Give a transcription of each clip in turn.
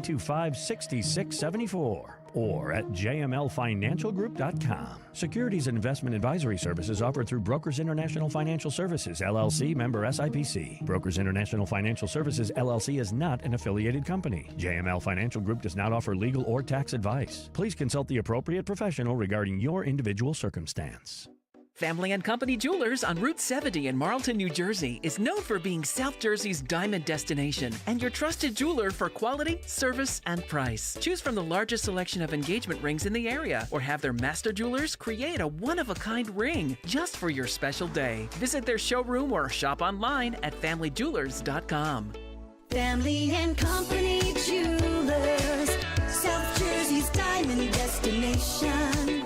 925-6674 or at jmlfinancialgroup.com. Securities and investment advisory services offered through Brokers International Financial Services, LLC, member SIPC. Brokers International Financial Services, LLC is not an affiliated company. JML Financial Group does not offer legal or tax advice. Please consult the appropriate professional regarding your individual circumstance. Family and Company Jewelers on Route 70 in Marlton, New Jersey is known for being South Jersey's diamond destination and your trusted jeweler for quality, service, and price. Choose from the largest selection of engagement rings in the area or have their master jewelers create a one-of-a-kind ring just for your special day. Visit their showroom or shop online at familyjewelers.com. Family and Company Jewelers, South Jersey's diamond destination.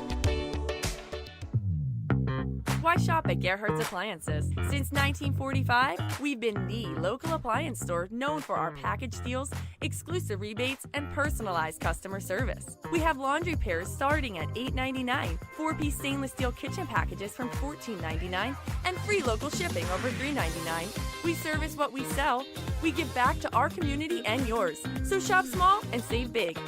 Why shop at Gerhardt's Appliances? Since 1945, we've been the local appliance store known for our package deals, exclusive rebates, and personalized customer service. We have laundry pairs starting at $8.99, 4-piece stainless steel kitchen packages from $14.99, and free local shipping over $3.99. We service what we sell. We give back to our community and yours. So shop small and save big.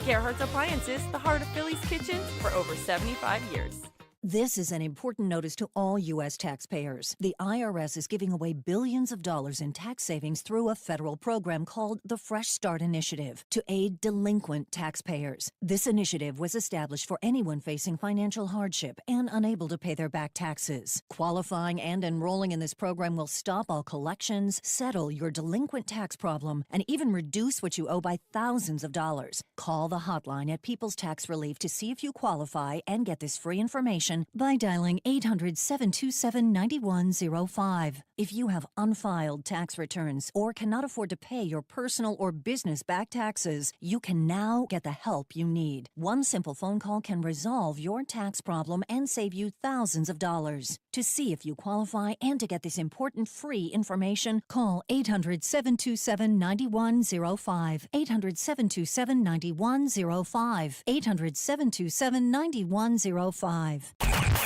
Gerhardt's Appliances, the heart of Philly's kitchen for over 75 years. This is an important notice to all U.S. taxpayers. The IRS is giving away billions of dollars in tax savings through a federal program called the Fresh Start Initiative to aid delinquent taxpayers. This initiative was established for anyone facing financial hardship and unable to pay their back taxes. Qualifying and enrolling in this program will stop all collections, settle your delinquent tax problem, and even reduce what you owe by thousands of dollars. Call the hotline at People's Tax Relief to see if you qualify and get this free information by dialing 800-727-9105. If you have unfiled tax returns or cannot afford to pay your personal or business back taxes, you can now get the help you need. One simple phone call can resolve your tax problem and save you thousands of dollars. To see if you qualify and to get this important free information, call 800-727-9105. 800-727-9105. 800-727-9105.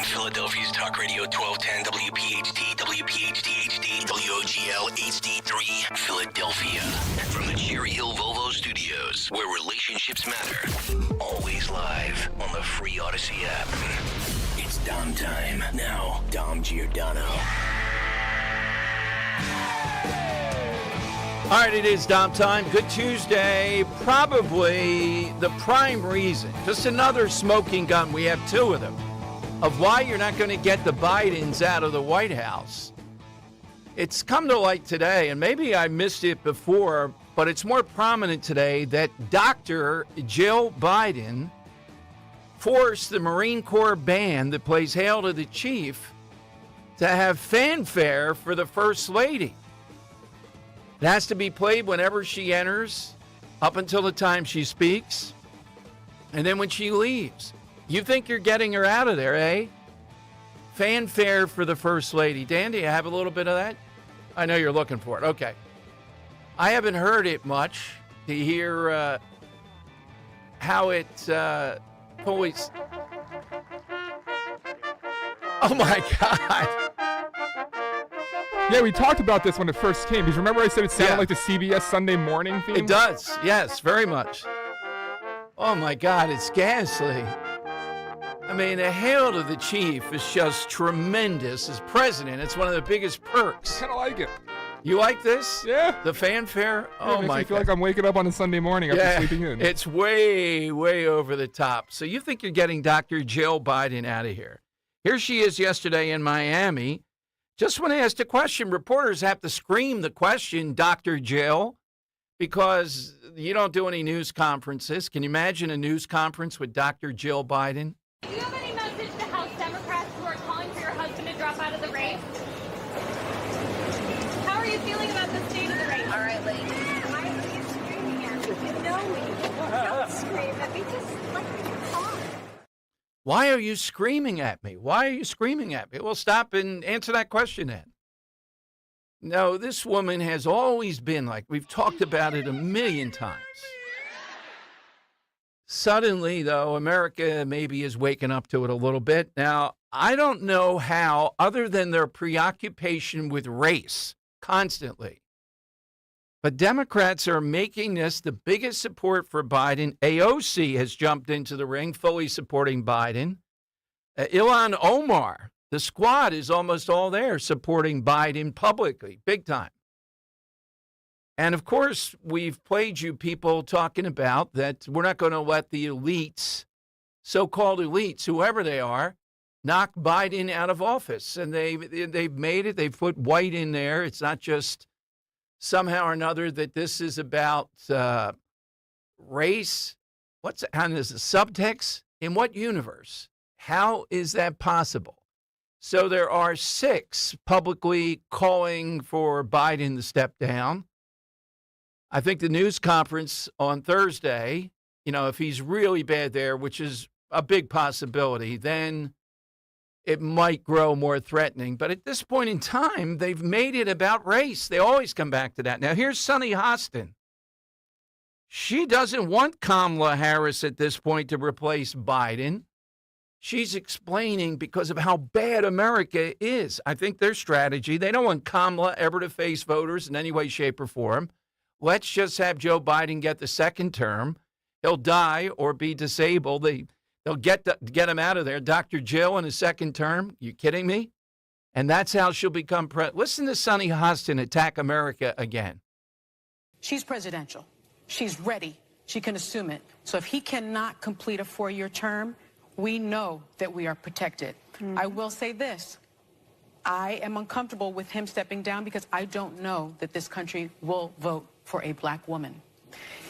Philadelphia's Talk Radio 1210 WPHT, WPHT HD, WOGL HD3, Philadelphia. From the Cherry Hill Volvo Studios, where relationships matter. Always live on the free Odyssey app. It's Dom time. Now, Dom Giordano. All right, it is Dom time. Good Tuesday. Probably the prime reason, just another smoking gun, we have two of them, of why you're not going to get the Bidens out of the White House. It's come to light today, and maybe I missed it before, but it's more prominent today that Dr. Jill Biden forced the Marine Corps band that plays Hail to the Chief to have fanfare for the First Lady. It has to be played whenever she enters, up until the time she speaks, and then when she leaves. You think you're getting her out of there, eh? Fanfare for the First Lady. Dan, do you have a little bit of that? I know you're looking for it. Okay. I haven't heard it much to hear how it always... Oh, my God. Yeah, we talked about this when it first came. Because remember I said it sounded like the CBS Sunday morning theme? It does. Yes, very much. Oh, my God. It's ghastly. I mean, a Hail to the Chief is just tremendous. As president, it's one of the biggest perks. I kind of like it. You like this? Yeah. The fanfare? Yeah, Oh, it makes my me feel God. like I'm waking up on a Sunday morning after sleeping in. It's way, way over the top. So you think you're getting Dr. Jill Biden out of here. Here she is yesterday in Miami. Just when asked a question, reporters have to scream the question, Dr. Jill, because you don't do any news conferences. Can you imagine a news conference with Dr. Jill Biden? Do you have any message to House Democrats who are calling for your husband to drop out of the race? How are you feeling about the state of the race? All right, ladies. Why are you screaming at me? You know me. Don't scream at me. Just let me talk. Why are you screaming at me? Why are you screaming at me? Well, stop and answer that question then. No, this woman has always been like, we've talked about it a million times. Suddenly, though, America maybe is waking up to it a little bit. Now, I don't know how, other than their preoccupation with race constantly. But Democrats are making this the biggest support for Biden. AOC has jumped into the ring, fully supporting Biden. Ilhan Omar, the squad is almost all there supporting Biden publicly, big time. And of course, we've played you people talking about that we're not going to let the elites, so-called elites, whoever they are, knock Biden out of office. And they've made it. They've put white in there. It's not just somehow or another that this is about race. And there's a subtext? In what universe? How is that possible? So there are 6 publicly calling for Biden to step down. I think the news conference on Thursday, if he's really bad there, which is a big possibility, then it might grow more threatening. But at this point in time, they've made it about race. They always come back to that. Now, here's Sunny Hostin. She doesn't want Kamala Harris at this point to replace Biden. She's explaining because of how bad America is. I think their strategy, they don't want Kamala ever to face voters in any way, shape, or form. Let's just have Joe Biden get the second term. He'll die or be disabled. They'll get him out of there. Dr. Jill in his second term. You kidding me? And that's how she'll become president. Listen to Sunny Hostin attack America again. She's presidential. She's ready. She can assume it. So if he cannot complete a 4-year term, we know that we are protected. I will say this. I am uncomfortable with him stepping down because I don't know that this country will vote for a black woman.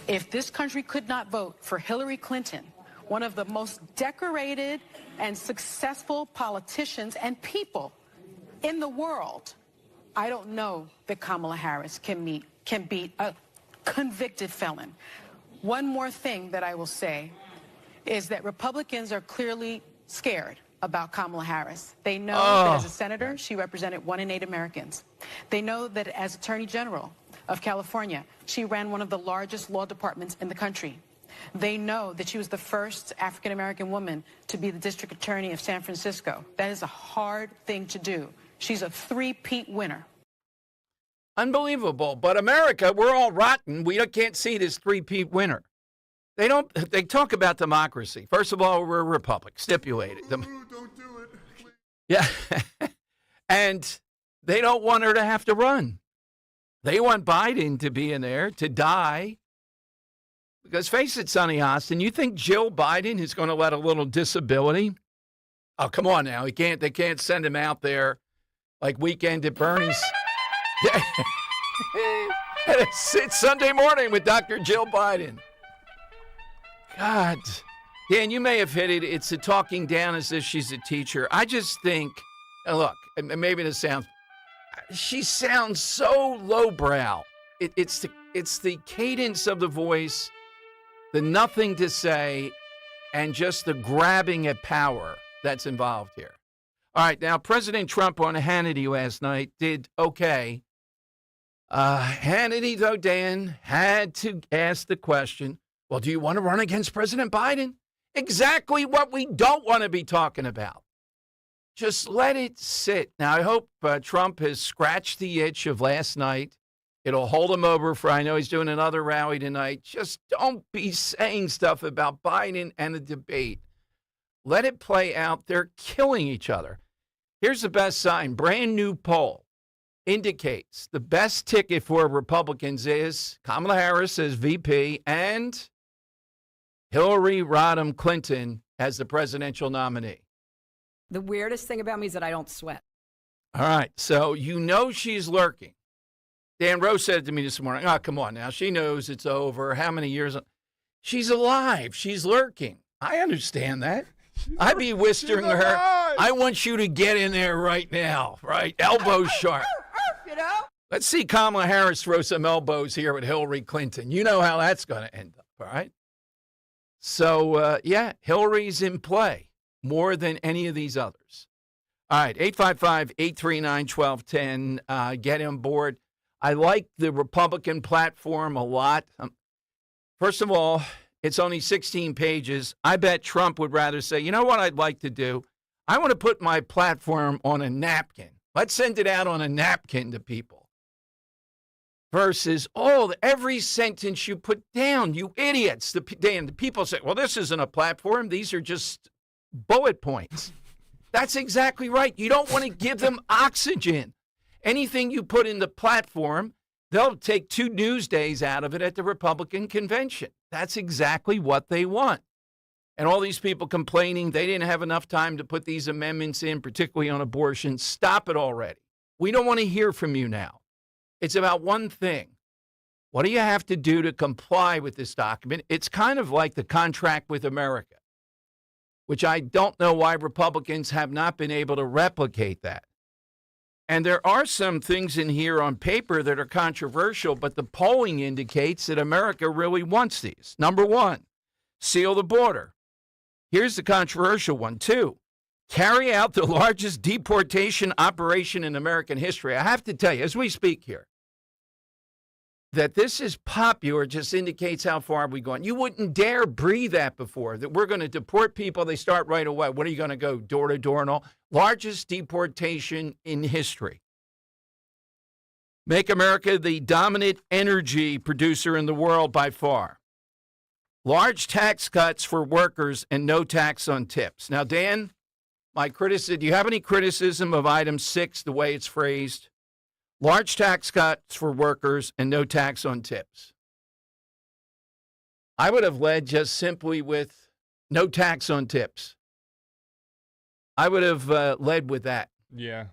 If this country could not vote for Hillary Clinton, one of the most decorated and successful politicians and people in the world, I don't know that Kamala Harris can beat a convicted felon. One more thing that I will say is that Republicans are clearly scared about Kamala Harris. They know that as a senator, she represented 1 in 8 Americans. They know that as Attorney General of California, she ran one of the largest law departments in the country. They know that she was the first African-American woman to be the district attorney of San Francisco. That is a hard thing to do. She's a 3-peat winner. Unbelievable. But America, we're all rotten. We can't see this 3-peat winner. They talk about democracy. First of all, we're a republic, stipulated. Don't do it. Please. Yeah. And they don't want her to have to run. They want Biden to be in there, to die. Because face it, Sunny Hostin, you think Jill Biden is going to let a little disability? Oh, come on now. They can't send him out there like Weekend at Bernie's. It's Sunday morning with Dr. Jill Biden. God. Dan, you may have hit it. It's a talking down as if she's a teacher. I just think, look, maybe this sounds, she sounds so lowbrow. It's the cadence of the voice, the nothing to say, and just the grabbing at power that's involved here. All right, now President Trump on Hannity last night did okay. Hannity, though, Dan, had to ask the question, well, do you want to run against President Biden? Exactly what we don't want to be talking about. Just let it sit. Now, I hope Trump has scratched the itch of last night. It'll hold him over for, I know he's doing another rally tonight. Just don't be saying stuff about Biden and the debate. Let it play out. They're killing each other. Here's the best sign. Brand new poll indicates the best ticket for Republicans is Kamala Harris as VP and Hillary Rodham Clinton as the presidential nominee. The weirdest thing about me is that I don't sweat. All right. So she's lurking. Dan Rose said it to me this morning. Oh, come on now. She knows it's over. How many years? She's alive. She's lurking. I understand that. I'd be whispering to her, I want you to get in there right now, right? Elbows sharp. Let's see Kamala Harris throw some elbows here with Hillary Clinton. You know how that's going to end up, all right? So, Hillary's in play more than any of these others. All right, 855-839-1210. Get on board. I like the Republican platform a lot. First of all, it's only 16 pages. I bet Trump would rather say, you know what I'd like to do? I want to put my platform on a napkin. Let's send it out on a napkin to people. versus, every sentence you put down, you idiots. The people say, well, this isn't a platform. These are just bullet points. That's exactly right. You don't want to give them oxygen. Anything you put in the platform, they'll take 2 news days out of it at the Republican convention. That's exactly what they want. And all these people complaining they didn't have enough time to put these amendments in, particularly on abortion. Stop it already. We don't want to hear from you now. It's about one thing. What do you have to do to comply with this document? It's kind of like the contract with America, which I don't know why Republicans have not been able to replicate that. And there are some things in here on paper that are controversial, but the polling indicates that America really wants these. Number 1, seal the border. Here's the controversial one, too. Carry out the largest deportation operation in American history. I have to tell you, as we speak here, that this is popular just indicates how far we've gone. You wouldn't dare breathe that before, that we're going to deport people. They start right away. What are you going to go door to door and all? Largest deportation in history. Make America the dominant energy producer in the world by far. Large tax cuts for workers and no tax on tips. Now, Dan, do you have any criticism of item 6, the way it's phrased? Large tax cuts for workers and no tax on tips. I would have led just simply with no tax on tips. I would have led with that. Yeah,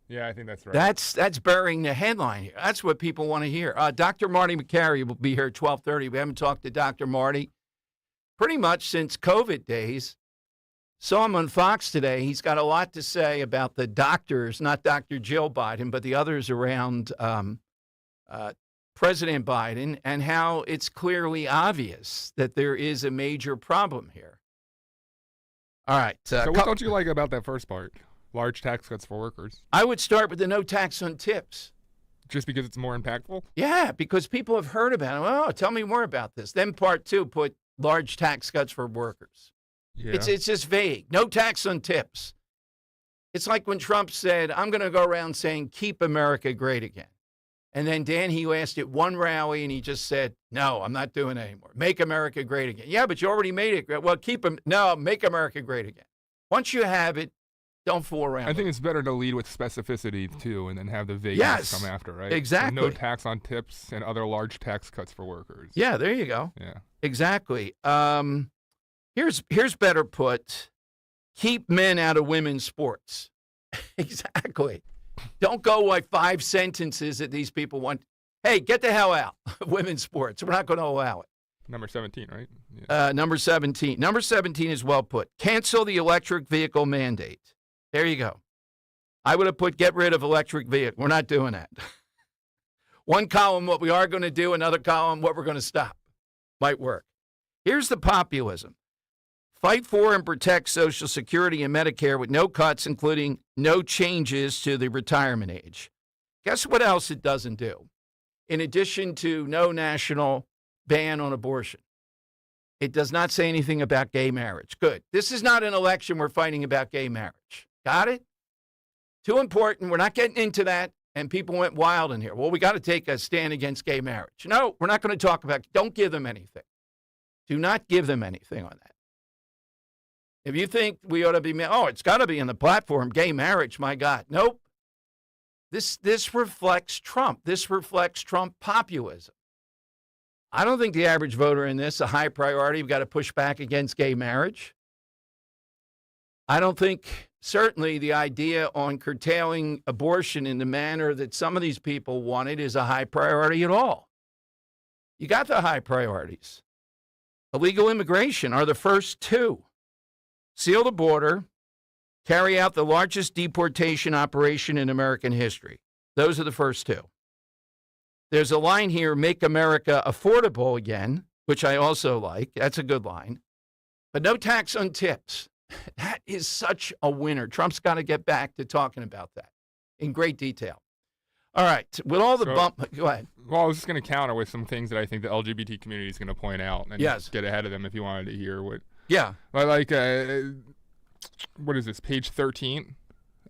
I think that's right. That's burying the headline here. That's what people want to hear. Dr. Marty McCary will be here at 12:30. We haven't talked to Dr. Marty pretty much since COVID days. Saw him on Fox today. He's got a lot to say about the doctors, not Dr. Jill Biden, but the others around President Biden, and how it's clearly obvious that there is a major problem here. All right. So what don't you like about that first part? Large tax cuts for workers. I would start with the no tax on tips. Just because it's more impactful? Yeah, because people have heard about it. Oh, tell me more about this. Then part 2, put large tax cuts for workers. Yeah. It's just vague. No tax on tips. It's like when Trump said, I'm going to go around saying, keep America great again. And then Dan, he asked at one rally, and he just said, no, I'm not doing it anymore. Make America great again. Yeah, but you already made it great. Well, make America great again. Once you have it, don't fool around. I think it's better to lead with specificity, too, and then have the vagueness come after, right? Exactly. So no tax on tips and other large tax cuts for workers. Yeah, there you go. Yeah. Exactly. Here's better put. Keep men out of women's sports. Exactly. Don't go like 5 sentences that these people want. Hey, get the hell out of women's sports. We're not going to allow it. Number 17, right? Yeah. Number 17. Number 17 is well put. Cancel the electric vehicle mandate. There you go. I would have put get rid of electric vehicle. We're not doing that. One column, what we are going to do. Another column, what we're going to stop. Might work. Here's the populism. Fight for and protect Social Security and Medicare with no cuts, including no changes to the retirement age. Guess what else it doesn't do? In addition to no national ban on abortion, it does not say anything about gay marriage. Good. This is not an election we're fighting about gay marriage. Got it? Too important. We're not getting into that. And people went wild in here. Well, we got to take a stand against gay marriage. No, we're not going to talk about it. Don't give them anything. Do not give them anything on that. If you think we ought to be, it's got to be in the platform, gay marriage, my God. Nope. This reflects Trump. This reflects Trump populism. I don't think the average voter in this is a high priority. We've got to push back against gay marriage. I don't think, certainly, the idea on curtailing abortion in the manner that some of these people wanted is a high priority at all. You got the high priorities. Illegal immigration are the first 2. Seal the border, carry out the largest deportation operation in American history. Those are the first 2. There's a line here, make America affordable again, which I also like. That's a good line. But no tax on tips. That is such a winner. Trump's got to get back to talking about that in great detail. All right. With all the go ahead. Well, I was just going to counter with some things that I think the LGBT community is going to point out and yes. Get ahead of them if you wanted to hear what. Yeah. Like, what is this, page 13?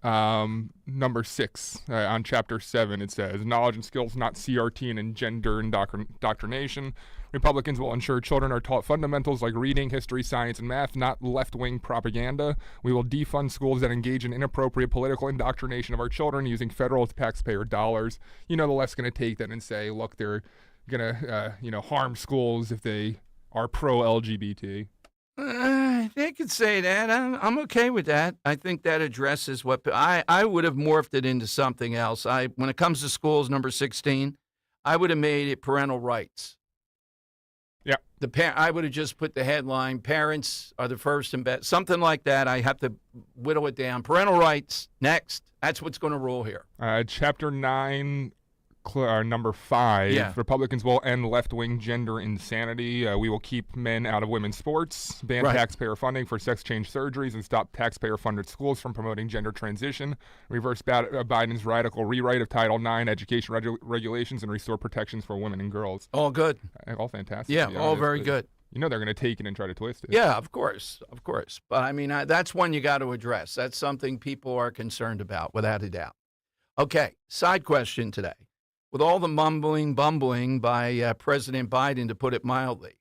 Number 6 on Chapter 7, it says, knowledge and skills, not CRT and gender indoctrination. Republicans will ensure children are taught fundamentals like reading, history, science, and math, not left-wing propaganda. We will defund schools that engage in inappropriate political indoctrination of our children using federal taxpayer dollars. You know, the left's going to take that and say, look, they're going to, harm schools if they are pro-LGBT. They could say that. I'm okay with that. I think that addresses what I would have morphed it into something else. When it comes to schools, number 16, I would have made it parental rights. Yeah. I would have just put the headline, parents are the first and best, something like that. I have to whittle it down. Parental rights, next. That's what's going to rule here. Chapter 9, number 5, Yeah. Republicans will end left-wing gender insanity. We will keep men out of women's sports, ban taxpayer funding for sex change surgeries, and stop taxpayer-funded schools from promoting gender transition, reverse Biden's radical rewrite of Title IX education regulations, and restore protections for women and girls. All good. All fantastic. Yeah, all very good. You know they're going to take it and try to twist it. Yeah, of course. But, I mean, that's one you got to address. That's something people are concerned about, without a doubt. Okay, side question today. With all the bumbling by President Biden, to put it mildly,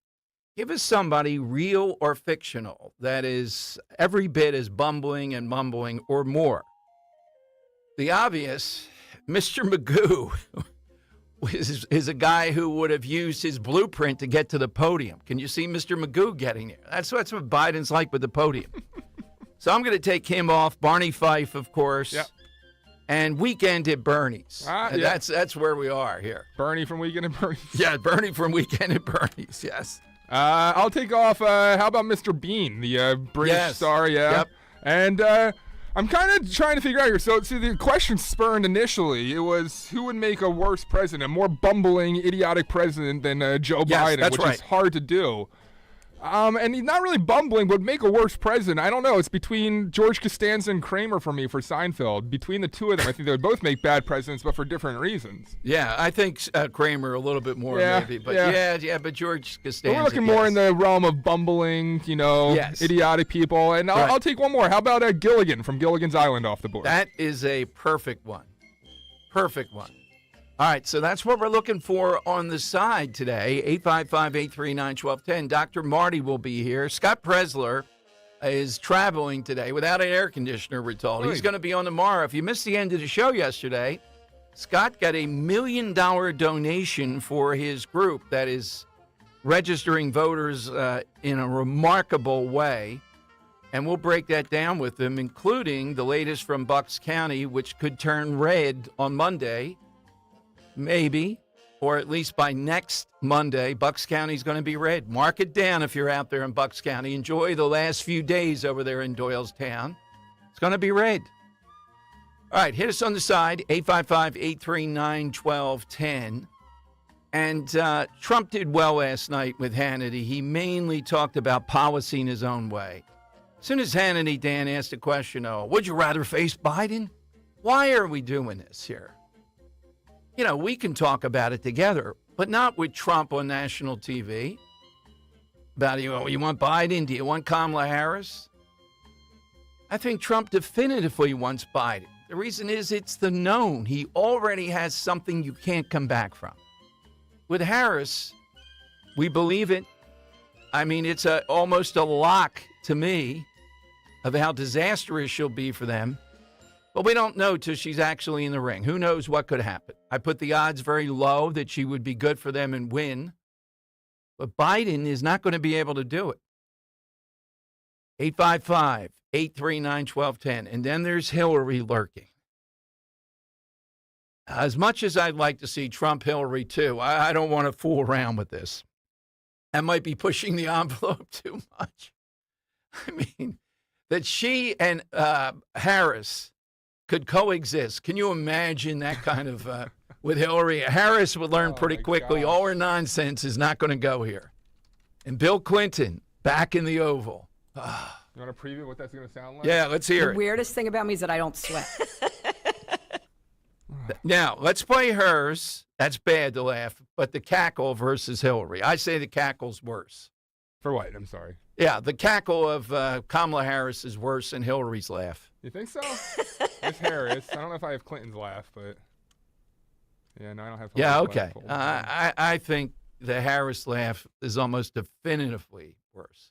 give us somebody real or fictional that is every bit as bumbling and mumbling or more. The obvious, Mr. Magoo is a guy who would have used his blueprint to get to the podium. Can you see Mr. Magoo getting there? That's what Biden's like with the podium. So I'm going to take him off. Barney Fife, of course. Yep. And Weekend at Bernie's. Yeah. That's where we are here. Bernie from Weekend at Bernie's. Yeah, Bernie from Weekend at Bernie's, yes. I'll take off, how about Mr. Bean, the British star, yeah. Yep. And I'm kind of trying to figure out here. So, see, the question spurned initially, it was who would make a worse president, a more bumbling, idiotic president than Joe Biden, which is hard to do. And he's not really bumbling, but make a worse president. I don't know. It's between George Costanza and Kramer for me for Seinfeld. Between the two of them, I think they would both make bad presidents, but for different reasons. Yeah, I think Kramer a little bit more maybe. But but George Costanza. But we're looking more in the realm of bumbling, idiotic people. And I'll take one more. How about Gilligan from Gilligan's Island off the board? That is a perfect one. Perfect one. All right, so that's what we're looking for on the side today, 855-839-1210. Dr. Marty will be here. Scott Presler is traveling today without an air conditioner, we're told. He's going to be on tomorrow. If you missed the end of the show yesterday, Scott got $1 million donation for his group that is registering voters in a remarkable way. And we'll break that down with him, including the latest from Bucks County, which could turn red on Monday. Maybe, or at least by next Monday, Bucks County is going to be red. Mark it down if you're out there in Bucks County. Enjoy the last few days over there in Doylestown. It's going to be red. All right, hit us on the side, 855-839-1210. And Trump did well last night with Hannity. He mainly talked about policy in his own way. As soon as Hannity, Dan, asked the question, would you rather face Biden? Why are we doing this here? We can talk about it together, but not with Trump on national TV. About, you want Biden? Do you want Kamala Harris? I think Trump definitively wants Biden. The reason is it's the known. He already has something you can't come back from. With Harris, we believe it. I mean, it's almost a lock to me of how disastrous she'll be for them. But we don't know till she's actually in the ring. Who knows what could happen? I put the odds very low that she would be good for them and win. But Biden is not going to be able to do it. 855-839-1210. And then there's Hillary lurking. As much as I'd like to see Trump-Hillary too, I don't want to fool around with this. I might be pushing the envelope too much. I mean, that she and Harris could coexist. Can you imagine that kind of, with Hillary? Harris would learn pretty quickly, all her nonsense is not going to go here. And Bill Clinton, back in the Oval. You want to preview what that's going to sound like? Yeah, let's hear it. The weirdest thing about me is that I don't sweat. Now, let's play hers. That's bad to laugh, but the cackle versus Hillary. I say the cackle's worse. For what? I'm sorry. Yeah, the cackle of Kamala Harris is worse than Hillary's laugh. You think so? It's Harris. I don't know if I have Clinton's laugh, but yeah, no, I don't have. Yeah, Hillary's okay. laugh. I think the Harris laugh is almost definitively worse.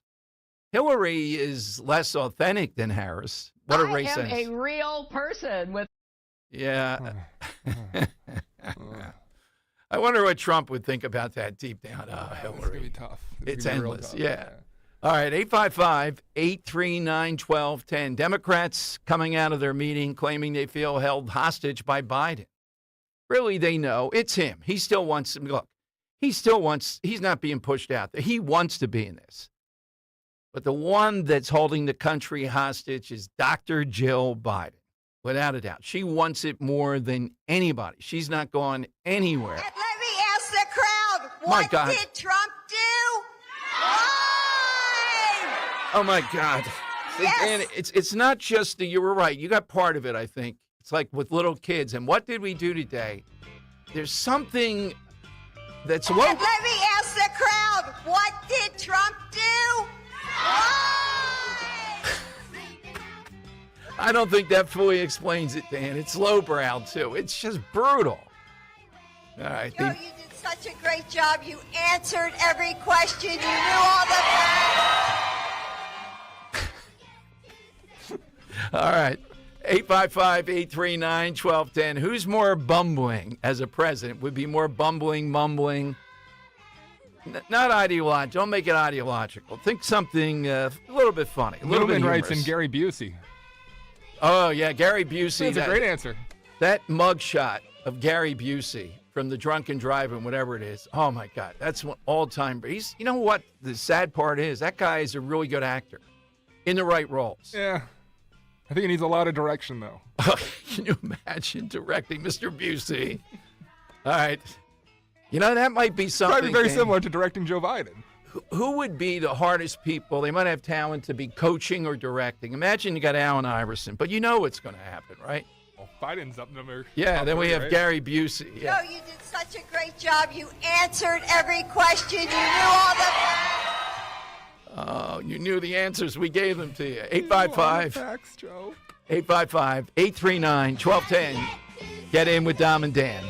Hillary is less authentic than Harris. What a race! I am a real person with. Yeah. I wonder what Trump would think about that deep down. Oh, Hillary. It's gonna be tough. It's gonna be real endless. tough. Yeah. All right, 855-839-1210. Democrats coming out of their meeting claiming they feel held hostage by Biden. Really, they know it's him. He still wants, look, he's not being pushed out there. He wants to be in this. But the one that's holding the country hostage is Dr. Jill Biden, without a doubt. She wants it more than anybody. She's not going anywhere. Let me ask the crowd, My God. did Trump do? Why? Oh, my God. Yes. And it's not just you were right. You got part of it, I think. It's like with little kids. And what did we do today? There's something that's woke. Let me ask the crowd, what did Trump do? Why? I don't think that fully explains it, Dan. It's lowbrow, too. It's just brutal. All right. Joe, you did such a great job. You answered every question. You knew all the facts. All right. 855-839-1210. Who's more bumbling as a president? Would be more bumbling, mumbling. Not ideological. Don't make it ideological. Think something a little bit funny. A little bit Newman writes humorous. in Gary Busey. Oh, yeah, Gary Busey. That's a great answer. That mugshot of Gary Busey from the drunken drive and whatever it is. Oh, my God. That's one all-time. He's, you know what the sad part is? That guy is a really good actor in the right roles. Yeah. I think he needs a lot of direction, though. Can you imagine directing Mr. Busey? All right. You know, that might be something. Probably very similar to directing Joe Biden. Who would be the hardest people? They might have talent to be coaching or directing. Imagine you got Allen Iverson, but you know what's going to happen, right? Well, Biden's up number. Yeah, then we have right? Gary Busey. Yeah. Joe, you did such a great job. You answered every question. You knew all the facts. Oh, you knew the answers. We gave them to you. 855. Facts, Joe. 855-839-1210. Get in with Dom and Dan.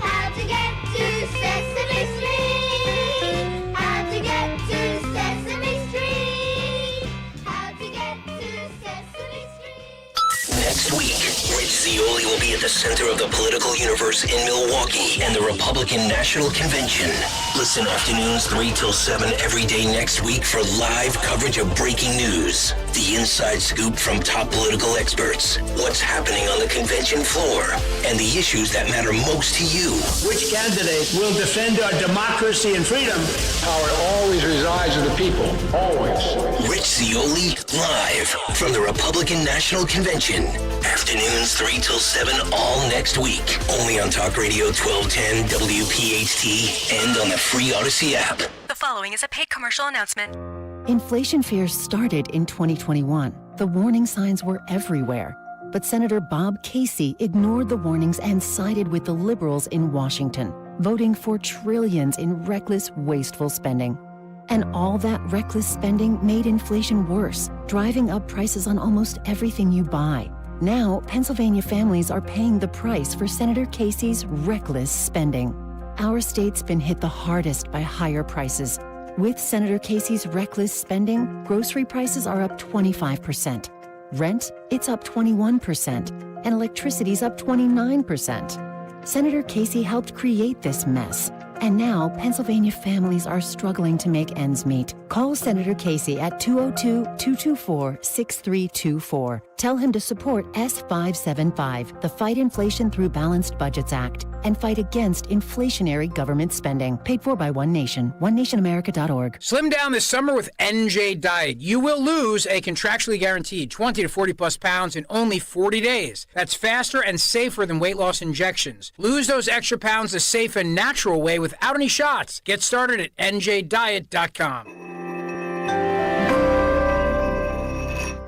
How to get to Sesame Street? How to get to Sesame Street? How to get to Sesame Street? Next week, Rich Zioli will be at the center of the political universe in Milwaukee and the Republican National Convention. Listen afternoons 3 till 7 every day next week for live coverage of breaking news, the inside scoop from top political experts, what's happening on the convention floor, and the issues that matter most to you. Which candidate will defend our democracy and freedom? Power always resides with the people, always. Rich Zioli, live from the Republican National Convention. Afternoons 3 till 7 all next week. Only on Talk Radio 1210 WPHT and on the free Odyssey app. The following is a paid commercial announcement. Inflation fears started in 2021. The warning signs were everywhere. But Senator Bob Casey ignored the warnings and sided with the liberals in Washington, voting for trillions in reckless, wasteful spending. And all that reckless spending made inflation worse, driving up prices on almost everything you buy. Now, Pennsylvania families are paying the price for Senator Casey's reckless spending. Our state's been hit the hardest by higher prices. With Senator Casey's reckless spending, grocery prices are up 25%. Rent, it's up 21%. And electricity's up 29%. Senator Casey helped create this mess. And now, Pennsylvania families are struggling to make ends meet. Call Senator Casey at 202-224-6324. Tell him to support S575, the Fight Inflation Through Balanced Budgets Act, and fight against inflationary government spending. Paid for by One Nation, onenationamerica.org. Slim down this summer with NJ Diet. You will lose a contractually guaranteed 20 to 40 plus pounds in only 40 days. That's faster and safer than weight loss injections. Lose those extra pounds the safe and natural way without any shots. Get started at njdiet.com.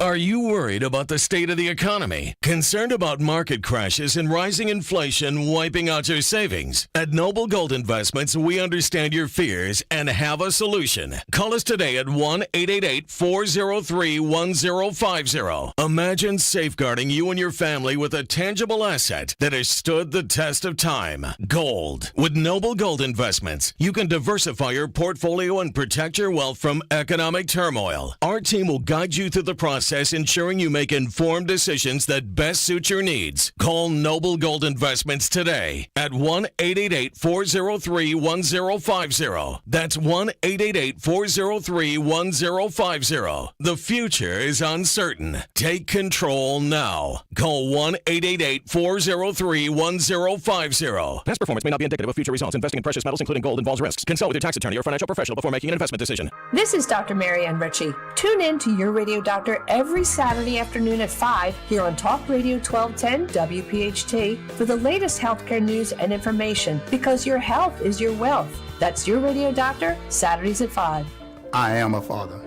All Are you worried about the state of the economy? Concerned about market crashes and rising inflation wiping out your savings? At Noble Gold Investments, we understand your fears and have a solution. Call us today at 1-888-403-1050. Imagine safeguarding you and your family with a tangible asset that has stood the test of time. Gold. With Noble Gold Investments, you can diversify your portfolio and protect your wealth from economic turmoil. Our team will guide you through the process, ensuring you make informed decisions that best suit your needs. Call Noble Gold Investments today at 1-888-403-1050. That's 1-888-403-1050. The future is uncertain. Take control now. Call 1-888-403-1050. Past performance may not be indicative of future results. Investing in precious metals, including gold, involves risks. Consult with your tax attorney or financial professional before making an investment decision. This is Dr. Marianne Ritchie. Tune in to Your Radio Doctor every Saturday afternoon at 5 here on Talk Radio 1210 WPHT for the latest healthcare news and information, because your health is your wealth. That's Your Radio Doctor, Saturdays at 5. I am a father.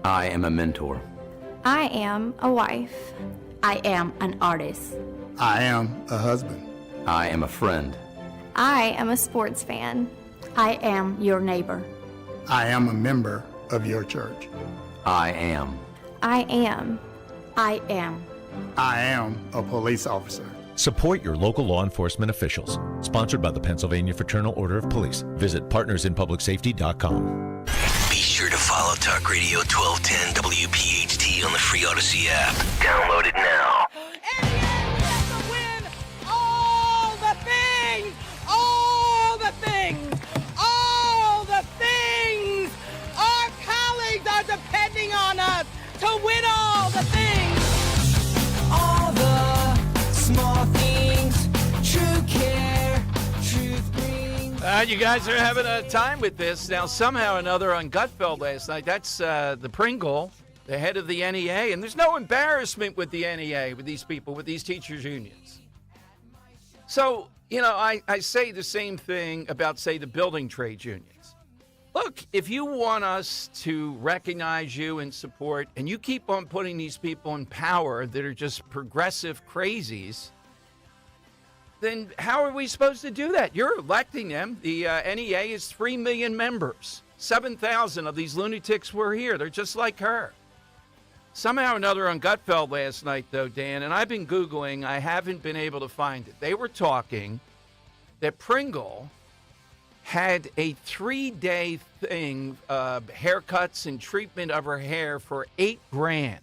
I am a mentor. I am a wife. I am an artist. I am a husband. I am a friend. I am a sports fan. I am your neighbor. I am a member of your church. I am. I am. I am. I am a police officer. Support your local law enforcement officials. Sponsored by the Pennsylvania Fraternal Order of Police. Visit partnersinpublicsafety.com. Be sure to follow Talk Radio 1210 WPHT on the free Odyssey app. Download it now. All the things! All the things! All the things! Our colleagues are depending on us to win all the things! All the small things, true care, truth brings... You guys are having a time with this. Now, somehow or another on Gutfeld last night, that's the Pringle, the head of the NEA, and there's no embarrassment with the NEA, with these people, with these teachers' unions. So, I say the same thing about, say, the building trades unions. Look, if you want us to recognize you and support, and you keep on putting these people in power that are just progressive crazies, then how are we supposed to do that? You're electing them. The NEA is 3 million members. 7,000 of these lunatics were here. They're just like her. Somehow or another on Gutfeld last night, though, Dan, and I've been Googling, I haven't been able to find it. They were talking that Pringle had a 3-day thing, haircuts and treatment of her hair for $8,000.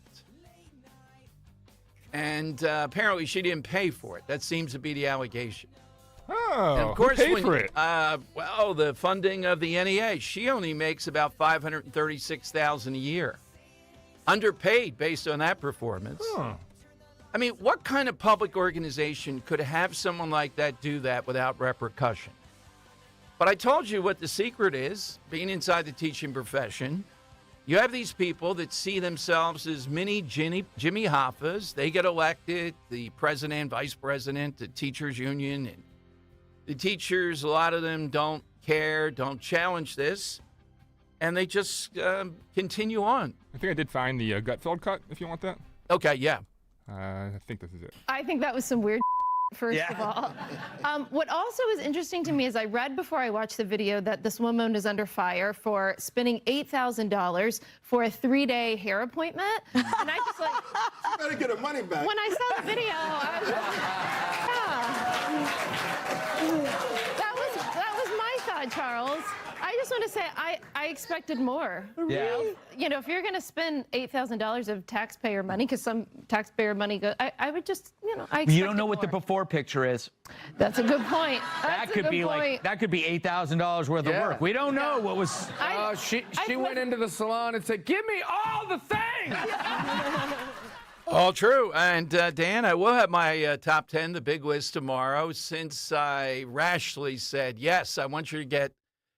And apparently she didn't pay for it. That seems to be the allegation. Oh, and of course, who paid for it? Well, the funding of the NEA. She only makes about $536,000 a year. Underpaid based on that performance. Huh. I mean, what kind of public organization could have someone like that do that without repercussion? But I told you what the secret is, being inside the teaching profession. You have these people that see themselves as mini Jimmy Hoffas. They get elected, the president, vice president, the teachers union. And the teachers, a lot of them don't care, don't challenge this. And they just continue on. I think I did find the Gutfeld cut, if you want that. Okay, yeah. I think this is it. I think that was some weird first of all. What also is interesting to me is I read before I watched the video that this woman is under fire for spending $8,000 for a 3-day hair appointment. And I just like... You better get her money back. When I saw the video, I was That was my thought, Charles. I just want to say I expected more. Yeah. If you're going to spend $8,000 of taxpayer money, because some taxpayer money goes, I would just, I You don't know what the before picture is. That's a good point. That could be $8,000 worth of work. We don't know what was. She went into the salon and said, "Give me all the things." All true. And Dan, I will have my top 10, the big list tomorrow, since I rashly said, yes, I want you to get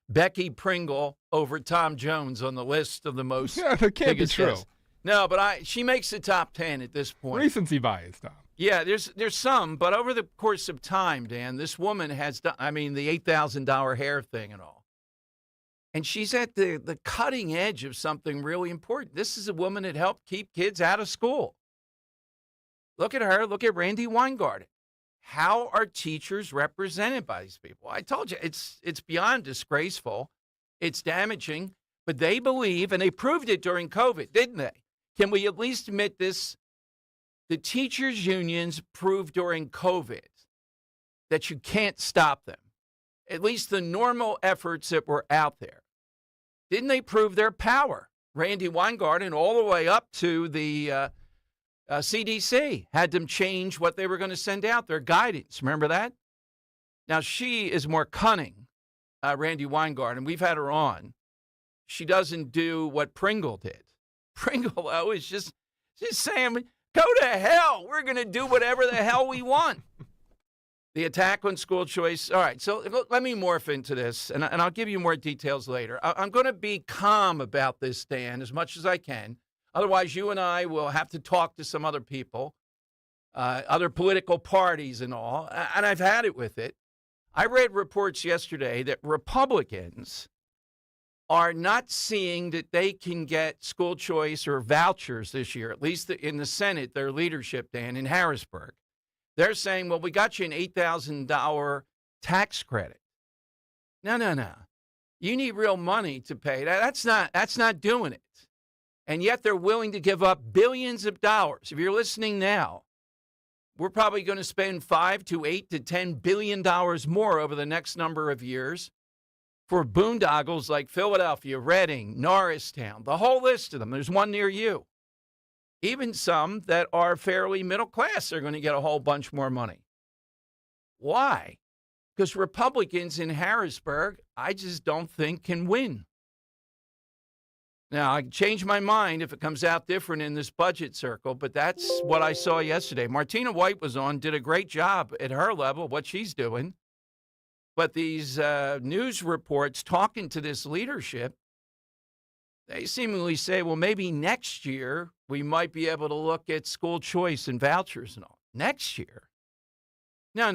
Becky Pringle over Tom Jones on the list of the most. Yeah, that can't be true. Guests. No, but she makes the top 10 at this point. Recency bias, Tom. Yeah, there's some, but over the course of time, Dan, this woman has done, the $8,000 hair thing and all. And she's at the cutting edge of something really important. This is a woman that helped keep kids out of school. Look at her. Look at Randy Weingarten. How are teachers represented by these people? I told you, it's beyond disgraceful. It's damaging. But they believe, and they proved it during COVID, didn't they? Can we at least admit this? The teachers' unions proved during COVID that you can't stop them. At least the normal efforts that were out there. Didn't they prove their power? Randy Weingarten, all the way up to the CDC, had them change what they were going to send out, their guidance. Remember that? Now, she is more cunning, Randy Weingarten. We've had her on. She doesn't do what Pringle did. Pringle, though, is just saying, go to hell. We're going to do whatever the hell we want. The attack on school choice. All right, so let me morph into this, and I'll give you more details later. I'm going to be calm about this, Dan, as much as I can. Otherwise, you and I will have to talk to some other people, other political parties and all, and I've had it with it. I read reports yesterday that Republicans are not seeing that they can get school choice or vouchers this year, at least in the Senate, their leadership, Dan, in Harrisburg. They're saying, well, we got you an $8,000 tax credit. No. You need real money to pay. That's not doing it. And yet they're willing to give up billions of dollars. If you're listening now, we're probably going to spend $5 to $8 to $10 billion more over the next number of years for boondoggles like Philadelphia, Reading, Norristown, the whole list of them. There's one near you. Even some that are fairly middle class are going to get a whole bunch more money. Why? Because Republicans in Harrisburg, I just don't think can win. Now, I can change my mind if it comes out different in this budget circle, but that's what I saw yesterday. Martina White was on, did a great job at her level, what she's doing. But these news reports talking to this leadership, they seemingly say, well, maybe next year we might be able to look at school choice and vouchers and all. Next year? No.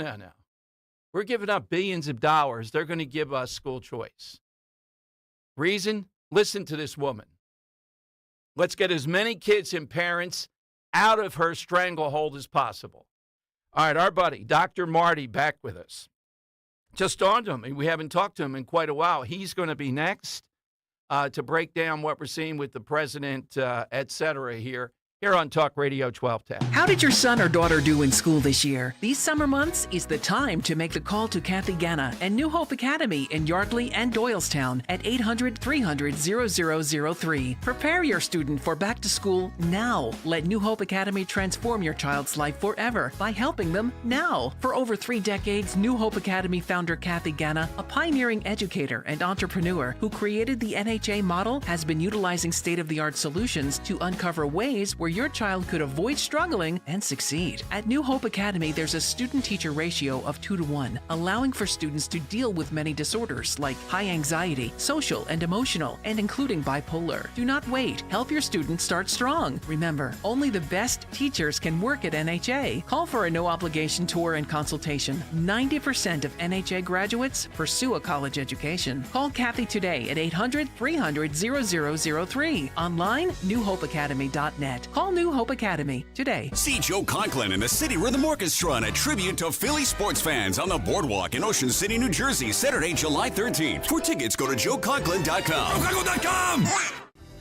We're giving up billions of dollars. They're going to give us school choice. Reason? Listen to this woman. Let's get as many kids and parents out of her stranglehold as possible. All right, our buddy, Dr. Marty, back with us. Just dawned on me, we haven't talked to him in quite a while. He's going to be next to break down what we're seeing with the president, et cetera, here on Talk Radio 1210. How did your son or daughter do in school this year? These summer months is the time to make the call to Kathy Ganna and New Hope Academy in Yardley and Doylestown at 800-300-0003. Prepare your student for back to school now. Let New Hope Academy transform your child's life forever by helping them now. For over 3 decades, New Hope Academy founder Kathy Ganna, a pioneering educator and entrepreneur who created the NHA model, has been utilizing state-of-the-art solutions to uncover ways where your child could avoid struggling and succeed. At New Hope Academy, there's a student-teacher ratio of 2-to-1, allowing for students to deal with many disorders like high anxiety, social and emotional, and including bipolar. Do not wait. Help your students start strong. Remember, only the best teachers can work at NHA. Call for a no-obligation tour and consultation. 90% of NHA graduates pursue a college education. Call Kathy today at 800-300-0003. Online, newhopeacademy.net. Call New Hope Academy today. See Joe Conklin and the City Rhythm Orchestra in a tribute to Philly sports fans on the Boardwalk in Ocean City, New Jersey, Saturday, July 13th. For tickets, go to joeconklin.com. JoeConklin.com!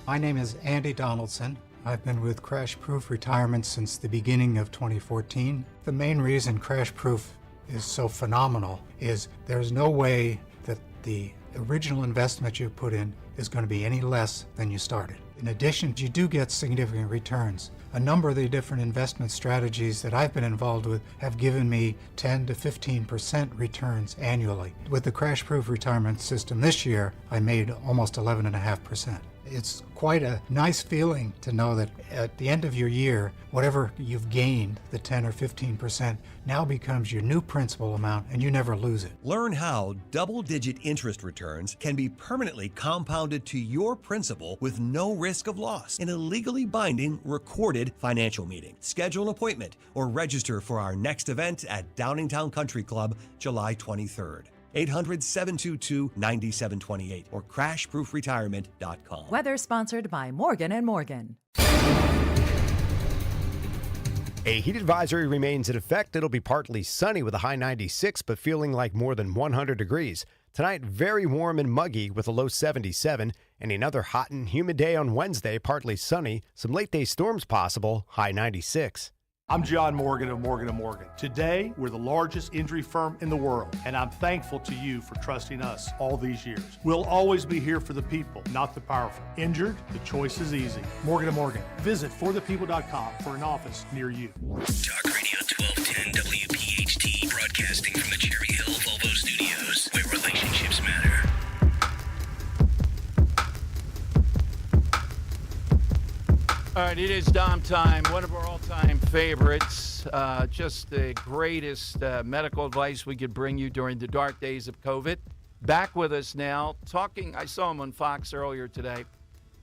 My name is Andy Donaldson. I've been with Crash Proof Retirement since the beginning of 2014. The main reason Crash Proof is so phenomenal is there's no way that the original investment you put in is going to be any less than you started. In addition, you do get significant returns. A number of the different investment strategies that I've been involved with have given me 10 to 15% returns annually. With the Crash Proof Retirement System this year, I made almost 11.5%. It's quite a nice feeling to know that at the end of your year, whatever you've gained, the 10 or 15%, now becomes your new principal amount and you never lose it. Learn how double-digit interest returns can be permanently compounded to your principal with no risk of loss in a legally binding recorded financial meeting. Schedule an appointment or register for our next event at Downingtown Country Club, July 23rd. 800-722-9728 or crashproofretirement.com. Weather sponsored by Morgan & Morgan. A heat advisory remains in effect. It'll be partly sunny with a high 96, but feeling like more than 100 degrees. Tonight, very warm and muggy with a low 77, and another hot and humid day on Wednesday, partly sunny. Some late-day storms possible, high 96. I'm John Morgan of Morgan & Morgan. Today, we're the largest injury firm in the world, and I'm thankful to you for trusting us all these years. We'll always be here for the people, not the powerful. Injured? The choice is easy. Morgan & Morgan. Visit forthepeople.com for an office near you. Talk Radio 1210 WPHT, broadcasting from the Cherry Hill Volvo Studios, where relationships matter. All right, it is Dom time, one of our all-time favorites. Just the greatest medical advice we could bring you during the dark days of COVID. Back with us now, talking, I saw him on Fox earlier today.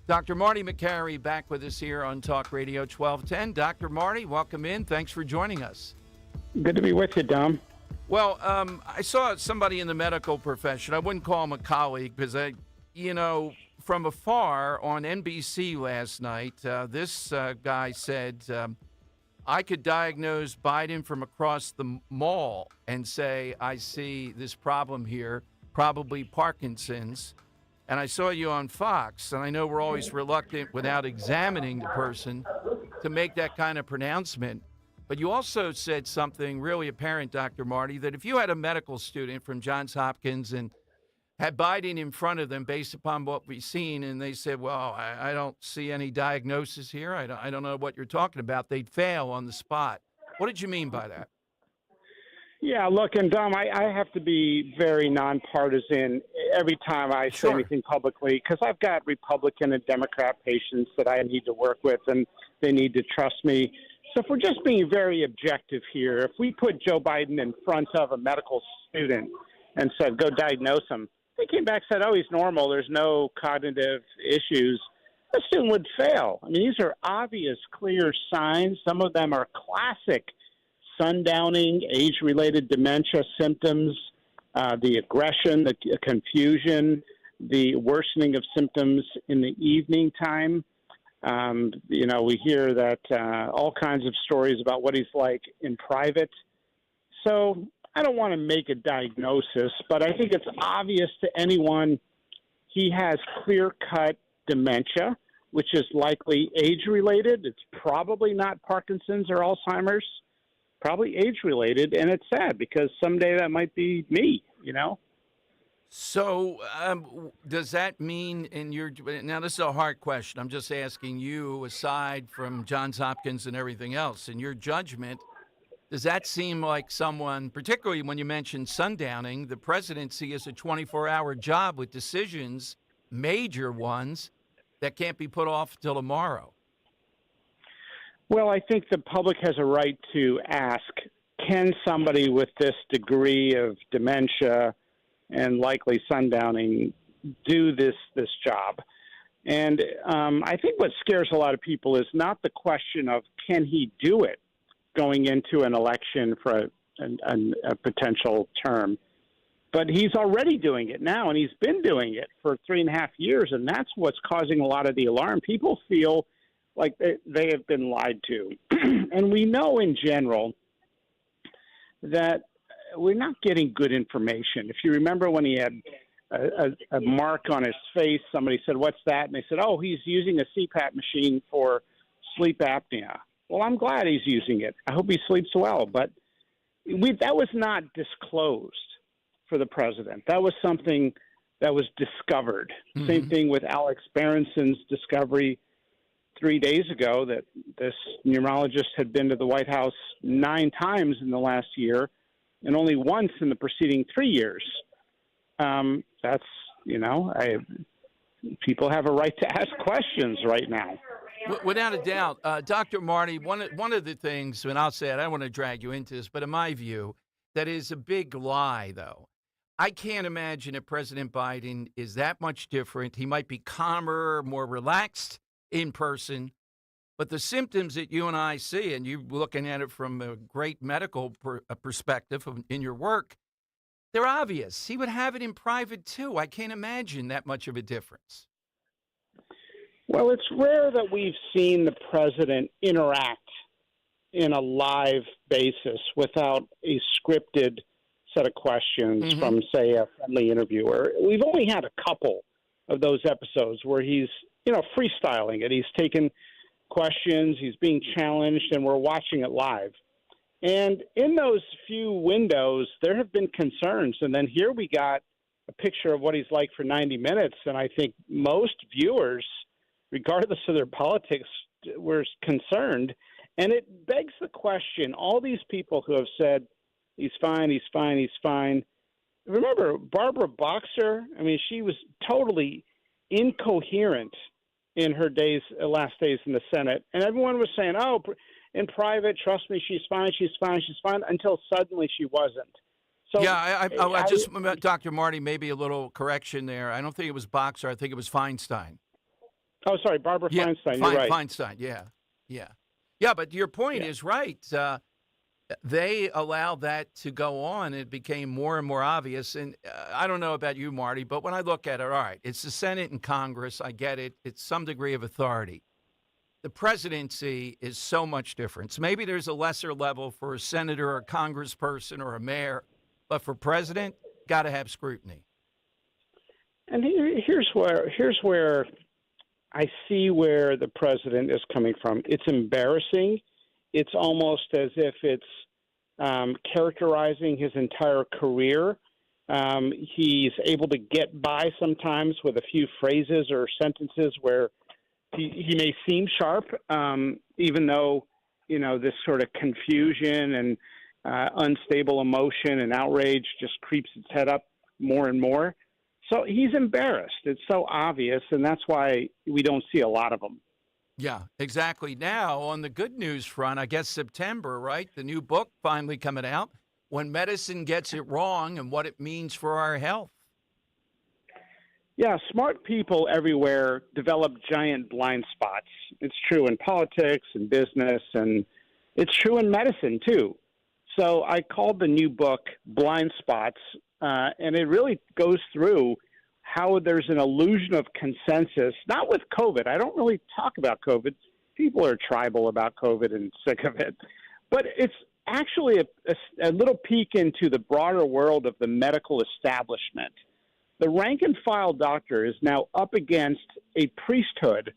Dr. Marty McCary back with us here on Talk Radio 1210. Dr. Marty, welcome in. Thanks for joining us. Good to be with you, Dom. Well, I saw somebody in the medical profession. I wouldn't call him a colleague because from afar on NBC last night, this guy said, I could diagnose Biden from across the mall and say, I see this problem here, probably Parkinson's. And I saw you on Fox, and I know we're always reluctant without examining the person to make that kind of pronouncement. But you also said something really apparent, Dr. Marty, that if you had a medical student from Johns Hopkins and had Biden in front of them based upon what we've seen, and they said, well, I don't see any diagnosis here. I don't know what you're talking about. They'd fail on the spot. What did you mean by that? Yeah, look, and Dom, I have to be very nonpartisan every time I say anything publicly because I've got Republican and Democrat patients that I need to work with, and they need to trust me. So if we're just being very objective here, if we put Joe Biden in front of a medical student and said, go diagnose him, they came back and said, oh, he's normal, there's no cognitive issues, the student would fail. I mean, these are obvious, clear signs. Some of them are classic sundowning, age-related dementia symptoms, the aggression, the confusion, the worsening of symptoms in the evening time. We hear that all kinds of stories about what he's like in private. So I don't want to make a diagnosis, but I think it's obvious to anyone he has clear-cut dementia, which is likely age-related. It's probably not Parkinson's or Alzheimer's, probably age-related, and it's sad because someday that might be me, So does that mean now this is a hard question. I'm just asking you, aside from Johns Hopkins and everything else, in your judgment, does that seem like someone, particularly when you mention sundowning, the presidency is a 24-hour job with decisions, major ones, that can't be put off till tomorrow? Well, I think the public has a right to ask, can somebody with this degree of dementia and likely sundowning do this job? And I think what scares a lot of people is not the question of can he do it going into an election for a potential term, but he's already doing it now, and he's been doing it for 3.5 years, and that's what's causing a lot of the alarm. People feel like they have been lied to. And we know in general that we're not getting good information. If you remember when he had a mark on his face, somebody said, what's that? And they said, oh, he's using a CPAP machine for sleep apnea. Well, I'm glad he's using it. I hope he sleeps well. But that was not disclosed for the president. That was something that was discovered. Mm-hmm. Same thing with Alex Berenson's discovery 3 days ago that this neurologist had been to the White House 9 times in the last year and only once in the preceding 3 years. People have a right to ask questions right now. Without a doubt. Dr. Marty, one of the things, and I'll say it, I don't want to drag you into this, but in my view, that is a big lie, though. I can't imagine if President Biden is that much different. He might be calmer, more relaxed in person, but the symptoms that you and I see, and you're looking at it from a great medical perspective in your work, They're obvious. He would have it in private, too. I can't imagine that much of a difference. Well, it's rare that we've seen the president interact in a live basis without a scripted set of questions from, say, a friendly interviewer. We've only had a couple of those episodes where he's, freestyling it. He's taking questions, he's being challenged, and we're watching it live. And in those few windows, there have been concerns. And then here we got a picture of what he's like for 90 minutes. And I think most viewers, regardless of their politics, were concerned. And it begs the question, all these people who have said, he's fine, he's fine, he's fine. Remember, Barbara Boxer? I mean, she was totally incoherent in her last days in the Senate. And everyone was saying, oh, in private, trust me, she's fine, until suddenly she wasn't. So yeah, I just, Dr. Marty, maybe a little correction there. I don't think it was Boxer. I think it was Feinstein. Oh, sorry, Barbara Feinstein. You're right. Feinstein, yeah. Yeah, but your point is right. They allowed that to go on. It became more and more obvious. And I don't know about you, Marty, but when I look at it, all right, it's the Senate and Congress. I get it. It's some degree of authority. The presidency is so much different. So maybe there's a lesser level for a senator or a congressperson or a mayor, but for president, got to have scrutiny. And here's where I see where the president is coming from. It's embarrassing. It's almost as if it's characterizing his entire career. He's able to get by sometimes with a few phrases or sentences where he may seem sharp, even though, this sort of confusion and unstable emotion and outrage just creeps its head up more and more. So he's embarrassed. It's so obvious, and that's why we don't see a lot of them. Yeah, exactly. Now, on the good news front, I guess September, right? The new book finally coming out, When Medicine Gets It Wrong and What It Means for Our Health. Yeah, smart people everywhere develop giant blind spots. It's true in politics and business, and it's true in medicine, too. So I called the new book Blind Spots, and it really goes through how there's an illusion of consensus, not with COVID. I don't really talk about COVID. People are tribal about COVID and sick of it. But it's actually a little peek into the broader world of the medical establishment. The rank-and-file doctor is now up against a priesthood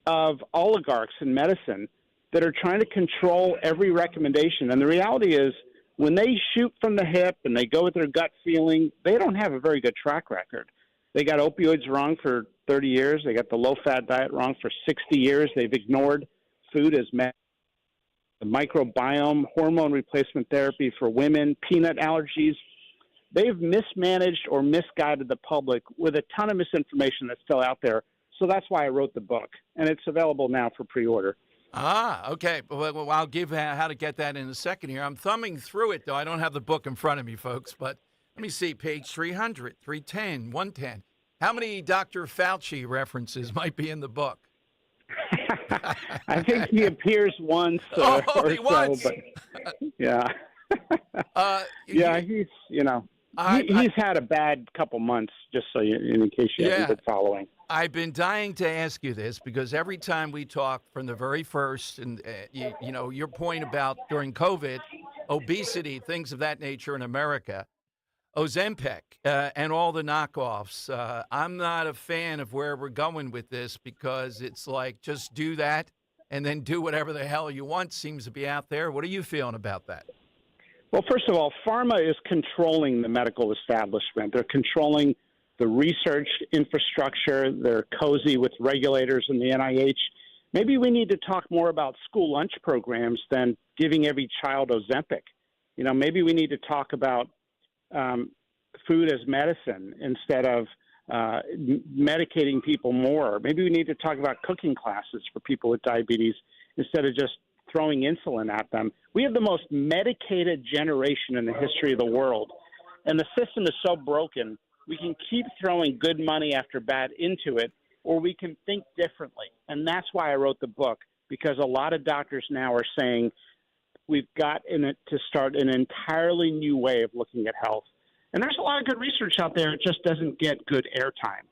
of oligarchs in medicine that are trying to control every recommendation. And the reality is, when they shoot from the hip and they go with their gut feeling, they don't have a very good track record. They got opioids wrong for 30 years. They got the low-fat diet wrong for 60 years. They've ignored food as medicine, the microbiome, hormone replacement therapy for women, peanut allergies. They've mismanaged or misguided the public with a ton of misinformation that's still out there. So that's why I wrote the book, and it's available now for pre-order. Ah, okay. Well, I'll give how to get that in a second here. I'm thumbing through it, though. I don't have the book in front of me, folks, but let me see, page 300, 310, 110. How many Dr. Fauci references might be in the book? I think he appears once or so, but yeah. He's, he's had a bad couple months, just so in case you haven't been following. I've been dying to ask you this because every time we talk from the very first, and your point about during COVID, obesity, things of that nature in America, Ozempic, and all the knockoffs. I'm not a fan of where we're going with this because it's like just do that and then do whatever the hell you want seems to be out there. What are you feeling about that? Well, first of all, pharma is controlling the medical establishment. They're controlling the research infrastructure. They're cozy with regulators in the NIH. Maybe we need to talk more about school lunch programs than giving every child Ozempic. Maybe we need to talk about food as medicine instead of medicating people more. Maybe we need to talk about cooking classes for people with diabetes instead of just throwing insulin at them. We have the most medicated generation in the history of the world, and the system is so broken. We can keep throwing good money after bad into it, or we can think differently. And that's why I wrote the book, because a lot of doctors now are saying we've got in it to start an entirely new way of looking at health. And there's a lot of good research out there. It just doesn't get good airtime.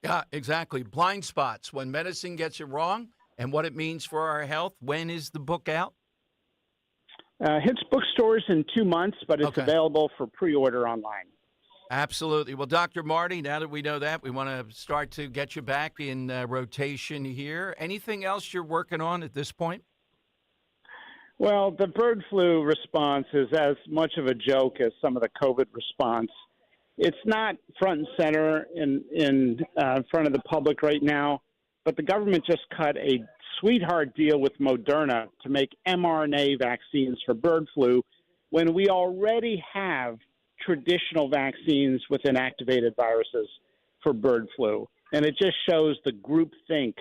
Yeah, exactly. Blind spots, when medicine gets it wrong and what it means for our health. When is the book out? Hits bookstores in 2 months, but it's available for pre-order online. Absolutely. Well, Dr. Marty, now that we know that, we want to start to get you back in rotation here. Anything else you're working on at this point? Well, the bird flu response is as much of a joke as some of the COVID response. It's not front and center in front of the public right now, but the government just cut a sweetheart deal with Moderna to make mRNA vaccines for bird flu when we already have traditional vaccines with inactivated viruses for bird flu. And it just shows the groupthink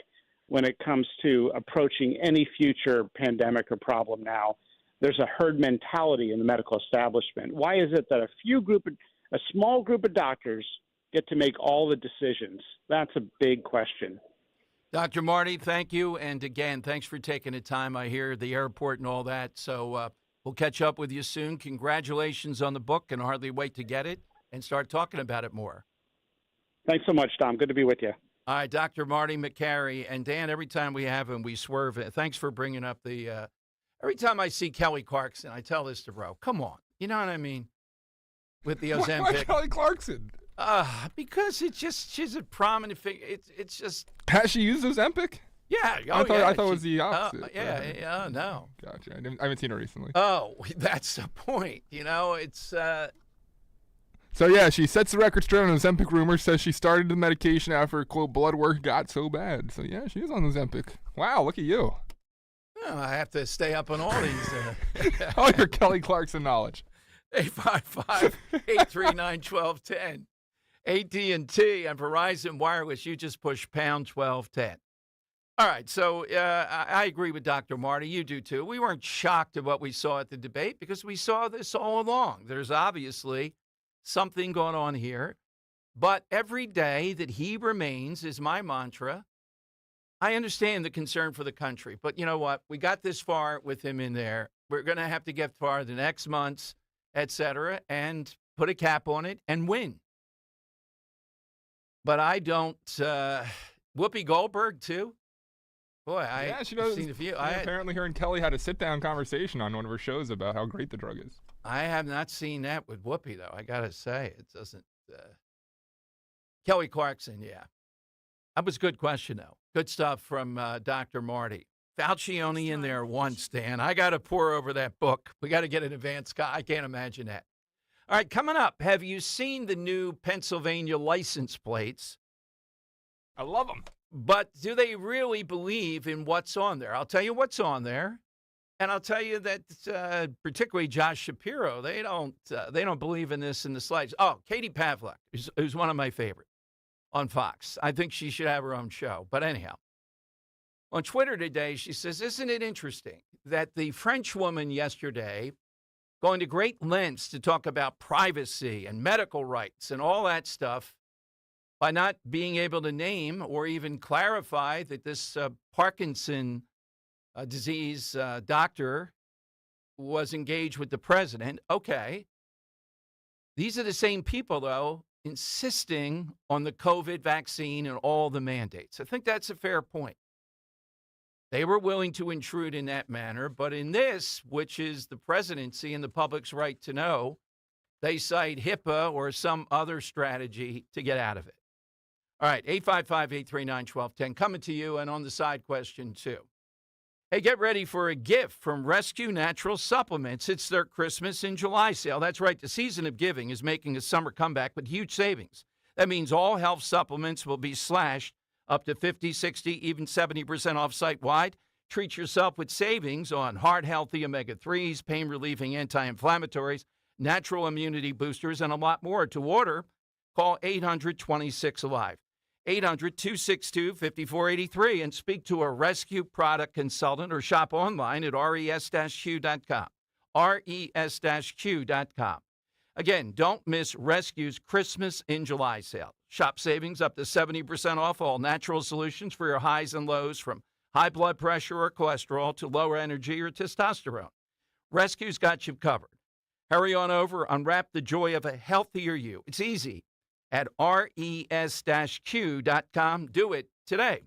when it comes to approaching any future pandemic or problem now. There's a herd mentality in the medical establishment. Why is it that a small group of doctors get to make all the decisions? That's a big question. Dr. Marty, thank you. And again, thanks for taking the time. I hear the airport and all that. So we'll catch up with you soon. Congratulations on the book, and hardly wait to get it and start talking about it more. Thanks so much, Tom. Good to be with you. All right, Dr. Marty McCary. And Dan, every time we have him, we swerve it. Thanks for bringing up the every time I see Kelly Clarkson, I tell this to Bro. Come on. You know what I mean? With the Ozempic. Why Kelly Clarkson? Because she's a prominent figure. It's just. Has she used Ozempic? Yeah. I thought it was the opposite. No. Gotcha. I haven't seen her recently. Oh, that's the point. You know, it's. So, yeah, she sets the record straight on Ozempic rumors, says she started the medication after, quote, blood work got so bad. So, yeah, she is on Ozempic. Wow, look at you. Oh, I have to stay up on all these. All your Kelly Clarkson knowledge. 855-839-1210. AT&T and Verizon Wireless, you just push pound 1210. All right, so I agree with Dr. Marty. You do, too. We weren't shocked at what we saw at the debate because we saw this all along. There's obviously something going on here. But every day that he remains is my mantra. I understand the concern for the country, but you know what? We got this far with him in there. We're going to have to get far the next months, et cetera, and put a cap on it and win. But I don't. Whoopi Goldberg, too. Boy, I've seen a few. Apparently her and Kelly had a sit-down conversation on one of her shows about how great the drug is. I have not seen that with Whoopi, though. I got to say, it doesn't. Kelly Clarkson, yeah. That was a good question, though. Good stuff from Dr. Marty. Fauci only in there once, Dan. I got to pour over that book. We got to get an advance copy. I can't imagine that. All right, coming up, have you seen the new Pennsylvania license plates? I love them. But do they really believe in what's on there? I'll tell you what's on there. And I'll tell you that particularly Josh Shapiro, they don't believe in this in the slightest. Oh, Katie Pavlik, who's one of my favorites on Fox. I think she should have her own show. But anyhow, on Twitter today, she says, isn't it interesting that the French woman yesterday going to great lengths to talk about privacy and medical rights and all that stuff by not being able to name or even clarify that this Parkinson disease doctor was engaged with the president. Okay. These are the same people, though, insisting on the COVID vaccine and all the mandates. I think that's a fair point. They were willing to intrude in that manner, but in this, which is the presidency and the public's right to know, they cite HIPAA or some other strategy to get out of it. All right, 855-839-1210, coming to you, and on the side question, too. Hey, get ready for a gift from Rescue Natural Supplements. It's their Christmas in July sale. That's right, the season of giving is making a summer comeback with huge savings. That means all health supplements will be slashed up to 50, 60, even 70% off site-wide. Treat yourself with savings on heart-healthy omega-3s, pain-relieving anti-inflammatories, natural immunity boosters, and a lot more. To order, call 800-26-ALIVE. 800-262-5483 and speak to a Rescue product consultant or shop online at res-q.com. res-q.com. Again, don't miss Rescue's Christmas in July sale. Shop savings up to 70% off all natural solutions for your highs and lows, from high blood pressure or cholesterol to lower energy or testosterone. Rescue's got you covered. Hurry on over, unwrap the joy of a healthier you. It's easy at res-q.com. Do it today.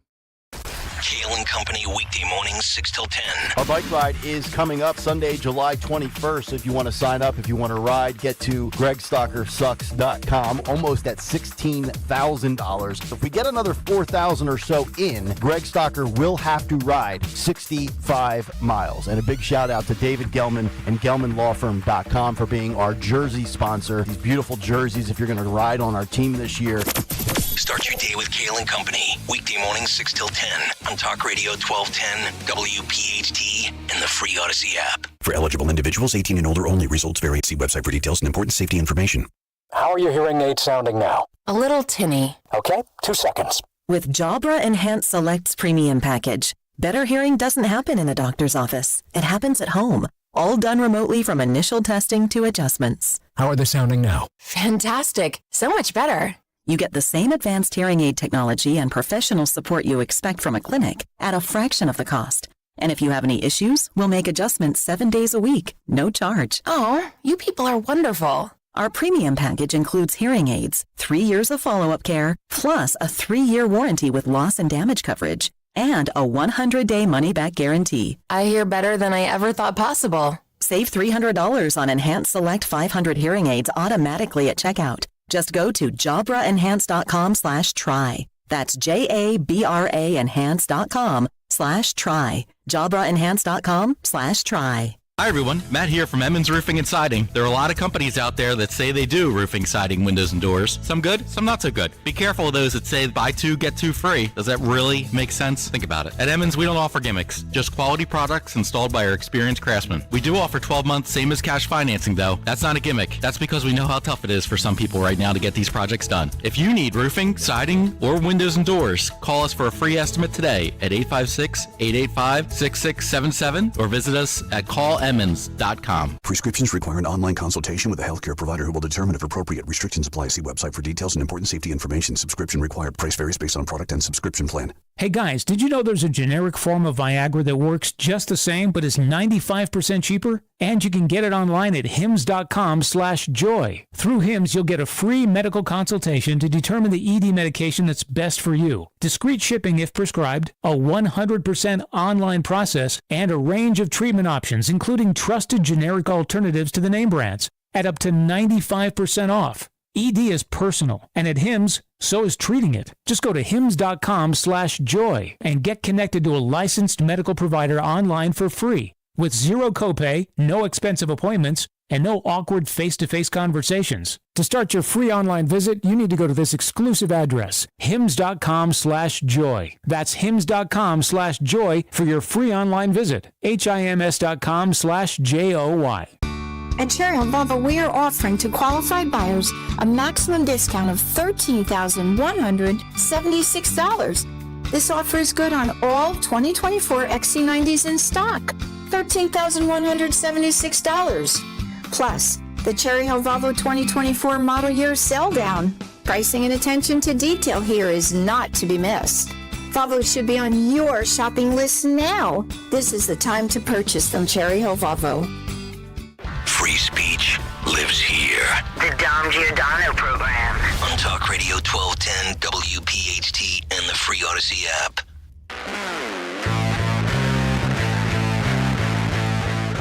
Kale and Company weekday mornings 6 till 10. Our bike ride is coming up Sunday, July 21st. So if you want to sign up, if you want to ride, get to gregstockersucks.com. Almost at $16,000. So if we get another 4,000 or so in, Greg Stocker will have to ride 65 miles. And a big shout out to David Gelman and GelmanLawFirm.com for being our jersey sponsor. These beautiful jerseys if you're going to ride on our team this year. Start your day with Kale and Company. Weekday mornings 6 till 10 on Talk Radio 1210, WPHT, and the free Odyssey app. For eligible individuals, 18 and older only. Results vary. See website for details and important safety information. How are your hearing aids sounding now? A little tinny. Okay, 2 seconds. With Jabra Enhanced Selects Premium Package, better hearing doesn't happen in a doctor's office. It happens at home, all done remotely from initial testing to adjustments. How are they sounding now? Fantastic. So much better. You get the same advanced hearing aid technology and professional support you expect from a clinic at a fraction of the cost. And if you have any issues, we'll make adjustments 7 days a week, no charge. Oh, you people are wonderful. Our premium package includes hearing aids, 3 years of follow-up care, plus a 3-year warranty with loss and damage coverage, and a 100-day money-back guarantee. I hear better than I ever thought possible. Save $300 on Enhanced Select 500 hearing aids automatically at checkout. Just go to jabraenhance.com/try. That's JABRA enhance.com/try. jabraenhance.com/try. Hi everyone, Matt here from Emmons Roofing and Siding. There are a lot of companies out there that say they do roofing, siding, windows, and doors. Some good, some not so good. Be careful of those that say buy two, get two free. Does that really make sense? Think about it. At Emmons, we don't offer gimmicks, just quality products installed by our experienced craftsmen. We do offer 12 months, same as cash financing though. That's not a gimmick. That's because we know how tough it is for some people right now to get these projects done. If you need roofing, siding, or windows and doors, call us for a free estimate today at 856-885-6677 or visit us at callemmons.com. Prescriptions require an online consultation with a healthcare provider who will determine if appropriate. Restrictions apply. See website for details and important safety information. Subscription required. Price varies based on product and subscription plan. Hey guys, did you know there's a generic form of Viagra that works just the same but is 95% cheaper? And you can get it online at hims.com/joy. Through Hims, you'll get a free medical consultation to determine the ED medication that's best for you. Discreet shipping if prescribed, a 100% online process, and a range of treatment options, including trusted generic alternatives to the name brands, at up to 95% off. ED is personal, and at Hims, so is treating it. Just go to hims.com/joy and get connected to a licensed medical provider online for free, with zero copay, no expensive appointments, and no awkward face-to-face conversations. To start your free online visit, you need to go to this exclusive address, hims.com/joy. That's hims.com/joy for your free online visit. hims.com/joy. At Cherry Hill Volvo, we are offering to qualified buyers a maximum discount of $13,176. This offer is good on all 2024 XC90s in stock, $13,176. Plus, the Cherry Hill Volvo 2024 model year sell down. Pricing and attention to detail here is not to be missed. Volvo should be on your shopping list now. This is the time to purchase from Cherry Hill Volvo. Free speech lives here. The Dom Giordano program. On Talk Radio 1210, WPHT, and the free Odyssey app.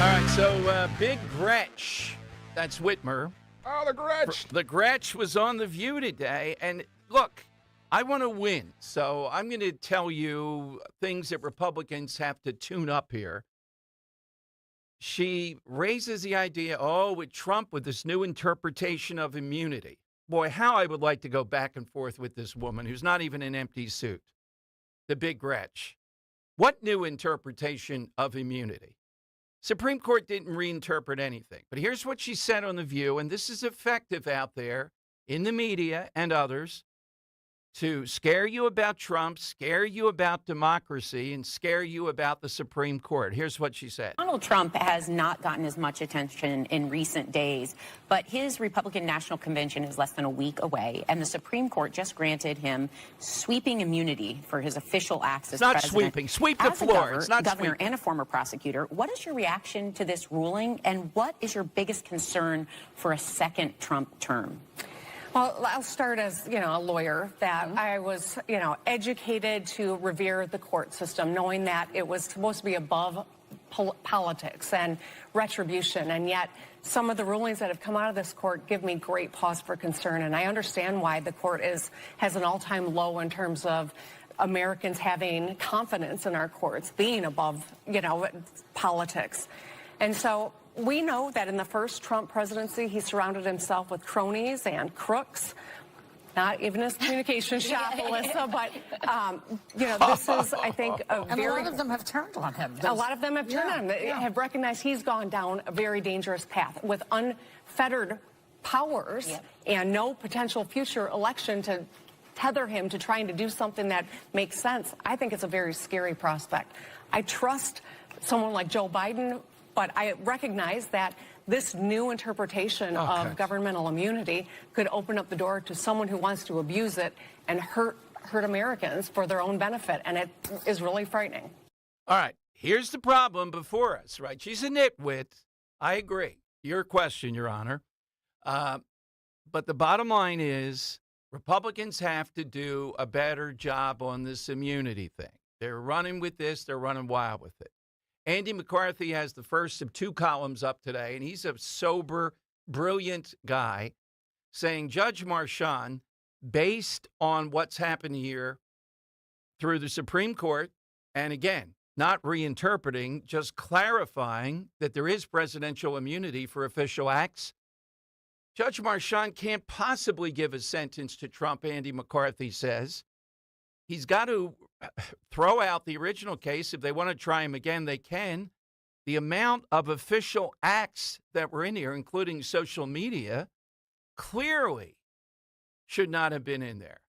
All right, so Big Gretch, that's Whitmer. Oh, the Gretch. The Gretch was on The View today, and look, I want to win, so I'm going to tell you things that Republicans have to tune up here. She raises the idea, with Trump, with this new interpretation of immunity. Boy, how I would like to go back and forth with this woman who's not even an empty suit. The Big Gretch. What new interpretation of immunity? Supreme Court didn't reinterpret anything. But here's what she said on The View, and this is effective out there in the media and others. to scare you about Trump, scare you about democracy, and scare you about the Supreme Court. Here's what she said. Donald Trump has not gotten as much attention in recent days, but his Republican National Convention is less than a week away, and the Supreme Court just granted him sweeping immunity for his official acts as not president. Sweeping. Sweep the As a floor. It's not governor sweeping. and a former prosecutor, what is your reaction to this ruling, and what is your biggest concern for a second Trump term? Well, I'll start as, a lawyer, that I was, educated to revere the court system, knowing that it was supposed to be above politics and retribution. And yet some of the rulings that have come out of this court give me great pause for concern. And I understand why the court has an all-time low in terms of Americans having confidence in our courts, being above, politics. And so we know that in the first Trump presidency, he surrounded himself with cronies and crooks, not even his communication shop, Melissa, but, this is, I think, And a lot of them have turned on him. A lot of them have turned on him. They have recognized he's gone down a very dangerous path with unfettered powers and no potential future election to tether him to trying to do something that makes sense. I think it's a very scary prospect. I trust someone like Joe Biden, but I recognize that this new interpretation of governmental immunity could open up the door to someone who wants to abuse it and hurt Americans for their own benefit, and it is really frightening. All right, here's the problem before us, right? She's a nitwit. I agree. Your question, Your Honor. But the bottom line is Republicans have to do a better job on this immunity thing. They're running with this. They're running wild with it. Andy McCarthy has the first of two columns up today, and he's a sober, brilliant guy, saying Judge Marchand, based on what's happened here through the Supreme Court, and again, not reinterpreting, just clarifying that there is presidential immunity for official acts, Judge Marchand can't possibly give a sentence to Trump, Andy McCarthy says. He's got to throw out the original case. If they want to try him again, they can. The amount of official acts that were in here, including social media, clearly should not have been in there.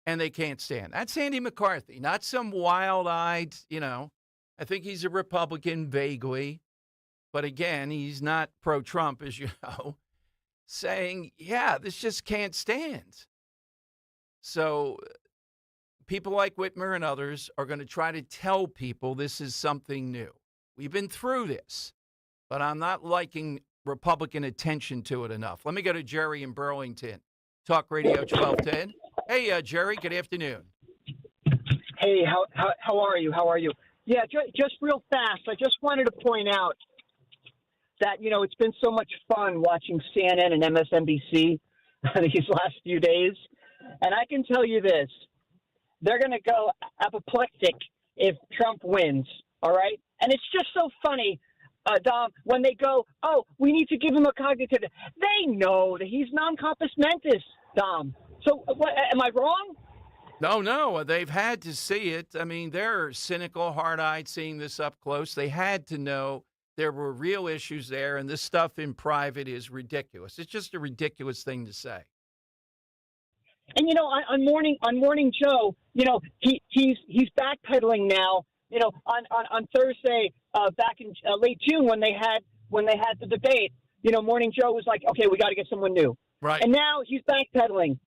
And they can't stand. That's Andy McCarthy, not some wild-eyed, I think he's a Republican vaguely. But again, he's not pro-Trump, as you know, saying, this just can't stand. So people like Whitmer and others are going to try to tell people this is something new. We've been through this, but I'm not liking Republican attention to it enough. Let me go to Jerry in Burlington, Talk Radio 1210. Hey, Jerry, good afternoon. Hey, how are you? How are you? Yeah, just real fast, I just wanted to point out that, it's been so much fun watching CNN and MSNBC these last few days. And I can tell you this. They're going to go apoplectic if Trump wins, all right? And it's just so funny, Dom, when they go, we need to give him a cognitive. They know that he's non-compos mentis, Dom. So what, am I wrong? No, they've had to see it. I mean, they're cynical, hard-eyed seeing this up close. They had to know there were real issues there, and this stuff in private is ridiculous. It's just a ridiculous thing to say. And on Morning Joe, he's backpedaling now. On Thursday, back in late June when they had the debate, Morning Joe was like, okay, we got to get someone new. Right. And now he's backpedaling.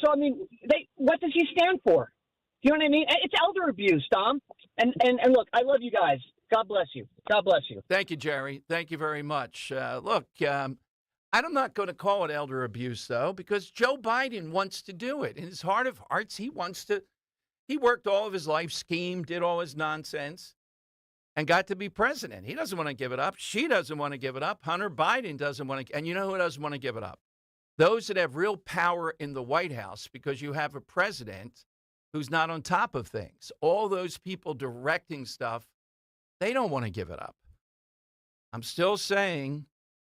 So I mean, what does he stand for? You know what I mean? It's elder abuse, Dom. And look, I love you guys. God bless you. God bless you. Thank you, Jerry. Thank you very much. I'm not going to call it elder abuse, though, because Joe Biden wants to do it. In his heart of hearts, he worked all of his life, schemed, did all his nonsense, and got to be president. He doesn't want to give it up. She doesn't want to give it up. Hunter Biden doesn't want to. And you know who doesn't want to give it up? Those that have real power in the White House, because you have a president who's not on top of things. All those people directing stuff, they don't want to give it up. I'm still saying,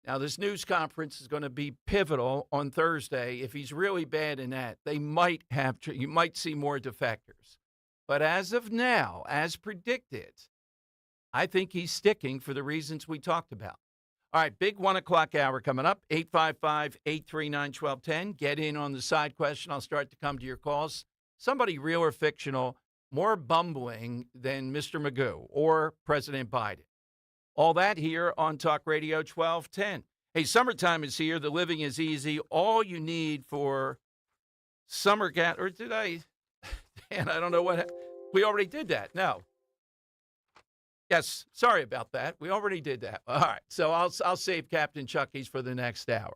now this news conference is going to be pivotal on Thursday. If he's really bad in that, you might see more defectors. But as of now, as predicted, I think he's sticking for the reasons we talked about. All right, big 1 o'clock hour coming up, 855-839-1210. Get in on the side question. I'll start to come to your calls. somebody real or fictional, more bumbling than Mr. Magoo or President Biden. All that here on Talk Radio 1210. Hey, summertime is here. The living is easy. All you need for summer or did I? And I don't know what. We already did that. No. Yes, sorry about that. We already did that. All right, so I'll save Captain Chucky's for the next hour.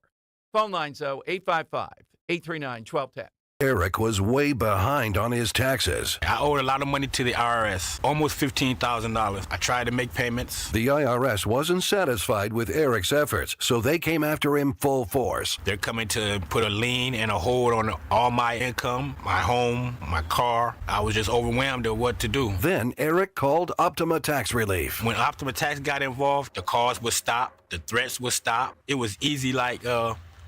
Phone lines, though, 855-839-1210. Eric was way behind on his taxes. I owed a lot of money to the IRS, almost $15,000. I tried to make payments. The IRS wasn't satisfied with Eric's efforts, so they came after him full force. They're coming to put a lien and a hold on all my income, my home, my car. I was just overwhelmed at what to do. Then Eric called Optima Tax Relief. When Optima Tax got involved, the calls would stop, the threats would stop. It was easy like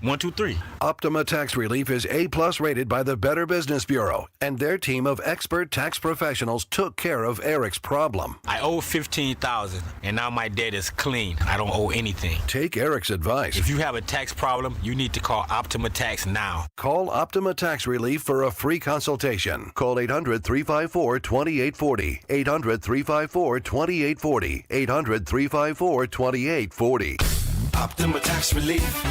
1, 2, 3. Optima Tax Relief is A+ rated by the Better Business Bureau, and their team of expert tax professionals took care of Eric's problem. I owe $15,000, and now my debt is clean. I don't owe anything. Take Eric's advice. If you have a tax problem, you need to call Optima Tax now. Call Optima Tax Relief for a free consultation. Call 800-354-2840. 800-354-2840. 800-354-2840. Optima Tax Relief.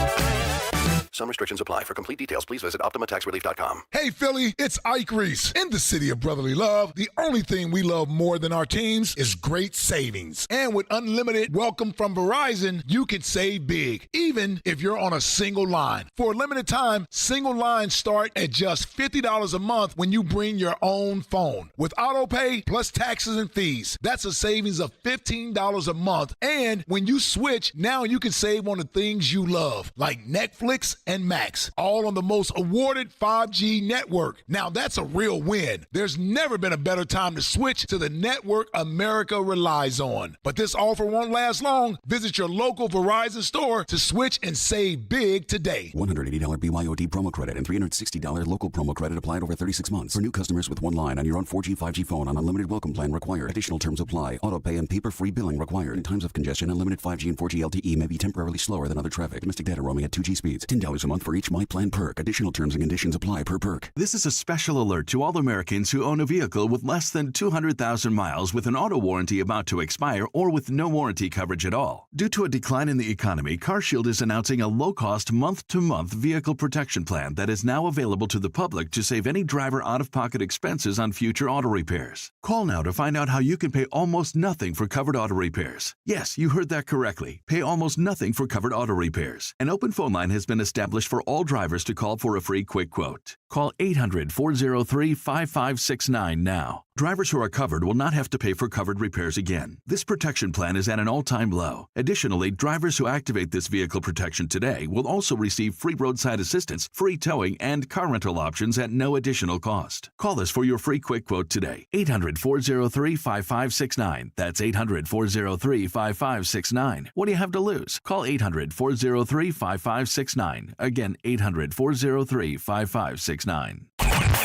Some restrictions apply. For complete details, please visit OptimaTaxRelief.com. Hey, Philly, it's Ike Reese. In the city of brotherly love, the only thing we love more than our teams is great savings. And with unlimited welcome from Verizon, you can save big, even if you're on a single line. For a limited time, single lines start at just $50 a month when you bring your own phone. With auto pay plus taxes and fees, that's a savings of $15 a month. And when you switch, now you can save on the things you love, like Netflix and Max, all on the most awarded 5G network. Now that's a real win. There's never been a better time to switch to the network America relies on. But this offer won't last long. Visit your local Verizon store to switch and save big today. $180 BYOD promo credit and $360 local promo credit applied over 36 months. For new customers with one line on your own 4G, 5G phone on unlimited welcome plan required. Additional terms apply. Auto pay and paper-free billing required. In times of congestion, unlimited 5G and 4G LTE may be temporarily slower than other traffic. Domestic data roaming at 2G speeds. $10 a month for each My Plan perk. Additional terms and conditions apply per perk. This is a special alert to all Americans who own a vehicle with less than 200,000 miles with an auto warranty about to expire or with no warranty coverage at all. Due to a decline in the economy, CarShield is announcing a low-cost month-to-month vehicle protection plan that is now available to the public to save any driver out-of-pocket expenses on future auto repairs. Call now to find out how you can pay almost nothing for covered auto repairs. Yes, you heard that correctly. Pay almost nothing for covered auto repairs. An open phone line has been established for all drivers to call for a free quick quote. Call 800-403-5569 now. Drivers who are covered will not have to pay for covered repairs again. This protection plan is at an all-time low. Additionally, drivers who activate this vehicle protection today will also receive free roadside assistance, free towing, and car rental options at no additional cost. Call us for your free quick quote today. 800-403-5569. That's 800-403-5569. What do you have to lose? Call 800-403-5569. Again, 800-403-5569.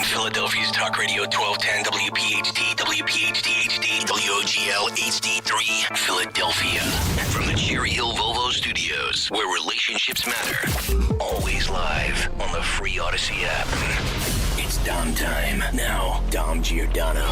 Philadelphia's Talk Radio 1210 WPHT, WPHT HD, WOGL HD3, Philadelphia. From the Cherry Hill Volvo Studios, where relationships matter. Always live on the free Odyssey app. It's Dom time. Now, Dom Giordano.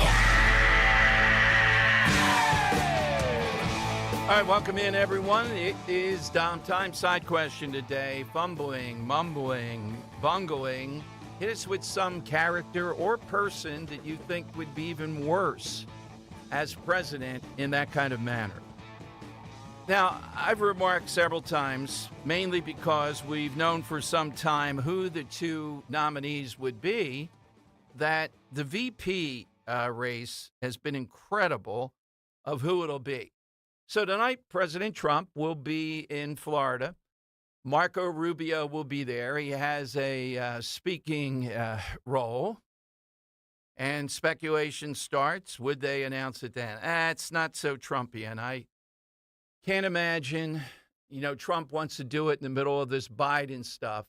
All right, welcome in, everyone. It is Dom time. Side question today. Fumbling, mumbling, bungling. Hit us with some character or person that you think would be even worse as president in that kind of manner. Now, I've remarked several times, mainly because we've known for some time who the two nominees would be, that the VP race has been incredible of who it'll be. So tonight, President Trump will be in Florida. Marco Rubio will be there. He has a speaking role. And speculation starts. Would they announce it then? It's not so Trumpian. I can't imagine, Trump wants to do it in the middle of this Biden stuff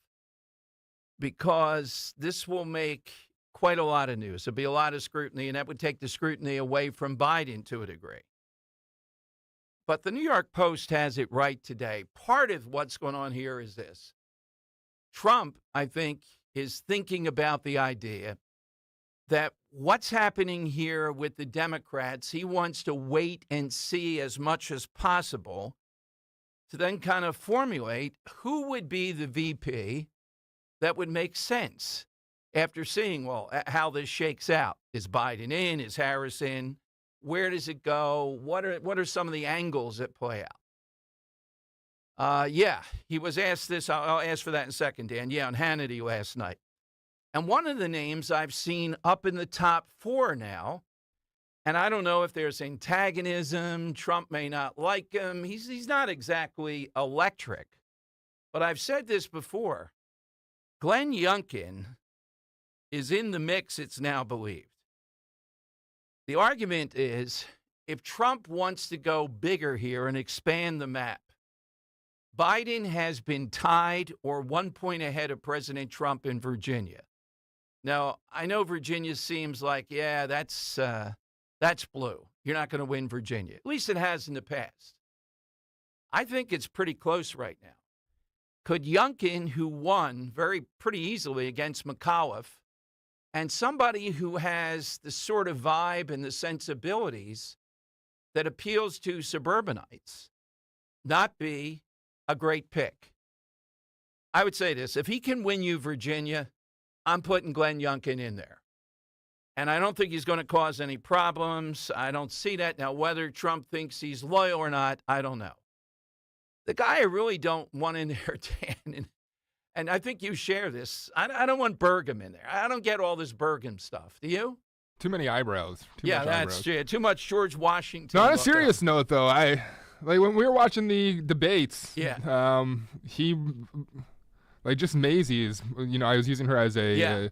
because this will make quite a lot of news. There'll be a lot of scrutiny, and that would take the scrutiny away from Biden to a degree. But the New York Post has it right today. Part of what's going on here is this. Trump, I think, is thinking about the idea that what's happening here with the Democrats, he wants to wait and see as much as possible to then kind of formulate who would be the VP that would make sense after seeing, well, how this shakes out. Is Biden in? Is Harris in? Where does it go? What are some of the angles that play out? Yeah, he was asked this. I'll ask for that in a second, Dan. Yeah, on Hannity last night. And one of the names I've seen up in the top 4 now, and I don't know if there's antagonism. Trump may not like him. He's not exactly electric. But I've said this before. Glenn Youngkin is in the mix, it's now believed. The argument is if Trump wants to go bigger here and expand the map, Biden has been tied or 1 point ahead of President Trump in Virginia. Now, I know Virginia seems like, yeah, that's blue. You're not going to win Virginia. At least it has in the past. I think it's pretty close right now. Could Youngkin, who won pretty easily against McAuliffe, and somebody who has the sort of vibe and the sensibilities that appeals to suburbanites, not be a great pick? I would say this. If he can win you Virginia, I'm putting Glenn Youngkin in there. And I don't think he's going to cause any problems. I don't see that. Now, whether Trump thinks he's loyal or not, I don't know. The guy I really don't want in there, Dan, and I think you share this, I don't want Burgum in there. I don't get all this Burgum stuff. Do you? Too many eyebrows. Too much George Washington. No, on a serious note, though, when we were watching the debates, he, just Maisie is, I was using her as a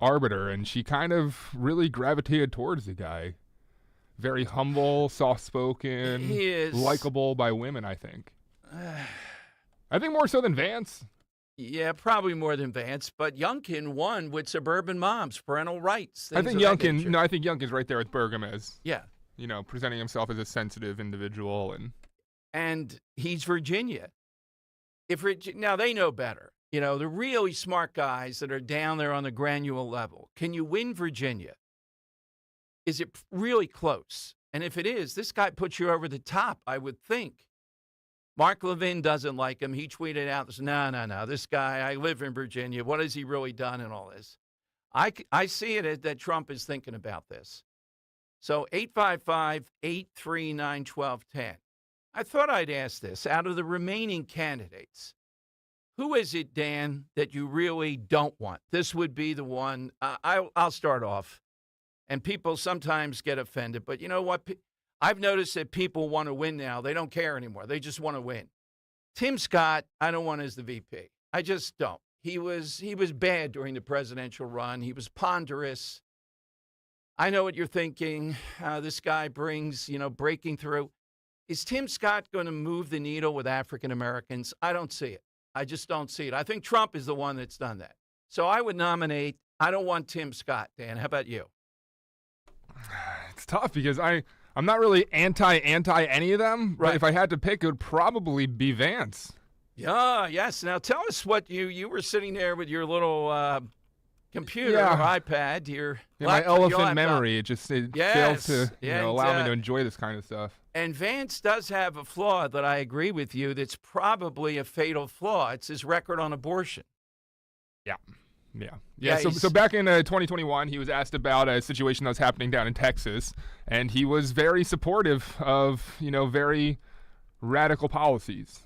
arbiter, and she kind of really gravitated towards the guy. Very humble, soft-spoken, he is likable by women, I think. I think more so than Vance. Yeah, probably more than Vance, but Youngkin won with suburban moms, parental rights. I think Youngkin's right there with Burgum as, yeah, presenting himself as a sensitive individual, and he's Virginia. Now they know better. The really smart guys that are down there on the granular level. Can you win Virginia? Is it really close? And if it is, this guy puts you over the top, I would think. Mark Levin doesn't like him. He tweeted out, no, this guy, I live in Virginia. What has he really done in all this? I see it that Trump is thinking about this. So 855-839-1210. I thought I'd ask this. Out of the remaining candidates, who is it, Dan, that you really don't want? This would be the one. I'll start off. And people sometimes get offended. But you know what? I've noticed that people want to win now. They don't care anymore. They just want to win. Tim Scott, I don't want as the VP. I just don't. He was bad during the presidential run. He was ponderous. I know what you're thinking. This guy brings, breaking through. Is Tim Scott going to move the needle with African Americans? I don't see it. I just don't see it. I think Trump is the one that's done that. So I would nominate, I don't want Tim Scott, Dan. How about you? It's tough because I'm not really anti any of them. Right. But if I had to pick, it would probably be Vance. Yeah, yes. Now tell us what you were sitting there with your little computer or iPad. My elephant memory. It failed to allow me to enjoy this kind of stuff. And Vance does have a flaw that I agree with you that's probably a fatal flaw. It's his record on abortion. Yeah. So back in 2021, he was asked about a situation that was happening down in Texas, and he was very supportive of, very radical policies.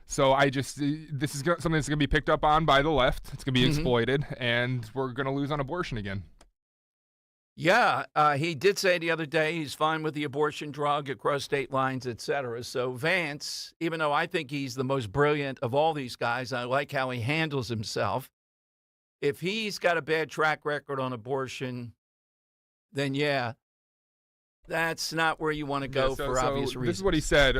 So this is something that's going to be picked up on by the left. It's going to be exploited, and we're going to lose on abortion again. Yeah, he did say the other day he's fine with the abortion drug across state lines, et cetera. So Vance, even though I think he's the most brilliant of all these guys, I like how he handles himself. If he's got a bad track record on abortion, then that's not where you want to go for obvious reasons. This is what he said.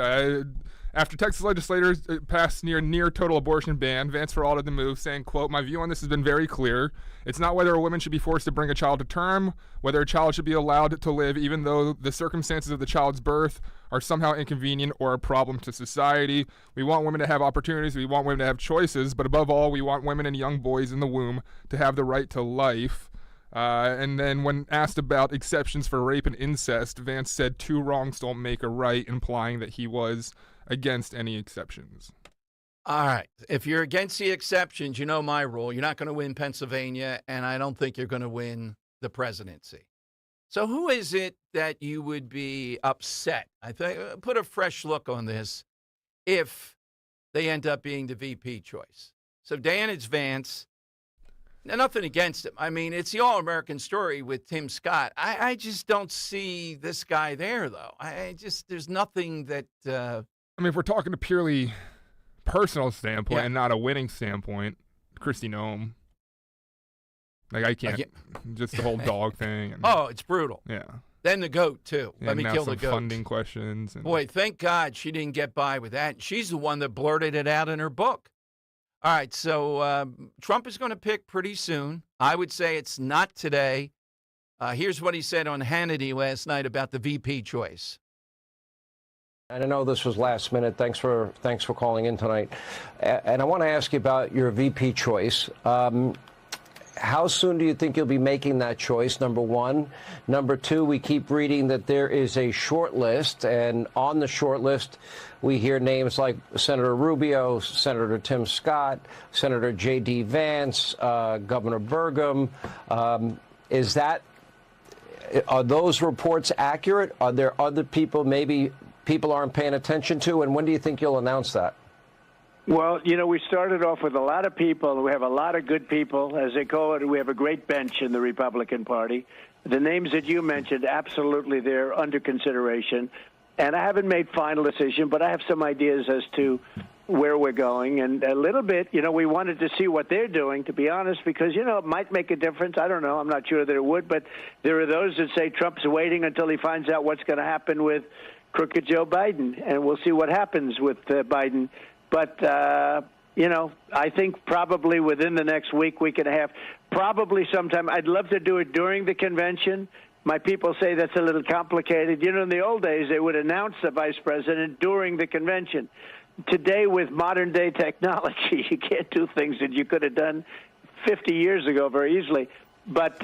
After Texas legislators passed near total abortion ban, Vance heralded the move, saying, quote, "My view on this has been very clear. It's not whether a woman should be forced to bring a child to term, whether a child should be allowed to live even though the circumstances of the child's birth are somehow inconvenient or a problem to society. We want women to have opportunities. We want women to have choices. But above all, we want women and young boys in the womb to have the right to life." And then when asked about exceptions for rape and incest, Vance said 2 wrongs don't make a right, implying that he was against any exceptions. All right. If you're against the exceptions, you know my rule. You're not going to win Pennsylvania, and I don't think you're going to win the presidency. So who is it that you would be upset? I think put a fresh look on this if they end up being the VP choice. So Dan, it's Vance. Now, nothing against him. I mean, it's the all-American story with Tim Scott. I just don't see this guy there, though. There's nothing that... I mean, if we're talking a purely personal standpoint and not a winning standpoint, Kristi Noem. Like, I can't... just the whole dog thing. And, it's brutal. Yeah. Then the goat, too. Let me kill the goat. Funding questions. And, boy, thank God she didn't get by with that. She's the one that blurted it out in her book. All right, so Trump is going to pick pretty soon. I would say it's not today. Here's what he said on Hannity last night about the VP choice. And I know this was last minute. Thanks for calling in tonight. And I want to ask you about your VP choice. How soon do you think you'll be making that choice, number one? Number two, we keep reading that there is a short list, and on the short list, we hear names like Senator Rubio, Senator Tim Scott, Senator J.D. Vance, Governor Burgum. Are those reports accurate? Are there other people maybe people aren't paying attention to? And when do you think you'll announce that? Well, we started off with a lot of people. We have a lot of good people. As they call it, we have a great bench in the Republican Party. The names that you mentioned, absolutely, they're under consideration. And I haven't made final decision, but I have some ideas as to where we're going. And a little bit, we wanted to see what they're doing, to be honest, because, it might make a difference. I don't know. I'm not sure that it would. But there are those that say Trump's waiting until he finds out what's going to happen with crooked Joe Biden. And we'll see what happens with Biden. But, I think probably within the next week and a half, probably sometime. I'd love to do it during the convention. My people say that's a little complicated. In the old days, they would announce the vice president during the convention. Today, with modern-day technology, you can't do things that you could have done 50 years ago very easily. But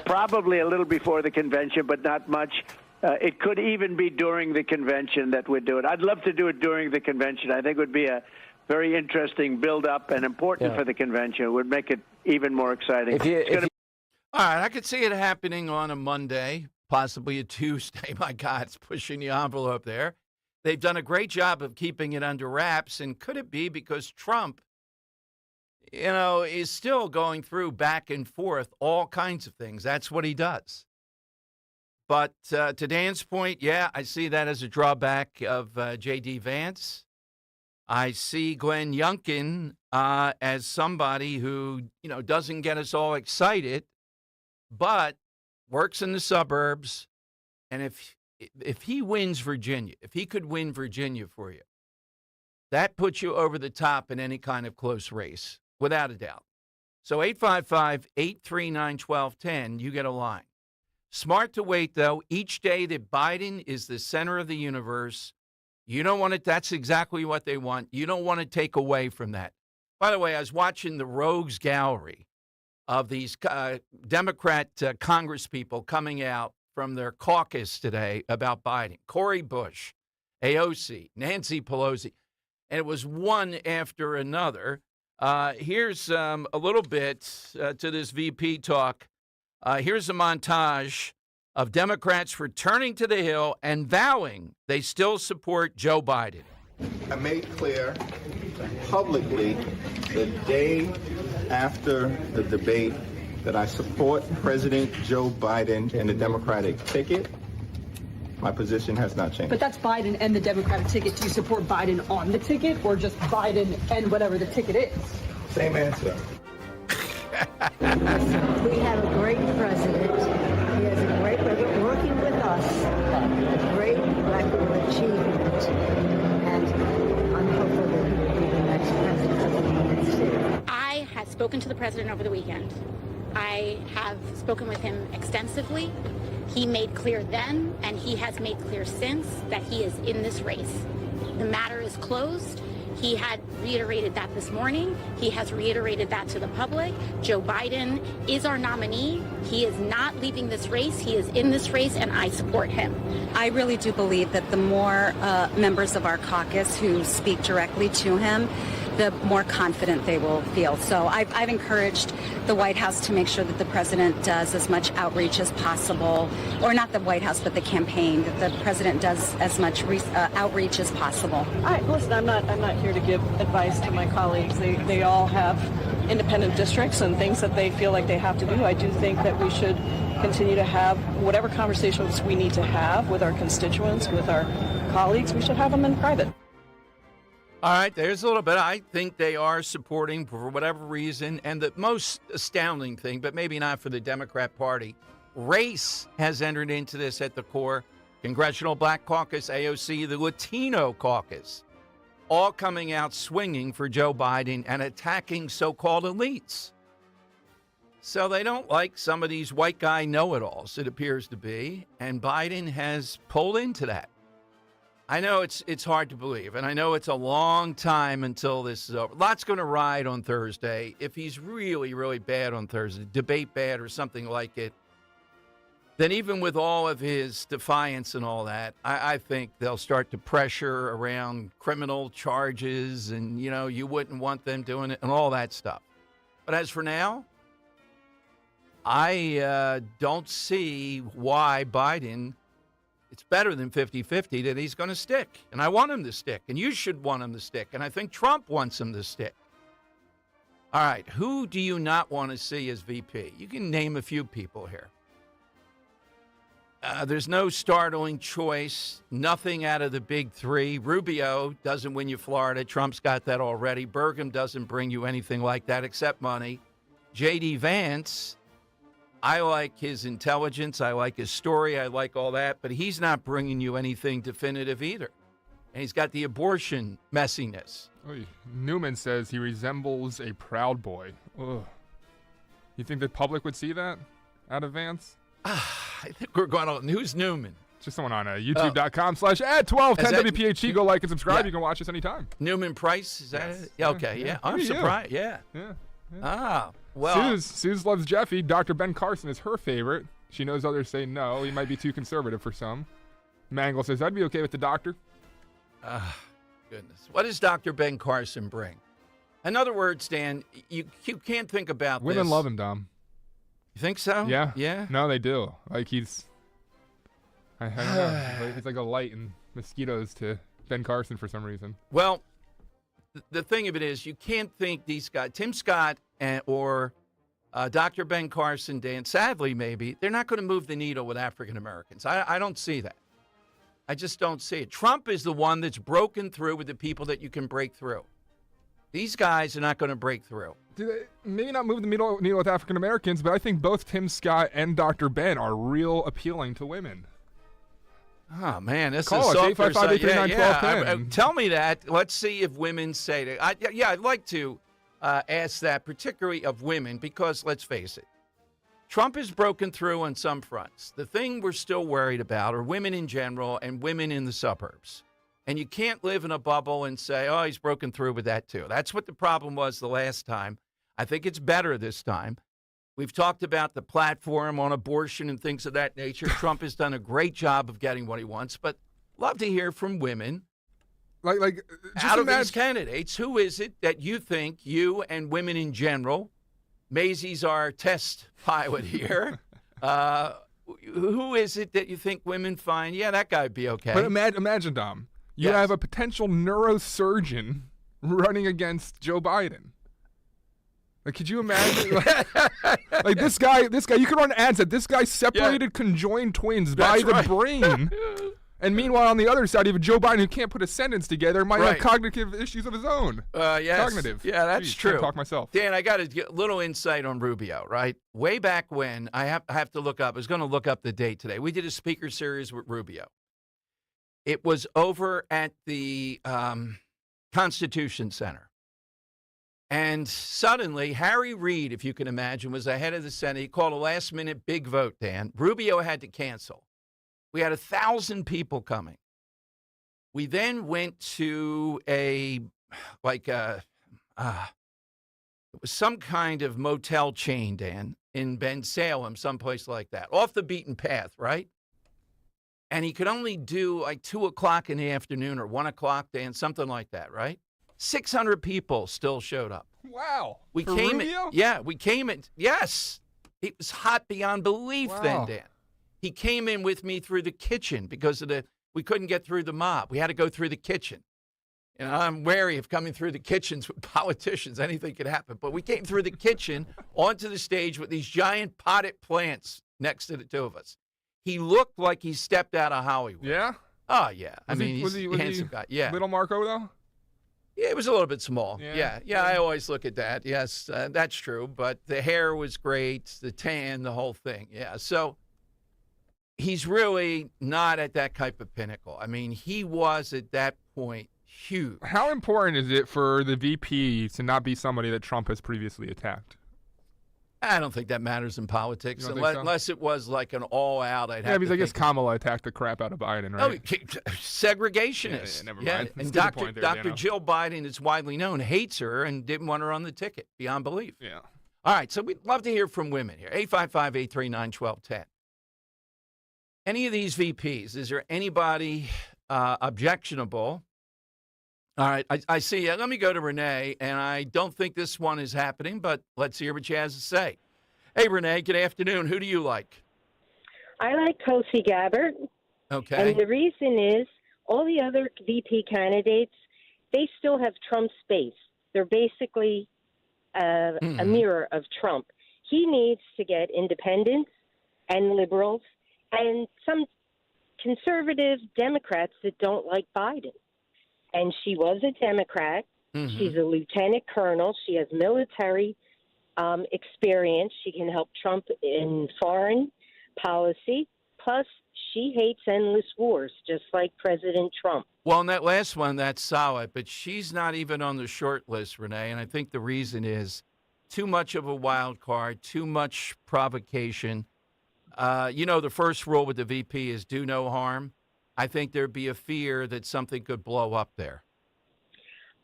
probably a little before the convention, but not much. It could even be during the convention that we'd do it. I'd love to do it during the convention. I think it would be a very interesting build-up and important for the convention. It would make it even more exciting. All right, I could see it happening on a Monday, possibly a Tuesday. My God, it's pushing the envelope there. They've done a great job of keeping it under wraps, and could it be because Trump, is still going through back and forth all kinds of things? That's what he does. But to Dan's point, I see that as a drawback of J.D. Vance. I see Glenn Youngkin as somebody who, doesn't get us all excited, but works in the suburbs. And if he wins Virginia, if he could win Virginia for you, that puts you over the top in any kind of close race, without a doubt. So 855-839-1210, you get a line. Smart to wait, though. Each day that Biden is the center of the universe, you don't want it. That's exactly what they want. You don't want to take away from that. By the way, I was watching the rogues gallery of these Democrat congresspeople coming out from their caucus today about Biden. Cori Bush, AOC, Nancy Pelosi. And it was one after another. Here's a little bit to this VP talk. Here's a montage of Democrats returning to the Hill and vowing they still support Joe Biden. I made clear publicly the day after the debate that I support President Joe Biden and the Democratic ticket. My position has not changed. But that's Biden and the Democratic ticket. Do you support Biden on the ticket or just Biden and whatever the ticket is? Same answer. We have a great president. He has a great record working with us, a great record of achievement, and I'm hopeful that he will be the next president of the United States. I had spoken to the president over the weekend. I have spoken with him extensively. He made clear then, and he has made clear since, that he is in this race. The matter is closed, He had reiterated that this morning. He has reiterated that to the public. Joe Biden is our nominee. He is not leaving this race. He is in this race, and I support him. I really do believe that the more members of our caucus who speak directly to him, the more confident they will feel. So I've encouraged the White House to make sure that the president does as much outreach as possible, or not the White House, but the campaign, that the president does as much outreach as possible. Listen, I'm not here to give advice to my colleagues. They all have independent districts and things that they feel like they have to do. I do think that we should continue to have whatever conversations we need to have with our constituents, with our colleagues. We should have them in private. All right, there's a little bit. I think they are supporting for whatever reason. And the most astounding thing, but maybe not for the Democrat Party, race has entered into this at the core. Congressional Black Caucus, AOC, the Latino Caucus, all coming out swinging for Joe Biden and attacking so-called elites. So they don't like some of these white guy know-it-alls, it appears to be, and Biden has pulled into that. I know it's hard to believe, and I know it's a long time until this is over. Lots going to ride on Thursday. If he's really, really bad on Thursday, debate bad or something like it, then even with all of his defiance and all that, I think they'll start to pressure around criminal charges and, you wouldn't want them doing it and all that stuff. But as for now, I don't see why Biden, it's better than 50-50 that he's going to stick. And I want him to stick. And you should want him to stick. And I think Trump wants him to stick. All right, who do you not want to see as VP? You can name a few people here. There's no startling choice, nothing out of the big three. Rubio doesn't win you Florida. Trump's got that already. Burgum doesn't bring you anything like that except money. J.D. Vance, I like his intelligence. I like his story. I like all that. But he's not bringing you anything definitive either. And he's got the abortion messiness. Newman says he resembles a Proud Boy. Ugh. You think the public would see that out of Vance? I think we're going on. Who's Newman? Just someone on youtube.com/@1210WPHT. Go like and subscribe. Yeah. You can watch us anytime. Newman Price? Is that it? Yeah, okay, yeah. I'm surprised. Yeah. Ah, well. Suze loves Jeffy. Dr. Ben Carson is her favorite. She knows others say no. He might be too conservative for some. Mangle says, I'd be okay with the doctor. Goodness. What does Dr. Ben Carson bring? In other words, Dan, you can't think about Women love him, Dom. You think so? Yeah. Yeah? No, they do. Like, he's... I don't know. He's like a light in mosquitoes to Ben Carson for some reason. Well, the thing of it is, you can't think these guys, Tim Scott or Dr. Ben Carson, Dan, sadly maybe, they're not going to move the needle with African Americans. I don't see that. I just don't see it. Trump is the one that's broken through with the people that you can break through. These guys are not going to break through. Maybe not move the needle with African Americans, but I think both Tim Scott and Dr. Ben are real appealing to women. Oh, man, this Call is us, 855-839-1210. Tell me that. Let's see if women say that. I'd like to ask that, particularly of women, because let's face it, Trump has broken through on some fronts. The thing we're still worried about are women in general and women in the suburbs. And you can't live in a bubble and say, oh, he's broken through with that too. That's what the problem was the last time. I think it's better this time. We've talked about the platform on abortion and things of that nature. Trump has done a great job of getting what he wants, but love to hear from women. Like out of these candidates, who is it that you think, you and women in general, Maisie's our test pilot here, who is it that you think women find, yeah, that guy would be okay? But imagine, Dom, you have a potential neurosurgeon running against Joe Biden. Like, could you imagine? like this guy, you could run ads that this guy separated conjoined twins by the brain. And meanwhile, on the other side, you have Joe Biden who can't put a sentence together, might have cognitive issues of his own. Yes. Cognitive. Yeah, that's true. Can't talk myself. Dan, I got a little insight on Rubio, right? Way back when, I have to look up, I was going to look up the date today. We did a speaker series with Rubio. It was over at the Constitution Center. And suddenly, Harry Reid, if you can imagine, was ahead of the Senate. He called a last-minute big vote, Dan. Rubio had to cancel. We had 1,000 people coming. We then went to a like it was some kind of motel chain, Dan, in Ben Salem, someplace like that, off the beaten path, right? And he could only do like 2 o'clock in the afternoon or 1 o'clock, Dan, something like that, right? 600 people still showed up. Wow. We For came Rubio? we came in. Yes. It was hot beyond belief then, Dan. He came in with me through the kitchen because we couldn't get through the mob. We had to go through the kitchen. You know, I'm wary of coming through the kitchens with politicians. Anything could happen. But we came through the kitchen onto the stage with these giant potted plants next to the two of us. He looked like he stepped out of Hollywood. Yeah? Oh, yeah. Was He's a handsome guy. Yeah. Little Marco, though? Yeah, it was a little bit small. Yeah. Yeah, I always look at that. Yes, that's true. But the hair was great, the tan, the whole thing. Yeah, so he's really not at that type of pinnacle. I mean, he was at that point huge. How important is it for the VP to not be somebody that Trump has previously attacked? I don't think that matters in politics, unless it was like an all-out. Yeah, because I guess Kamala attacked the crap out of Biden, right? Oh, segregationist. Yeah, never mind. And Dr. Jill Biden, it's widely known, hates her and didn't want her on the ticket, beyond belief. Yeah. All right, so we'd love to hear from women here. 855-839-1210. Any of these VPs, is there anybody objectionable? All right, I see. Let me go to Renee, and I don't think this one is happening, but let's hear what she has to say. Hey, Renee, good afternoon. Who do you like? I like Tulsi Gabbard. Okay. And the reason is all the other VP candidates, they still have Trump's base. They're basically a mirror of Trump. He needs to get independents and liberals and some conservative Democrats that don't like Biden. And she was a Democrat. Mm-hmm. She's a lieutenant colonel. She has military experience. She can help Trump in foreign policy. Plus, she hates endless wars, just like President Trump. Well, in that last one, that's solid, but she's not even on the short list, Renee, and I think the reason is too much of a wild card, too much provocation. The first rule with the VP is do no harm. I think there'd be a fear that something could blow up there.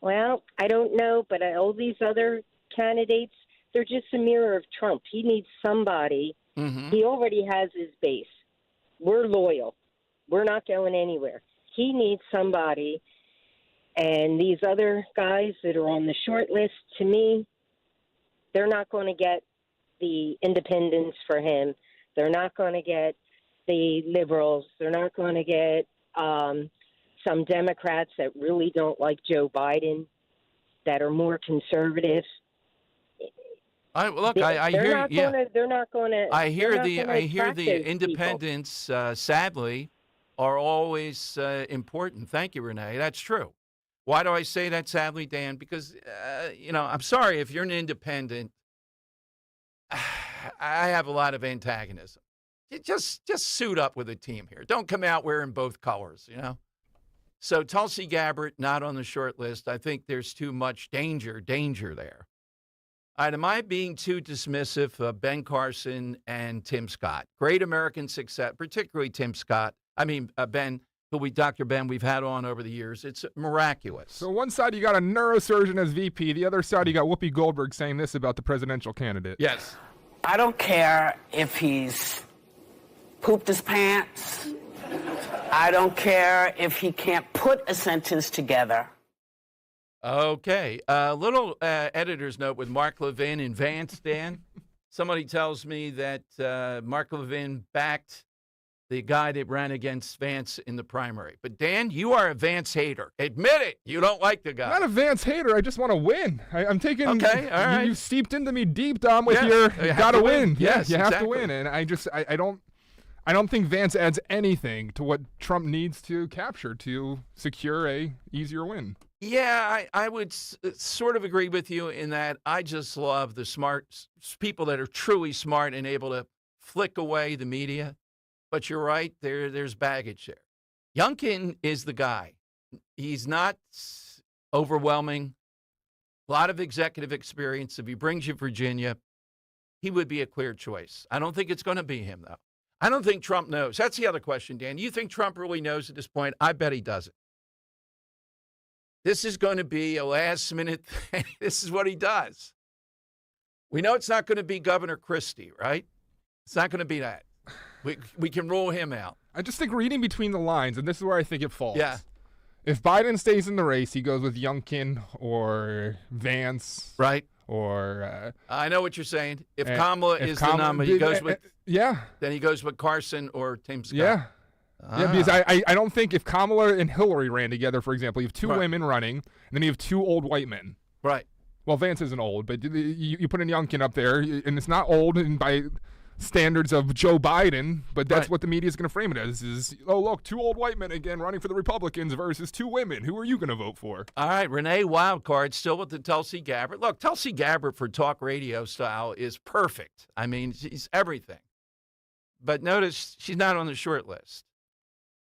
Well, I don't know, but all these other candidates, they're just a mirror of Trump. He needs somebody. Mm-hmm. He already has his base. We're loyal. We're not going anywhere. He needs somebody. And these other guys that are on the short list, to me, they're not going to get the independents for him. They're not going to get the liberals. They're not going to get some Democrats that really don't like Joe Biden, that are more conservative. I hear. They're not going to. I hear the independents. Sadly, are always important. Thank you, Renee. That's true. Why do I say that? Sadly, Dan, because I'm sorry if you're an independent. I have a lot of antagonism. Just suit up with a team here. Don't come out wearing both colors, So Tulsi Gabbard, not on the short list. I think there's too much danger there. All right, am I being too dismissive of Ben Carson and Tim Scott? Great American success, particularly Tim Scott. I mean, Ben, Dr. Ben, we've had on over the years. It's miraculous. So one side you got a neurosurgeon as VP. The other side you got Whoopi Goldberg saying this about the presidential candidate. Yes. I don't care if he's pooped his pants. I don't care if he can't put a sentence together. Okay. Little editor's note with Mark Levin and Vance, Dan. Somebody tells me that Mark Levin backed the guy that ran against Vance in the primary. But, Dan, you are a Vance hater. Admit it. You don't like the guy. I'm not a Vance hater. I just want to win. I'm taking. Okay, all right. You've steeped into me deep, Dom, with Yeah, your you have gotta to win. win. Yes, you have exactly. to win. And I don't think Vance adds anything to what Trump needs to capture to secure a easier win. Yeah, I would sort of agree with you in that I just love the smart people that are truly smart and able to flick away the media. But you're right, there's baggage there. Youngkin is the guy. He's not overwhelming. A lot of executive experience. If he brings you Virginia, he would be a clear choice. I don't think it's going to be him, though. I don't think Trump knows. That's the other question, Dan. You think Trump really knows at this point? I bet he doesn't. This is going to be a last-minute thing. This is what he does. We know it's not going to be Governor Christie, right? It's not going to be that. We can rule him out. I just think reading between the lines, and this is where I think it falls. Yeah. If Biden stays in the race, he goes with Youngkin or Vance. Right. Or I know what you're saying. If Kamala is the nominee, he goes with Then he goes with Carson or Tim Scott. Yeah. Yeah, because I don't think if Kamala and Hillary ran together, for example, you have two women running, and then you have two old white men. Right. Well, Vance isn't old, but you put in Youngkin up there, and it's not old and by standards of Joe Biden, but that's what the media is going to frame it as is, oh, look, two old white men again running for the Republicans versus two women. Who are you going to vote for? All right, Renee Wildcard still with the Tulsi Gabbard. Look, Tulsi Gabbard for talk radio style is perfect. I mean, she's everything. But notice she's not on the short list.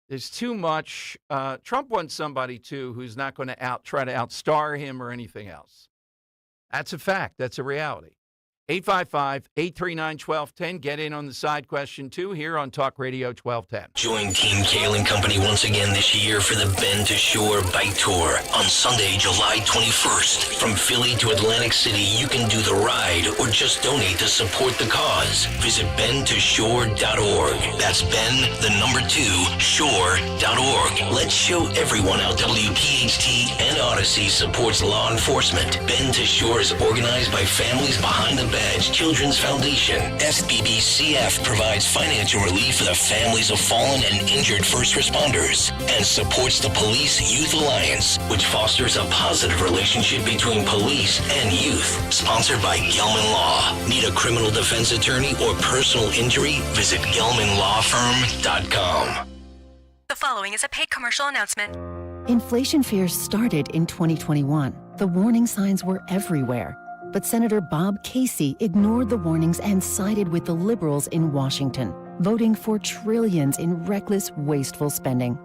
There's too much. Trump wants somebody, too, who's not going to try to outstar him or anything else. That's a fact. That's a reality. 855-839-1210. Get in on the side question, too, here on Talk Radio 1210. Join Team Kale and Company once again this year for the Bend to Shore Bike Tour on Sunday, July 21st. From Philly to Atlantic City, you can do the ride or just donate to support the cause. Visit bendtoshore.org. That's shore.org. Let's show everyone how WPHT and Odyssey supports law enforcement. Bend to Shore is organized by Families Behind the Badge Children's Foundation. SBBCF provides financial relief for the families of fallen and injured first responders and supports the Police Youth Alliance, which fosters a positive relationship between police and youth. Sponsored by Gelman Law. Need a criminal defense attorney or personal injury? Visit GelmanLawFirm.com. The following is a paid commercial announcement. Inflation fears started in 2021. The warning signs were everywhere. But Senator Bob Casey ignored the warnings and sided with the liberals in Washington, voting for trillions in reckless, wasteful spending.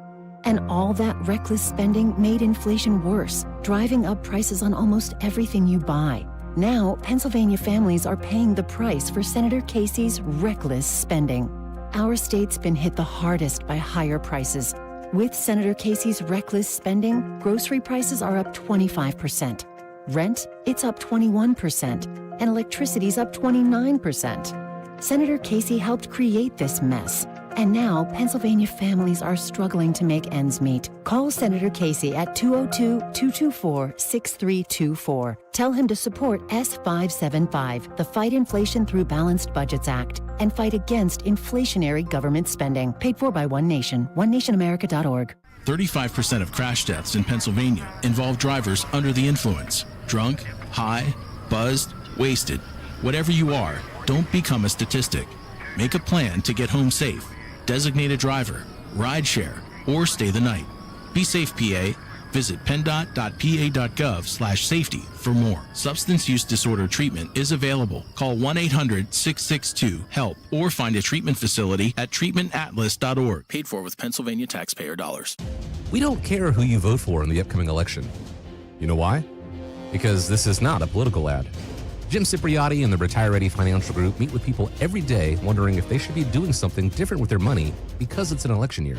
And all that reckless spending made inflation worse, driving up prices on almost everything you buy. Now, Pennsylvania families are paying the price for Senator Casey's reckless spending. Our state's been hit the hardest by higher prices. With Senator Casey's reckless spending, grocery prices are up 25%. Rent, it's up 21%, and electricity's up 29%. Senator Casey helped create this mess, and now Pennsylvania families are struggling to make ends meet. Call Senator Casey at 202-224-6324. Tell him to support S575, the Fight Inflation Through Balanced Budgets Act, and fight against inflationary government spending. Paid for by One Nation, onenationamerica.org. 35% of crash deaths in Pennsylvania involve drivers under the influence. Drunk, high, buzzed, wasted. Whatever you are, don't become a statistic. Make a plan to get home safe. Designate a driver, ride share, or stay the night. Be safe, PA. Visit pendot.pa.gov/safety for more. Substance use disorder treatment is available. Call 1-800-662-HELP or find a treatment facility at treatmentatlas.org. Paid for with Pennsylvania taxpayer dollars. We don't care who you vote for in the upcoming election. You know why? Because this is not a political ad. Jim Cipriotti and the Retire Ready Financial Group meet with people every day wondering if they should be doing something different with their money because it's an election year.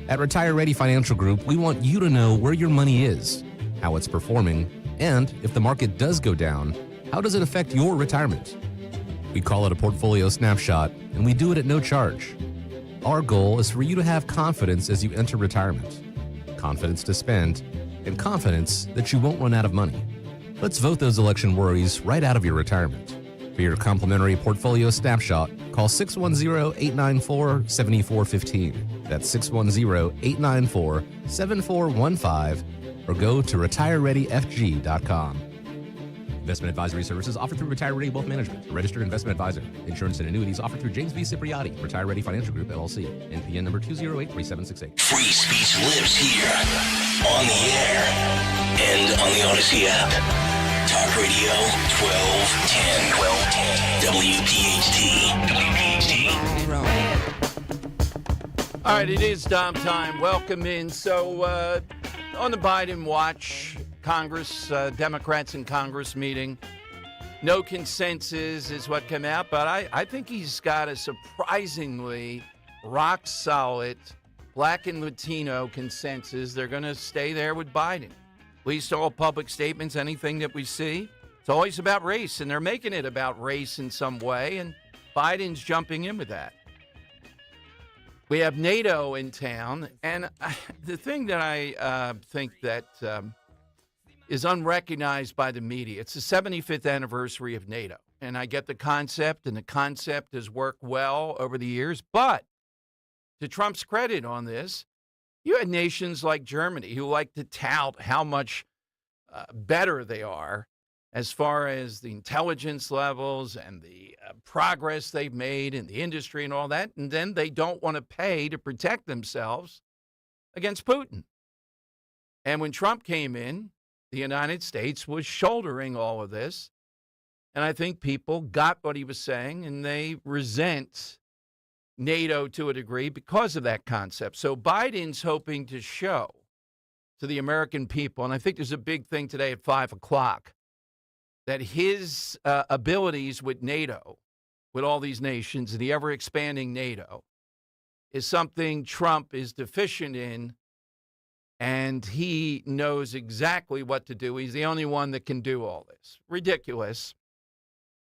At Retire Ready Financial Group, we want you to know where your money is, how it's performing, and if the market does go down, how does it affect your retirement? We call it a portfolio snapshot, and we do it at no charge. Our goal is for you to have confidence as you enter retirement, confidence to spend, and confidence that you won't run out of money. Let's vote those election worries right out of your retirement. For your complimentary portfolio snapshot, call 610-894-7415. That's 610-894-7415, or go to retirereadyfg.com. Investment advisory services offered through Retire Ready Wealth Management, a registered investment advisor. Insurance and annuities offered through James B. Cipriotti, Retire Ready Financial Group, LLC. NPN number 2083768. Free speech lives here, on the air, and on the Odyssey app. Talk Radio 1210. WPHT. All right, it is Dom time. Welcome in. So, on the Biden watch, Congress, Democrats in Congress meeting. No consensus is what came out, but I think he's got a surprisingly rock-solid Black and Latino consensus. They're going to stay there with Biden. least all public statements, anything that we see, it's always about race, and they're making it about race in some way, and Biden's jumping in with that. We have NATO in town, and the thing that I think that is unrecognized by the media, it's the 75th anniversary of NATO, and I get the concept, and the concept has worked well over the years, but to Trump's credit on this, you had nations like Germany who like to tout how much better they are as far as the intelligence levels and the progress they've made in the industry and all that, and then they don't want to pay to protect themselves against Putin. And when Trump came in, the United States was shouldering all of this, and I think people got what he was saying, and they resent NATO to a degree because of that concept. So Biden's hoping to show to the American people, and I think there's a big thing today at 5 o'clock, that his abilities with NATO, with all these nations, and the ever-expanding NATO, is something Trump is deficient in, and he knows exactly what to do. He's the only one that can do all this. Ridiculous.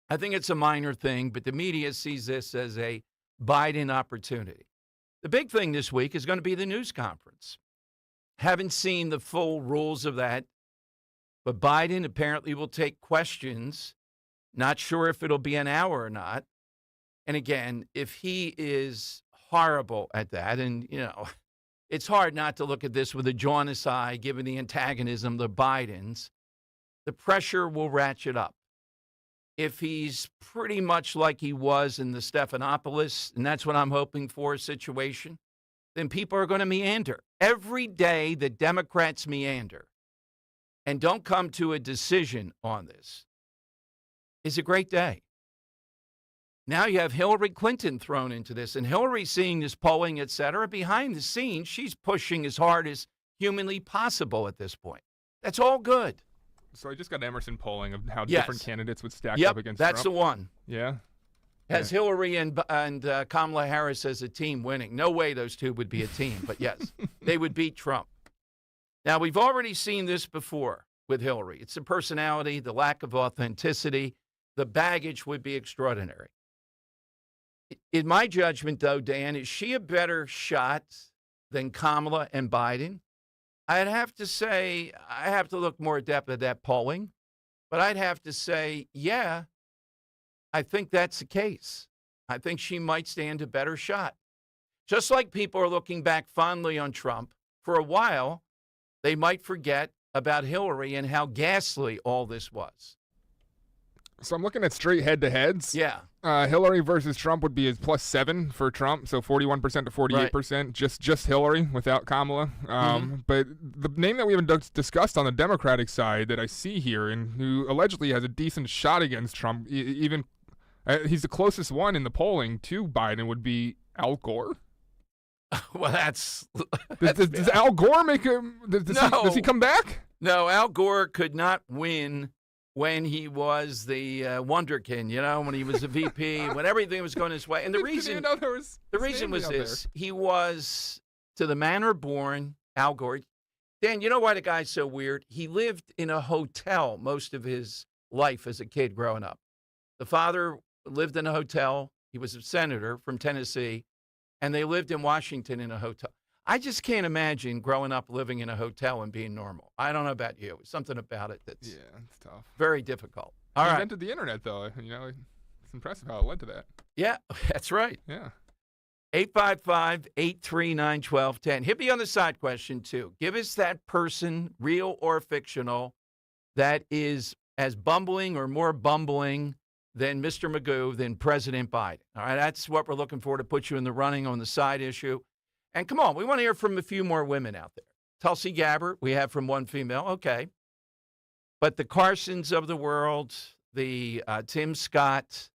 I think it's a minor thing, but the media sees this as a Biden opportunity. The big thing this week is going to be the news conference. Haven't seen the full rules of that, but Biden apparently will take questions. Not sure if it'll be an hour or not. And again, if he is horrible at that, and, you know, it's hard not to look at this with a jaundiced eye, given the antagonism of the Bidens, the pressure will ratchet up. If he's pretty much like he was in the Stephanopoulos, and that's what I'm hoping for, situation, then people are going to meander. Every day the Democrats meander and don't come to a decision on this is a great day. Now you have Hillary Clinton thrown into this, and Hillary seeing this polling, et cetera. Behind the scenes, she's pushing as hard as humanly possible at this point. That's all good. So I just got Emerson polling of how Yes. different candidates would stack Yep, up against that's Trump. the one. Yeah. Has Hillary and Kamala Harris as a team winning? No way those two would be a team, but yes, they would beat Trump. Now, we've already seen this before with Hillary. It's the personality, the lack of authenticity. The baggage would be extraordinary. In my judgment, though, Dan, is she a better shot than Kamala and Biden? I'd have to say, I have to look more at depth at that polling, but I'd have to say, yeah, I think that's the case. I think she might stand a better shot. Just like people are looking back fondly on Trump, for a while, they might forget about Hillary and how ghastly all this was. So I'm looking at straight head-to-heads. Yeah. Hillary versus Trump would be +7 for Trump, so 41% to 48%. Right. Just Hillary without Kamala. But the name that we haven't discussed on the Democratic side that I see here, and who allegedly has a decent shot against Trump, even he's the closest one in the polling to Biden, would be Al Gore. Well, does Al Gore make him? Does he come back? No, Al Gore could not win when he was the wonderkin, you know, when he was a VP, when everything was going his way. And the reason was this. He was, to the manner born, Al Gore. Dan, you know why the guy's so weird? He lived in a hotel most of his life as a kid growing up. The father lived in a hotel. He was a senator from Tennessee, and they lived in Washington in a hotel. I just can't imagine growing up living in a hotel and being normal. I don't know about you. Something about it that's it's tough. Very difficult. He All right. invented the internet, though. You know, it's impressive how it led to that. Yeah, that's right. Yeah. 855-839-1210. Hit me on the side question, too. Give us that person, real or fictional, that is as bumbling or more bumbling than Mr. Magoo, than President Biden. All right, that's what we're looking for to put you in the running on the side issue. And come on, we want to hear from a few more women out there. Tulsi Gabbard, we have from one female. Okay. But the Carsons of the world, the Tim Scott,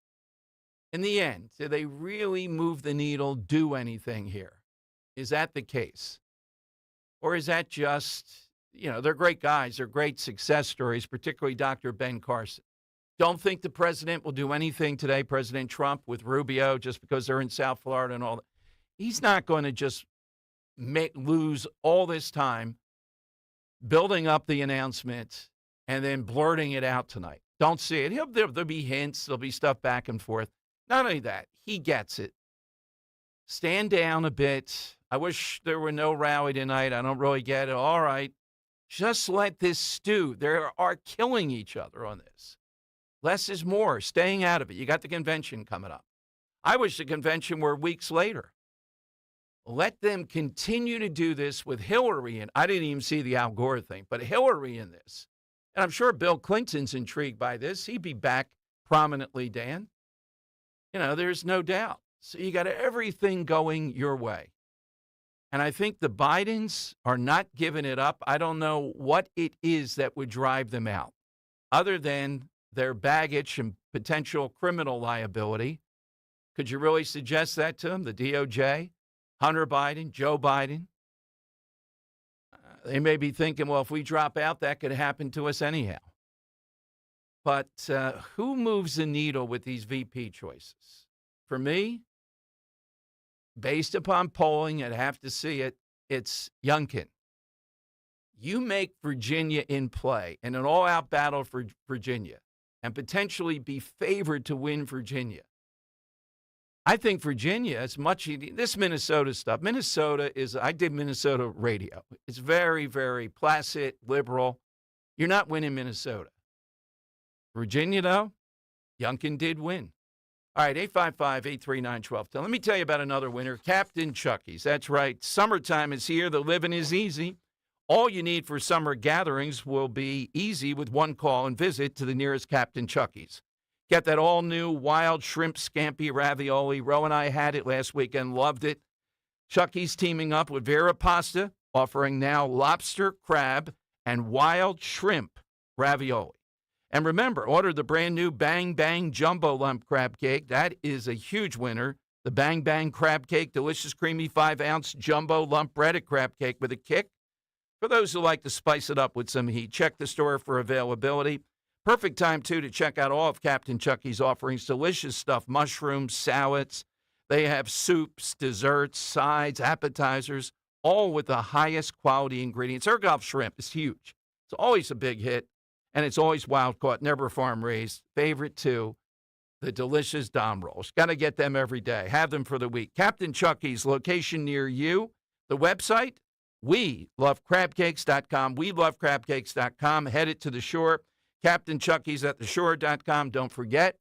in the end, do they really move the needle, do anything here? Is that the case? Or is that just, you know, they're great guys. They're great success stories, particularly Dr. Ben Carson. Don't think the president will do anything today, President Trump, with Rubio, just because they're in South Florida and all that. He's not going to just lose all this time building up the announcement and then blurting it out tonight. Don't see it. There'll be hints. There'll be stuff back and forth. Not only that, he gets it. Stand down a bit. I wish there were no rally tonight. I don't really get it. All right. Just let this stew. They are killing each other on this. Less is more. Staying out of it. You got the convention coming up. I wish the convention were weeks later. Let them continue to do this with Hillary. And I didn't even see the Al Gore thing, but Hillary in this. And I'm sure Bill Clinton's intrigued by this. He'd be back prominently, Dan. There's no doubt. So you got everything going your way. And I think the Bidens are not giving it up. I don't know what it is that would drive them out, other than their baggage and potential criminal liability. Could you really suggest that to them? The DOJ, Hunter Biden, Joe Biden? They may be thinking, well, if we drop out, that could happen to us anyhow. But who moves the needle with these VP choices? For me, based upon polling, I'd have to see it, it's Youngkin. You make Virginia in play in an all-out battle for Virginia and potentially be favored to win Virginia. I think Virginia, as much this Minnesota stuff, I did Minnesota radio. It's very, very placid, liberal. You're not winning Minnesota. Virginia, though, Youngkin did win. All right, 855-839-1210. Let me tell you about another winner, Captain Chucky's. That's right. Summertime is here. The living is easy. All you need for summer gatherings will be easy with one call and visit to the nearest Captain Chucky's. Get that all-new wild shrimp scampi ravioli. Ro and I had it last weekend, loved it. Chucky's teaming up with Vera Pasta, offering now lobster, crab, and wild shrimp ravioli. And remember, order the brand-new Bang Bang Jumbo Lump Crab Cake. That is a huge winner. The Bang Bang Crab Cake, delicious, creamy 5-ounce jumbo lump breaded crab cake with a kick. For those who like to spice it up with some heat, check the store for availability. Perfect time, too, to check out all of Captain Chucky's offerings. Delicious stuff, mushrooms, salads. They have soups, desserts, sides, appetizers, all with the highest quality ingredients. Ergoff shrimp is huge. It's always a big hit, and it's always wild-caught, never farm-raised. Favorite, too, the delicious Dom rolls. Got to get them every day. Have them for the week. Captain Chucky's, location near you. The website, WeLoveCrabCakes.com. WeLoveCrabCakes.com. Headed to the shore. Captain Chucky's at theshore.com. Don't forget,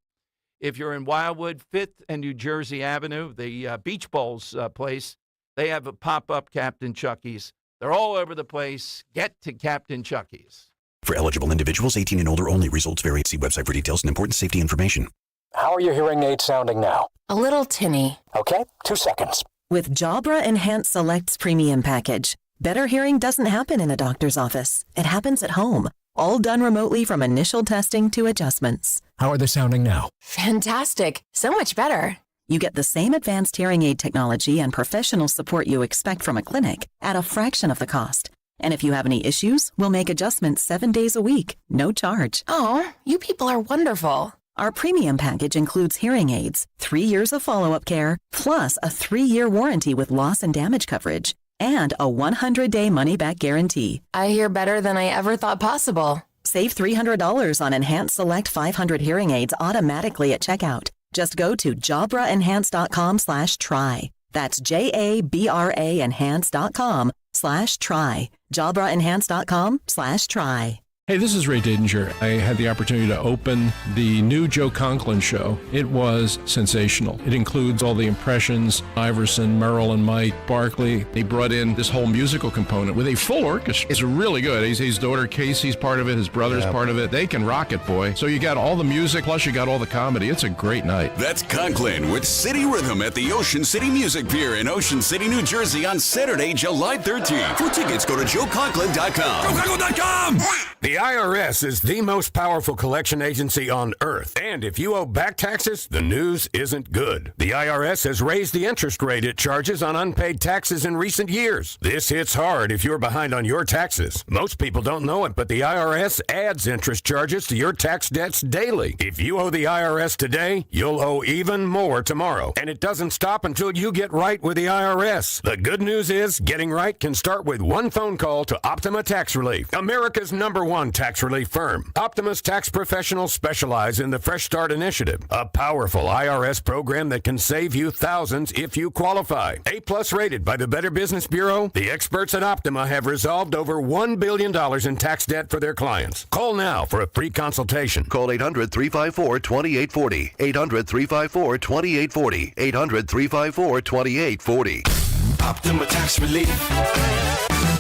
if you're in Wildwood, 5th and New Jersey Avenue, the Beach Bowls place, they have a pop-up Captain Chucky's. They're all over the place. Get to Captain Chucky's. For eligible individuals, 18 and older only. Results vary. See website for details and important safety information. How are your hearing aids sounding now? A little tinny. Okay, 2 seconds. With Jabra Enhanced Select's premium package, better hearing doesn't happen in a doctor's office. It happens at home. All done remotely from initial testing to adjustments. How are they sounding now? Fantastic. So much better. You get the same advanced hearing aid technology and professional support you expect from a clinic at a fraction of the cost. And if you have any issues, we'll make adjustments 7 days a week, no charge. Oh, you people are wonderful. Our premium package includes hearing aids, 3 years of follow-up care, plus a 3-year warranty with loss and damage coverage, and a 100-day money-back guarantee. I hear better than I ever thought possible. Save $300 on Enhanced Select 500 hearing aids automatically at checkout. Just go to JabraEnhance.com/try. That's JABRA Enhance.com/try. JabraEnhance.com/try. Hey, this is Ray Didinger. I had the opportunity to open the new Joe Conklin show. It was sensational. It includes all the impressions, Iverson, Merrill and Mike, Barkley. They brought in this whole musical component with a full orchestra. It's really good. His daughter Casey's part of it. His brother's part of it. They can rock it, boy. So you got all the music, plus you got all the comedy. It's a great night. That's Conklin with City Rhythm at the Ocean City Music Pier in Ocean City, New Jersey on Saturday, July 13th. For tickets, go to joeconklin.com. JoeConklin.com! The IRS is the most powerful collection agency on earth. And if you owe back taxes, the news isn't good. The IRS has raised the interest rate it charges on unpaid taxes in recent years. This hits hard if you're behind on your taxes. Most people don't know it, but the IRS adds interest charges to your tax debts daily. If you owe the IRS today, you'll owe even more tomorrow. And it doesn't stop until you get right with the IRS. The good news is getting right can start with one phone call to Optima Tax Relief, America's #1 tax relief firm. Optima's tax professionals specialize in the Fresh Start Initiative, a powerful IRS program that can save you thousands if you qualify. A+ rated by the Better Business Bureau, the experts at Optima have resolved over $1 billion in tax debt for their clients. Call now for a free consultation. Call 800-354-2840. 800-354-2840. 800-354-2840. Optima Tax Relief.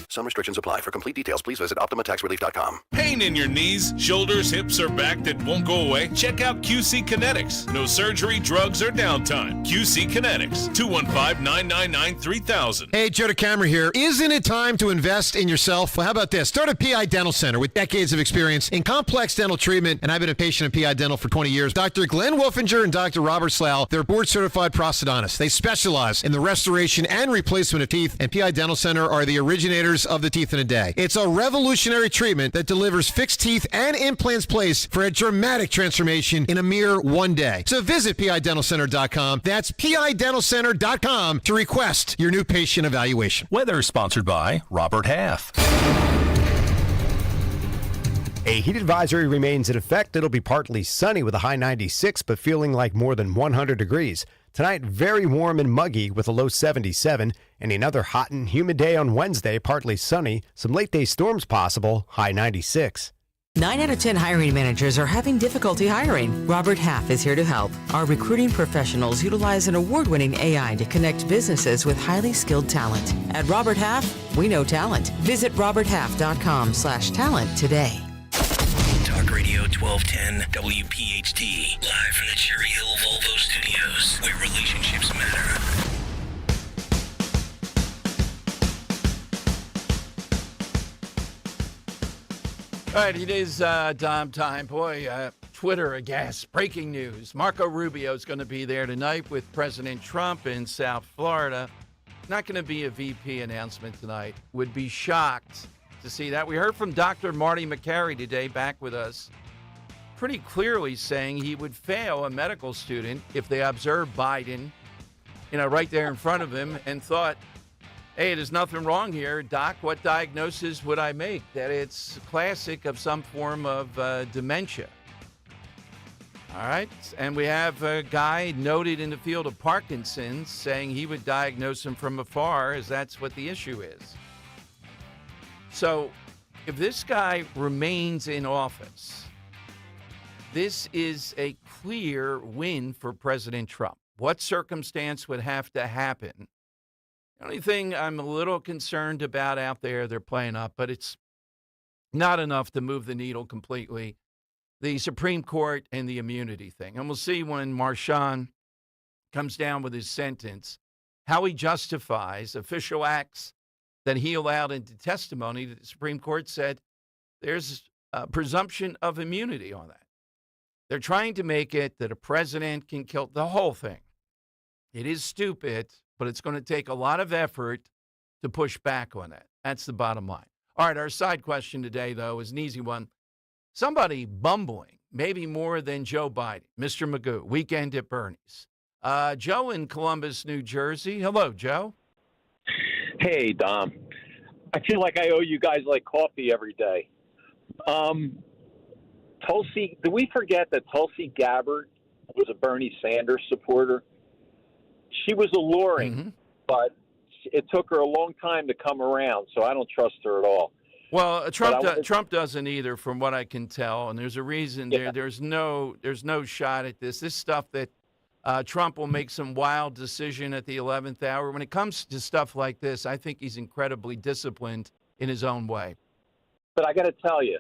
Some restrictions apply. For complete details, please visit OptimaTaxRelief.com. Pain in your knees, shoulders, hips, or back that won't go away? Check out QC Kinetics. No surgery, drugs, or downtime. QC Kinetics. 215-999-3000. Hey, Joe DeCamera here. Isn't it time to invest in yourself? Well, how about this? Start a PI Dental Center with decades of experience in complex dental treatment, and I've been a patient of PI Dental for 20 years. Dr. Glenn Wolfinger and Dr. Robert Slough, they're board-certified prosthodontists. They specialize in the restoration and replacement of teeth, and PI Dental Center are the originators of the teeth in a day. It's a revolutionary treatment that delivers fixed teeth and implants placed for a dramatic transformation in a mere one day. So visit PIDentalCenter.com. That's PIDentalCenter.com to request your new patient evaluation. Weather sponsored by Robert Half. A heat advisory remains in effect. It'll be partly sunny with a high 96, but feeling like more than 100 degrees. Tonight, very warm and muggy with a low 77, and another hot and humid day on Wednesday, partly sunny. Some late-day storms possible, high 96. 9 out of 10 hiring managers are having difficulty hiring. Robert Half is here to help. Our recruiting professionals utilize an award-winning AI to connect businesses with highly skilled talent. At Robert Half, we know talent. Visit roberthalf.com/talent today. Talk Radio 1210 WPHT, live from the Cherry Hill Volvo Studios, where relationships matter. All right, it is Dom time. Boy, Twitter aghast. Breaking news. Marco Rubio is going to be there tonight with President Trump in South Florida. Not going to be a VP announcement tonight. Would be shocked to see that. We heard from Dr. Marty McCary today, back with us, pretty clearly saying he would fail a medical student if they observed Biden, right there in front of him, and thought, hey, there's nothing wrong here. Doc, what diagnosis would I make? That it's classic of some form of dementia. All right. And we have a guy noted in the field of Parkinson's saying he would diagnose him from afar, as that's what the issue is. So if this guy remains in office, this is a clear win for President Trump. What circumstance would have to happen? The only thing I'm a little concerned about out there, they're playing up, but it's not enough to move the needle completely. The Supreme Court and the immunity thing. And we'll see when Marshawn comes down with his sentence, how he justifies official acts that he allowed into testimony that the Supreme Court said there's a presumption of immunity on that. They're trying to make it that a president can kill the whole thing. It is stupid, but it's going to take a lot of effort to push back on it. That's the bottom line. All right, our side question today, though, is an easy one. Somebody bumbling, maybe more than Joe Biden, Mr. Magoo, weekend at Bernie's. Joe in Columbus, New Jersey. Hello, Joe. Hey, Dom. I feel like I owe you guys like coffee every day. Tulsi, did we forget that Tulsi Gabbard was a Bernie Sanders supporter? She was alluring, but it took her a long time to come around, so I don't trust her at all. Well, Trump doesn't either, from what I can tell, and there's a reason there. There's no shot at this. This stuff that Trump will make some wild decision at the 11th hour. When it comes to stuff like this, I think he's incredibly disciplined in his own way. But I got to tell you,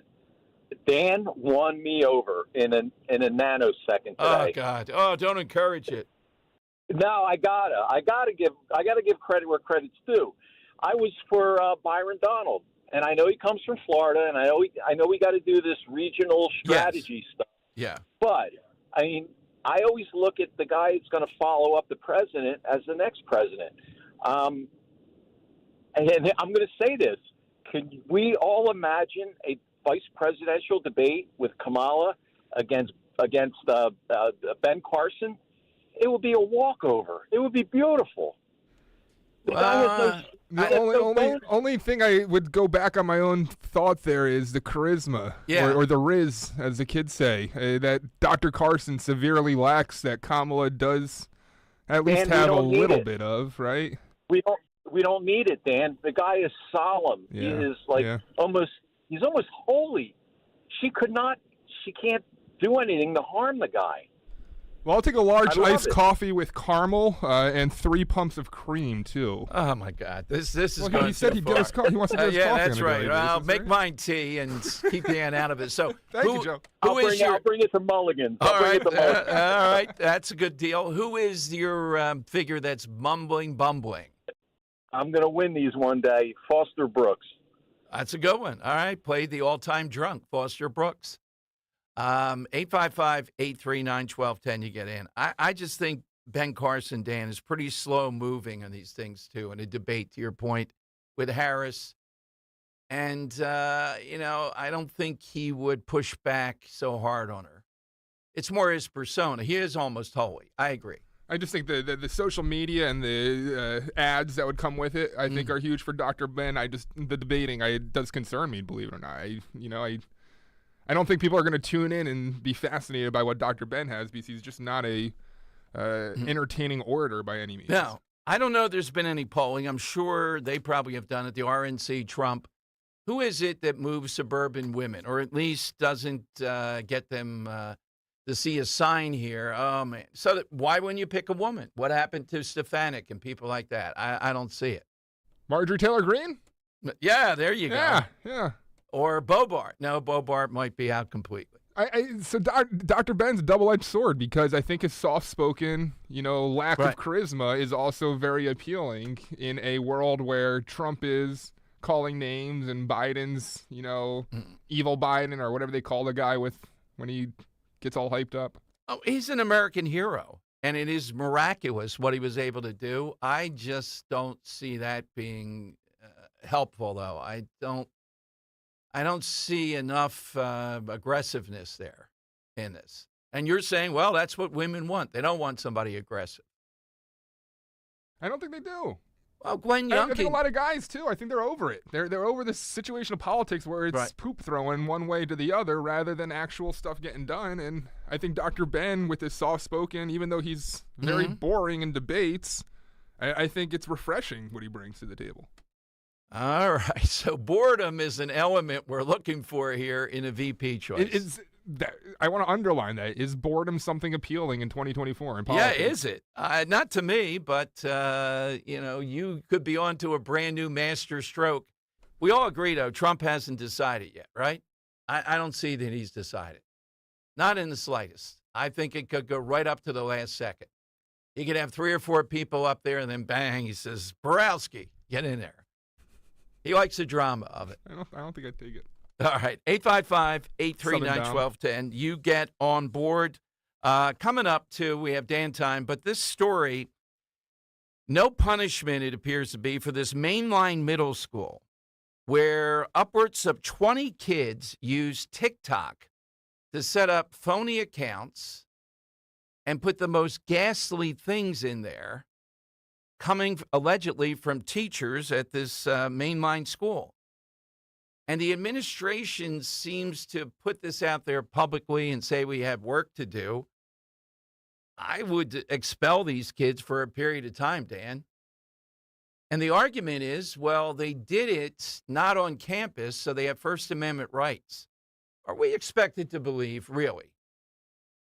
Dan won me over in a nanosecond today. Oh God! Oh, don't encourage it. No, I gotta give credit where credit's due. I was for Byron Donald and I know he comes from Florida, and I know we got to do this regional strategy stuff. Yeah. But I mean, I always look at the guy that's going to follow up the president as the next president. And I'm going to say this: can we all imagine a vice presidential debate with Kamala against Ben Carson? It would be a walkover. It would be beautiful. The only thing I would go back on my own thought there is the charisma, or the riz, as the kids say, that Dr. Carson severely lacks that Kamala does at least have a little bit of, right? We don't need it, Dan. The guy is solemn. Yeah. He is he's almost holy. She can't do anything to harm the guy. Well, I'll take a large iced coffee with caramel and 3 pumps of cream, too. Oh, my God. This is going he said too he far. wants to get his coffee. Yeah, that's on a right. daily I'll basis, make right? mine tea and keep Dan out of it. So, Thank you, Joe. I'll bring it to Mulligan's. All right, that's a good deal. Who is your figure that's bumbling? I'm going to win these one day. Foster Brooks. That's a good one. All right, play the all-time drunk, Foster Brooks. 855-839-1210, you get in. I just think Ben Carson, Dan, is pretty slow moving on these things, too, in a debate, to your point, with Harris. And, I don't think he would push back so hard on her. It's more his persona. He is almost holy. I agree. I just think the social media and the ads that would come with it, I think, are huge for Dr. Ben. The debating, it does concern me, believe it or not. I don't think people are going to tune in and be fascinated by what Dr. Ben has because he's just not a entertaining orator by any means. No, I don't know if there's been any polling. I'm sure they probably have done it. The RNC, Trump. Who is it that moves suburban women, or at least doesn't get them to see a sign here? Oh, man. So why wouldn't you pick a woman? What happened to Stefanik and people like that? I don't see it. Marjorie Taylor Greene? Yeah, there you go. Yeah. Or Bobart. No, Bobart might be out completely. So Dr. Ben's a double-edged sword because I think his soft-spoken, lack of charisma is also very appealing in a world where Trump is calling names and Biden's, evil Biden or whatever they call the guy when he gets all hyped up. Oh, he's an American hero, and it is miraculous what he was able to do. I just don't see that being helpful, though. I don't see enough aggressiveness there in this. And you're saying, well, that's what women want. They don't want somebody aggressive. I don't think they do. Well, Glenn Youngkin. I think a lot of guys, too. I think they're over it. They're over this situation of politics where it's poop throwing one way to the other rather than actual stuff getting done. And I think Dr. Ben, with his soft-spoken, even though he's very boring in debates, I think it's refreshing what he brings to the table. All right, so boredom is an element we're looking for here in a VP choice. I want to underline that. Is boredom something appealing in 2024 in politics? Yeah, is it? Not to me, but, you could be on to a brand new master stroke. We all agree, though, Trump hasn't decided yet, right? I don't see that he's decided. Not in the slightest. I think it could go right up to the last second. He could have 3 or 4 people up there, and then bang, he says, Borowski, get in there. He likes the drama of it. I don't think I'd take it. All right, 855-839-1210. You get on board. Coming up, too, we have Dan time. But this story, no punishment, it appears to be, for this mainline middle school where upwards of 20 kids use TikTok to set up phony accounts and put the most ghastly things in there, coming allegedly from teachers at this mainline school. And the administration seems to put this out there publicly and say we have work to do. I would expel these kids for a period of time, Dan. And the argument is, well, they did it not on campus, so they have First Amendment rights. Are we expected to believe, really,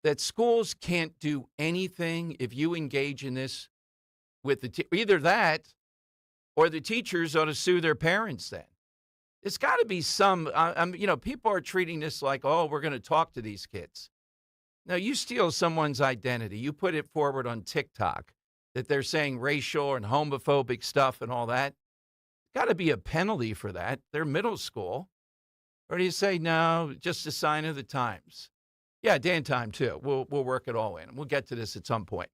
that schools can't do anything if you engage in this with either that or the teachers ought to sue their parents then? It's got to be some, people are treating this like, oh, we're going to talk to these kids. Now, you steal someone's identity. You put it forward on TikTok that they're saying racial and homophobic stuff and all that. Got to be a penalty for that. They're middle school. Or do you say, no, just a sign of the times? Yeah, Dan time, too. We'll work it all in. We'll get to this at some point.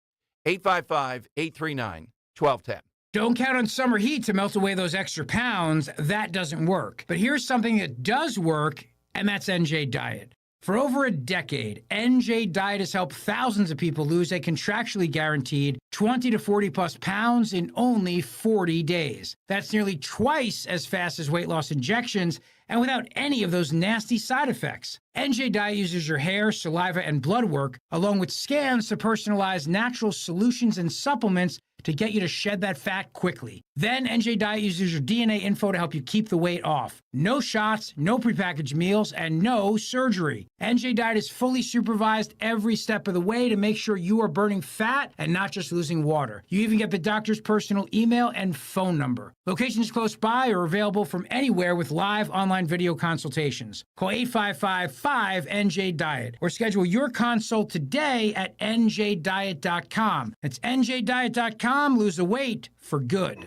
855-839-1210. Don't count on summer heat to melt away those extra pounds. That doesn't work. But here's something that does work, and that's NJ Diet. For over a decade, NJ Diet has helped thousands of people lose a contractually guaranteed 20 to 40 plus pounds in only 40 days. That's nearly twice as fast as weight loss injections and without any of those nasty side effects. NJ Diet uses your hair, saliva, and blood work, along with scans to personalize natural solutions and supplements to get you to shed that fat quickly. Then NJ Diet uses your DNA info to help you keep the weight off. No shots, no prepackaged meals, and no surgery. NJ Diet is fully supervised every step of the way to make sure you are burning fat and not just losing water. You even get the doctor's personal email and phone number. Locations close by are available from anywhere with live online video consultations. Call 855-5NJ-DIET or schedule your consult today at njdiet.com. That's njdiet.com. Lose the weight for good.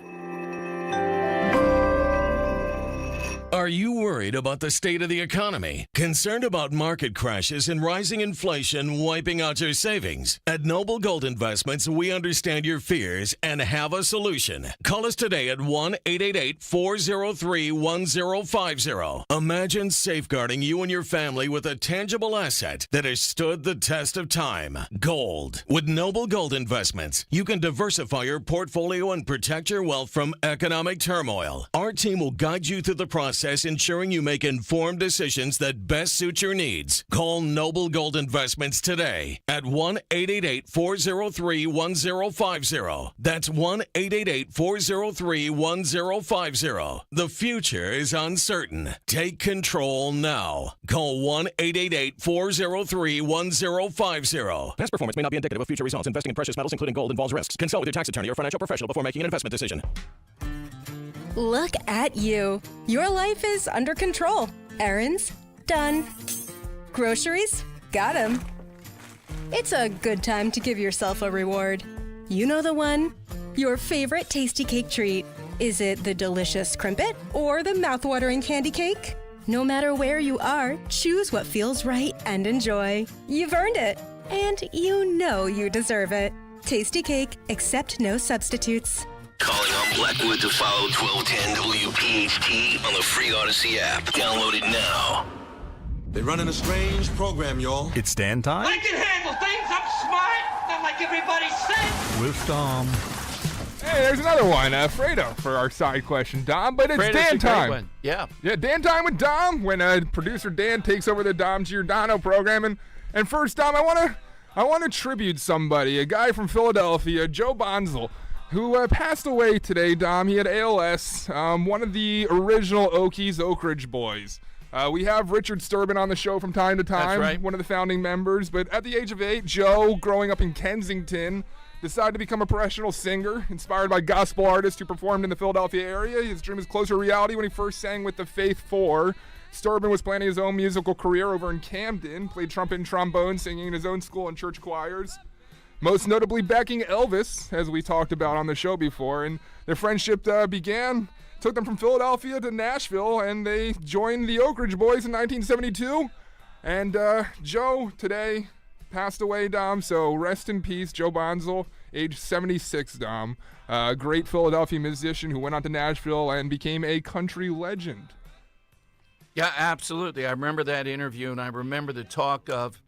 Are you worried about the state of the economy? Concerned about market crashes and rising inflation wiping out your savings? At Noble Gold Investments, we understand your fears and have a solution. Call us today at 1-888-403-1050. Imagine safeguarding you and your family with a tangible asset that has stood the test of time. Gold. With Noble Gold Investments, you can diversify your portfolio and protect your wealth from economic turmoil. Our team will guide you through the process, ensuring you make informed decisions that best suit your needs. Call Noble Gold Investments today at 1-888-403-1050. That's 1-888-403-1050. The future is uncertain. Take control now. Call 1-888-403-1050. Past performance may not be indicative of future results. Investing in precious metals, including gold, involves risks. Consult with your tax attorney or financial professional before making an investment decision. Look at you. Your life is under control. Errands? Done. Groceries? Got 'em. It's a good time to give yourself a reward. You know the one. Your favorite tasty cake treat. Is it the delicious crimpet or the mouthwatering candy cake? No matter where you are, choose what feels right and enjoy. You've earned it. And you know you deserve it. Tasty cake, accept no substitutes. Calling on Blackwood to follow 1210 WPHT on the free Odyssey app. Download it now. They're running a strange program, y'all. It's Dan time I can handle things. I'm smart. Not like everybody says. with Dom. Hey, there's another one, Fredo, for our side question, Dom. But it's Fredo's Dan a great time. one. Yeah, Dan time with Dom. When producer Dan takes over the Dom Giordano program, and first, Dom, I want to tribute somebody, a guy from Philadelphia, Joe Bonzel, who passed away today, Dom. He had ALS, one of the original Okies, Oak Ridge boys. We have Richard Sturban on the show from time to time, That's right. one of the founding members. But at the age of 8, Joe, growing up in Kensington, decided to become a professional singer, inspired by gospel artists who performed in the Philadelphia area. His dream was closer to reality when he first sang with the Faith Four. Sturban was planning his own musical career over in Camden, played trumpet and trombone, singing in his own school and church choirs. Most notably backing Elvis, as we talked about on the show before, and their friendship took them from Philadelphia to Nashville, and they joined the Oak Ridge Boys in 1972. And Joe today passed away, Dom, so rest in peace, Joe Bonzel, age 76, Dom. Great Philadelphia musician who went on to Nashville and became a country legend. Yeah, absolutely. I remember that interview, and I remember the talk of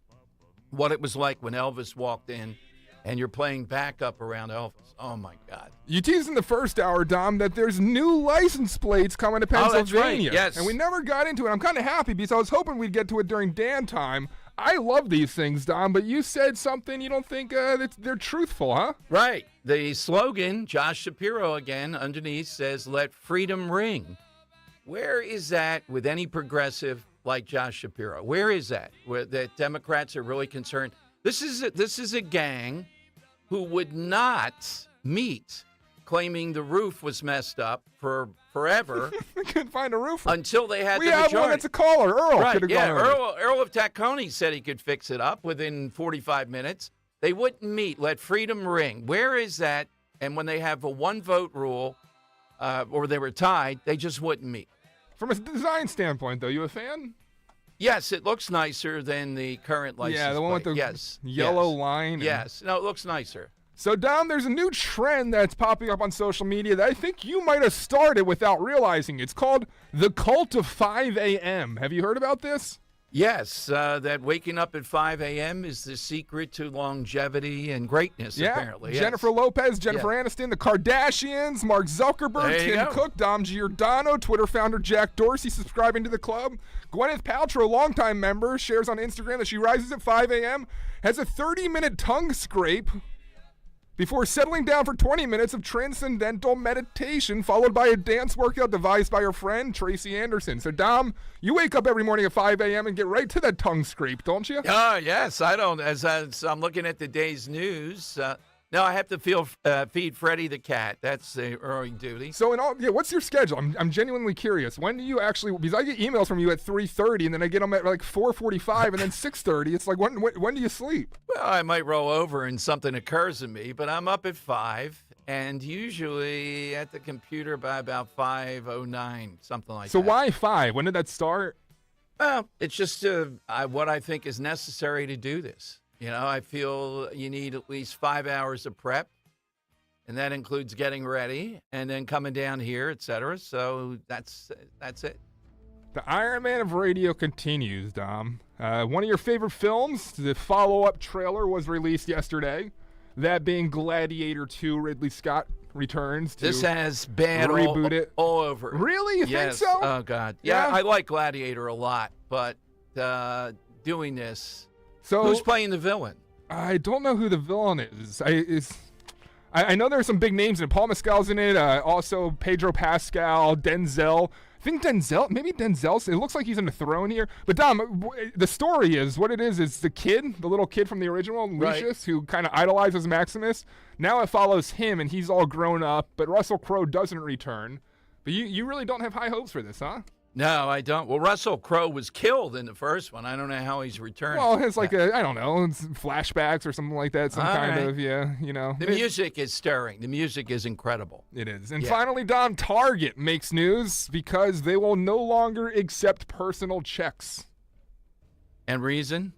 what it was like when Elvis walked in and you're playing backup around Elvis. Oh, my God. You teased in the first hour, Dom, that there's new license plates coming to Pennsylvania. Oh, that's right. Yes. And we never got into it. I'm kind of happy because I was hoping we'd get to it during Dan time. I love these things, Dom, but you said something you don't think they're truthful, huh? Right. The slogan, Josh Shapiro again, underneath says, "Let freedom ring." Where is that with any progressive like Josh Shapiro? Where is that? Where that Democrats are really concerned? This is a gang who would not meet, claiming the roof was messed up for forever. They couldn't find a roof until they had the majority. We have one that's a caller, Earl. Right, yeah, Earl of Tacony said he could fix it up within 45 minutes. They wouldn't meet. Let freedom ring. Where is that? And when they have a one-vote rule, or they were tied, they just wouldn't meet. From a design standpoint, though, you a fan? Yes, it looks nicer than the current license Yeah, the one with plate. the yellow line. Yes, no, it looks nicer. So, Dom, there's a new trend that's popping up on social media that I think you might have started without realizing. It's called the cult of 5 a.m. Have you heard about this? Yes, that waking up at 5 a.m. is the secret to longevity and greatness, apparently. Yes. Jennifer Lopez, Jennifer Aniston, the Kardashians, Mark Zuckerberg, Tim Cook, Dom Giordano, Twitter founder Jack Dorsey subscribing to the club. Gwyneth Paltrow, longtime member, shares on Instagram that she rises at 5 a.m., has a 30-minute tongue scrape before settling down for 20 minutes of transcendental meditation, followed by a dance workout devised by her friend, Tracy Anderson. So, Dom, you wake up every morning at 5 a.m. and get right to that tongue scrape, don't you? Yes, I don't. As I'm looking at the day's news, no, I have to feed Freddie the cat. That's the early duty. So, what's your schedule? I'm genuinely curious. When do you actually, because I get emails from you at 3:30, and then I get them at like 4:45, and then 6:30. It's like, when do you sleep? Well, I might roll over and something occurs to me, but I'm up at 5, and usually at the computer by about 5:09, something like that. So why 5? When did that start? Well, it's just what I think is necessary to do this. You know, I feel you need at least 5 hours of prep, and that includes getting ready and then coming down here, et cetera. So that's it. The Iron Man of radio continues, Dom. One of your favorite films, the follow-up trailer was released yesterday. That being Gladiator 2, Ridley Scott returns to this has bad reboot it all over. Really? You yes. think so? Oh, God. Yeah, I like Gladiator a lot, but doing this... So who's playing the villain? I don't know who the villain is. I know there's some big names in it. Paul Mescal's in it. Also Pedro Pascal, Denzel. I think Denzel's. It looks like he's in the throne here. But Dom, the story is what it is the kid, the little kid from the original, Lucius, who kind of idolizes Maximus. Now it follows him, and he's all grown up. But Russell Crowe doesn't return. But you really don't have high hopes for this, huh? No, I don't. Well, Russell Crowe was killed in the first one. I don't know how he's returned. Well, it's like I don't know, it's flashbacks or something like that. Some kind of, The music is stirring. The music is incredible. It is. And finally, Dom, Target makes news because they will no longer accept personal checks. And reason?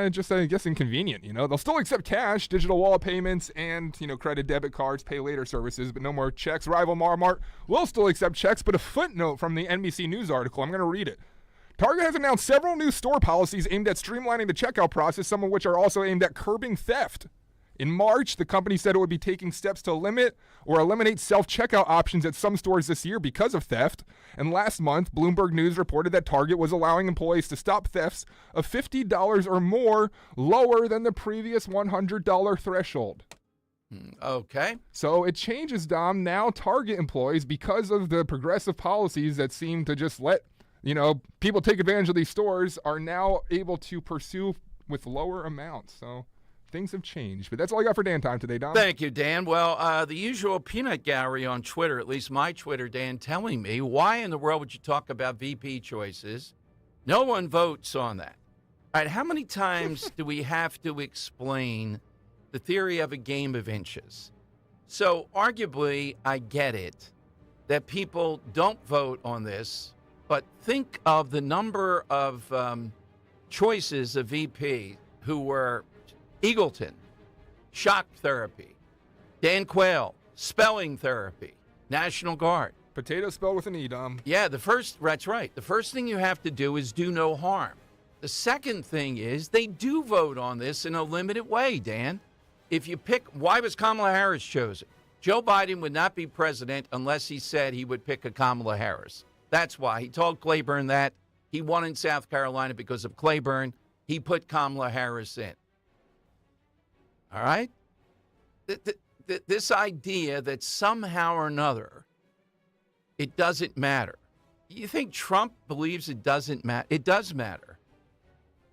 Just, I guess, inconvenient, They'll still accept cash, digital wallet payments, and, credit, debit cards, pay later services, but no more checks. Rival Walmart will still accept checks, but a footnote from the NBC News article, I'm going to read it. Target has announced several new store policies aimed at streamlining the checkout process, some of which are also aimed at curbing theft. In March, the company said it would be taking steps to limit or eliminate self-checkout options at some stores this year because of theft. And last month, Bloomberg News reported that Target was allowing employees to stop thefts of $50 or more, lower than the previous $100 threshold. Okay. So it changes, Dom. Now Target employees, because of the progressive policies that seem to just let, people take advantage of these stores, are now able to pursue with lower amounts. So things have changed, but that's all I got for Dan Time today, Dom. Thank you, Dan. Well, the usual peanut gallery on Twitter, at least my Twitter, Dan, telling me, why in the world would you talk about VP choices? No one votes on that. All right, how many times do we have to explain the theory of a game of inches? So arguably, I get it that people don't vote on this, but think of the number of choices of VP who were Eagleton, shock therapy, Dan Quayle, spelling therapy, National Guard. Potato spelled with an E, Dom. Yeah, that's right. The first thing you have to do is do no harm. The second thing is they do vote on this in a limited way, Dan. If you pick, why was Kamala Harris chosen? Joe Biden would not be president unless he said he would pick a Kamala Harris. That's why. He told Claiborne that. He won in South Carolina because of Claiborne. He put Kamala Harris in. All right? This idea that somehow or another it doesn't matter. You think Trump believes it doesn't matter? It does matter.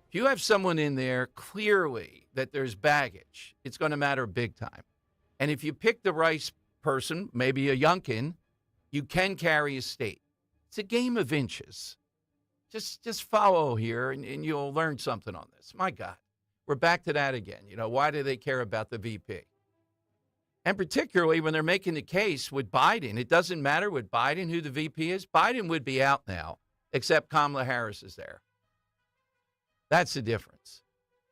If you have someone in there clearly that there's baggage, it's going to matter big time. And if you pick the right person, maybe a Youngkin, you can carry a state. It's a game of inches. Just follow here and you'll learn something on this. My God. We're back to that again. Why do they care about the VP? And particularly when they're making the case with Biden. It doesn't matter with Biden who the VP is. Biden would be out now, except Kamala Harris is there. That's the difference.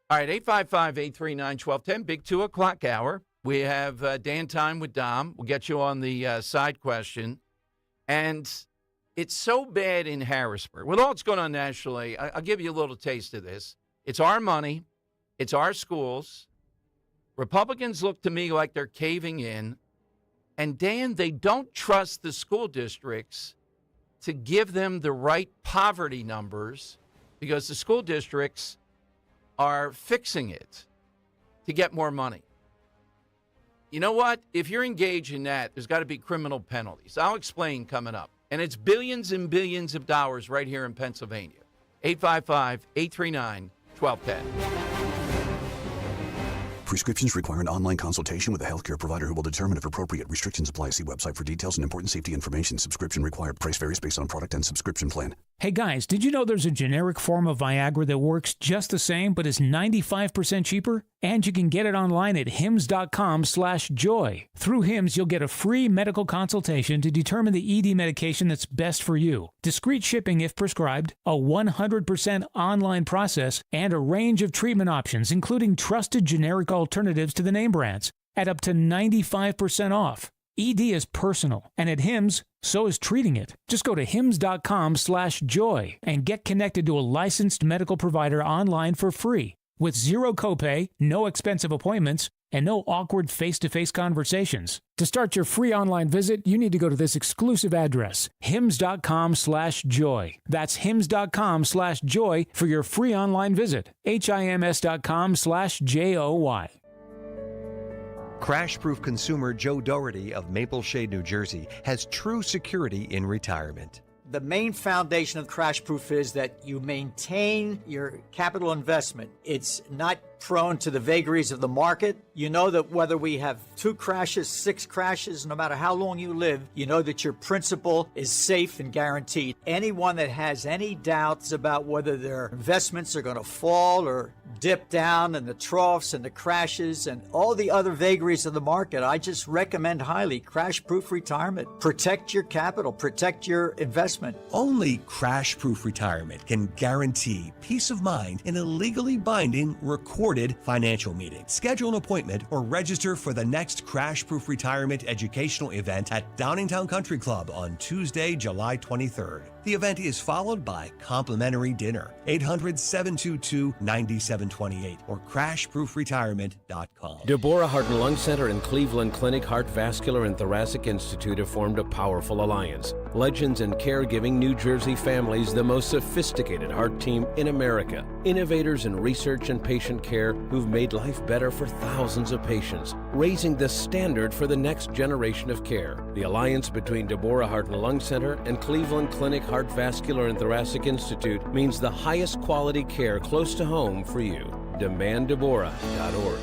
All right, 855-839-1210, big 2 o'clock hour. We have Dan Time with Dom. We'll get you on the side question. And it's so bad in Harrisburg. With all that's going on nationally, I'll give you a little taste of this. It's our money. It's our schools. Republicans look to me like they're caving in. And, Dan, they don't trust the school districts to give them the right poverty numbers because the school districts are fixing it to get more money. You know what? If you're engaged in that, there's got to be criminal penalties. I'll explain coming up. And it's billions and billions of dollars right here in Pennsylvania. 855-839-1210. Prescriptions require an online consultation with a healthcare provider who will determine if appropriate. Restrictions apply. See website for details and important safety information. Subscription required. Price varies based on product and subscription plan. Hey guys, did you know there's a generic form of Viagra that works just the same but is 95% cheaper? And you can get it online at hims.com/joy. Through Hims, you'll get a free medical consultation to determine the ED medication that's best for you, discreet shipping if prescribed, a 100% online process, and a range of treatment options, including trusted generic alternatives to the name brands, at up to 95% off. ED is personal, and at Hims, so is treating it. Just go to hims.com/joy and get connected to a licensed medical provider online for free with zero copay, no expensive appointments, and no awkward face-to-face conversations. To start your free online visit, you need to go to this exclusive address, hims.com/joy. That's hims.com/joy for your free online visit. hims.com/joy. Crash-proof consumer Joe Doherty of Maple Shade, New Jersey, has true security in retirement. The main foundation of Crash-proof is that you maintain your capital investment. It's not prone to the vagaries of the market. You know that whether we have 2 crashes, 6 crashes, no matter how long you live, you know that your principal is safe and guaranteed. Anyone that has any doubts about whether their investments are going to fall or dip down in the troughs and the crashes and all the other vagaries of the market, I just recommend highly Crash-proof retirement. Protect your capital, protect your investment. Only Crash-proof retirement can guarantee peace of mind in a legally binding recorded financial meeting. Schedule an appointment or register for the next Crash-proof retirement educational event at Downingtown Country Club on Tuesday, July 23rd. The event is followed by complimentary dinner. 800-722-9728 or crashproofretirement.com. Deborah Heart and Lung Center and Cleveland Clinic Heart Vascular and Thoracic Institute have formed a powerful alliance. Legends in caregiving New Jersey families, the most sophisticated heart team in America. Innovators in research and patient care who've made life better for thousands of patients, raising the standard for the next generation of care. The alliance between Deborah Heart and Lung Center and Cleveland Clinic Heart Vascular and Thoracic Institute means the highest quality care close to home for you. DemandDeborah.org.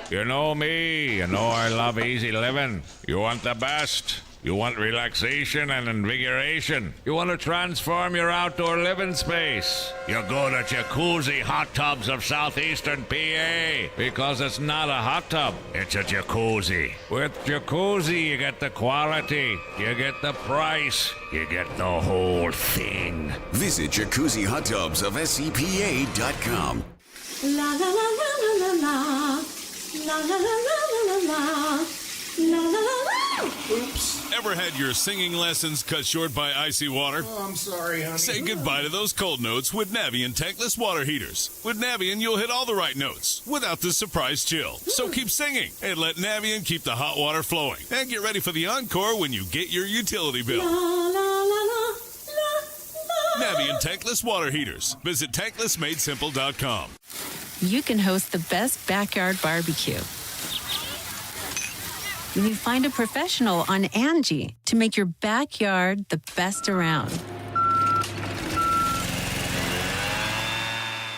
You know me. You know I love easy living. You want the best. You want relaxation and invigoration. You want to transform your outdoor living space. You go to Jacuzzi Hot Tubs of Southeastern PA because it's not a hot tub, it's a jacuzzi. With Jacuzzi, you get the quality, you get the price, you get the whole thing. Visit Jacuzzi Hot Tubs of SCPA.com. La la la la la la la. La la la la la la la. La la la la. Oops. Ever had your singing lessons cut short by icy water? Oh, I'm sorry, honey. Say goodbye to those cold notes with Navien tankless water heaters. With Navien, you'll hit all the right notes without the surprise chill. So keep singing and let Navien keep the hot water flowing. And get ready for the encore when you get your utility bill. La la la la la la. Navien tankless water heaters. Visit tanklessmadesimple.com. You can host the best backyard barbecue when you find a professional on Angie to make your backyard the best around.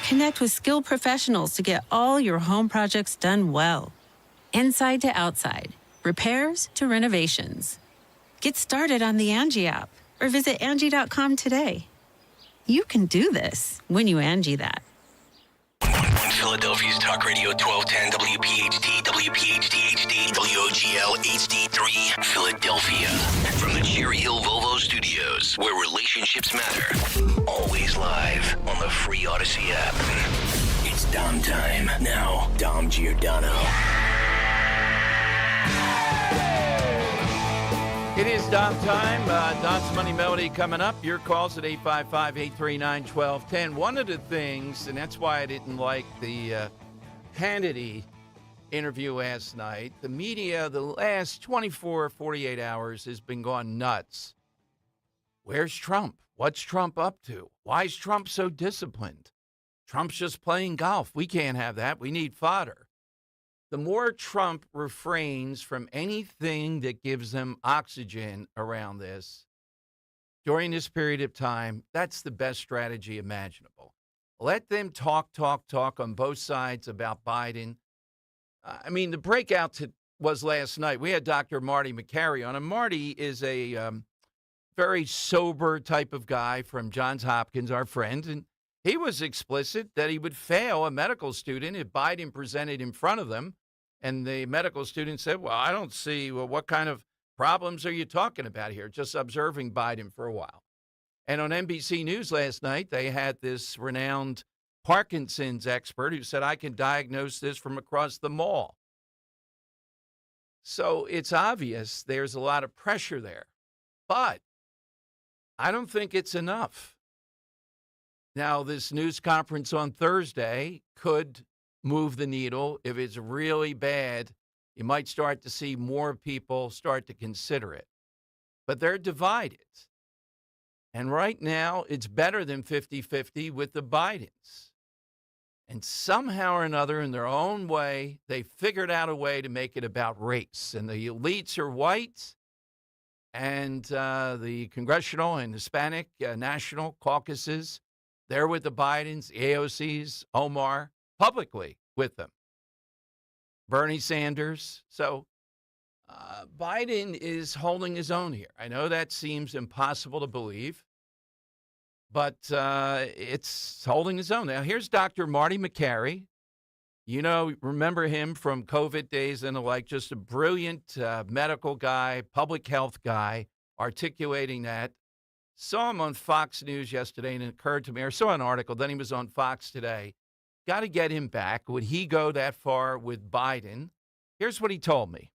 Connect with skilled professionals to get all your home projects done well. Inside to outside, repairs to renovations. Get started on the Angie app or visit Angie.com today. You can do this when you Angie that. Philadelphia's Talk Radio 1210 WPHT, WPHT HD, WOGL HD3, Philadelphia. From the Cherry Hill Volvo Studios, where relationships matter. Always live on the free Odyssey app. It's Dom time. Now, Dom Giordano. It is Dom time. Dom's Money Melody coming up. Your calls at 855-839-1210. One of the things, and that's why I didn't like the Hannity interview last night, the media the last 24, 48 hours has been gone nuts. Where's Trump? What's Trump up to? Why is Trump so disciplined? Trump's just playing golf. We can't have that. We need fodder. The more Trump refrains from anything that gives them oxygen around this during this period of time, that's the best strategy imaginable. Let them talk on both sides about Biden. I mean, the breakout was last night. We had Dr. Marty McCary on, and Marty is a very sober type of guy from Johns Hopkins, our friend, and he was explicit that he would fail a medical student if Biden presented in front of them. And the medical student said, well, I don't see, what kind of problems are you talking about here? Just observing Biden for a while. And on NBC News last night, they had this renowned Parkinson's expert who said, I can diagnose this from across the mall. So it's obvious there's a lot of pressure there. But I don't think it's enough. Now, this news conference on Thursday could move the needle. If it's really bad, you might start to see more people start to consider it. But they're divided. And right now, it's better than 50-50 with the Bidens. And somehow or another, in their own way, they figured out a way to make it about race. And the elites are white, and the congressional and Hispanic national caucuses, they're with the Bidens, the AOCs, Omar, publicly with them. Bernie Sanders. So Biden is holding his own here. I know that seems impossible to believe, but it's holding his own. Now, here's Dr. Marty McCary. You know, remember him from COVID days and the like, just a brilliant medical guy, public health guy, articulating that. Saw him on Fox News yesterday, and it occurred to me, I saw an article, then he was on Fox today. Got to get him back. Would he go that far with Biden? Here's what he told me.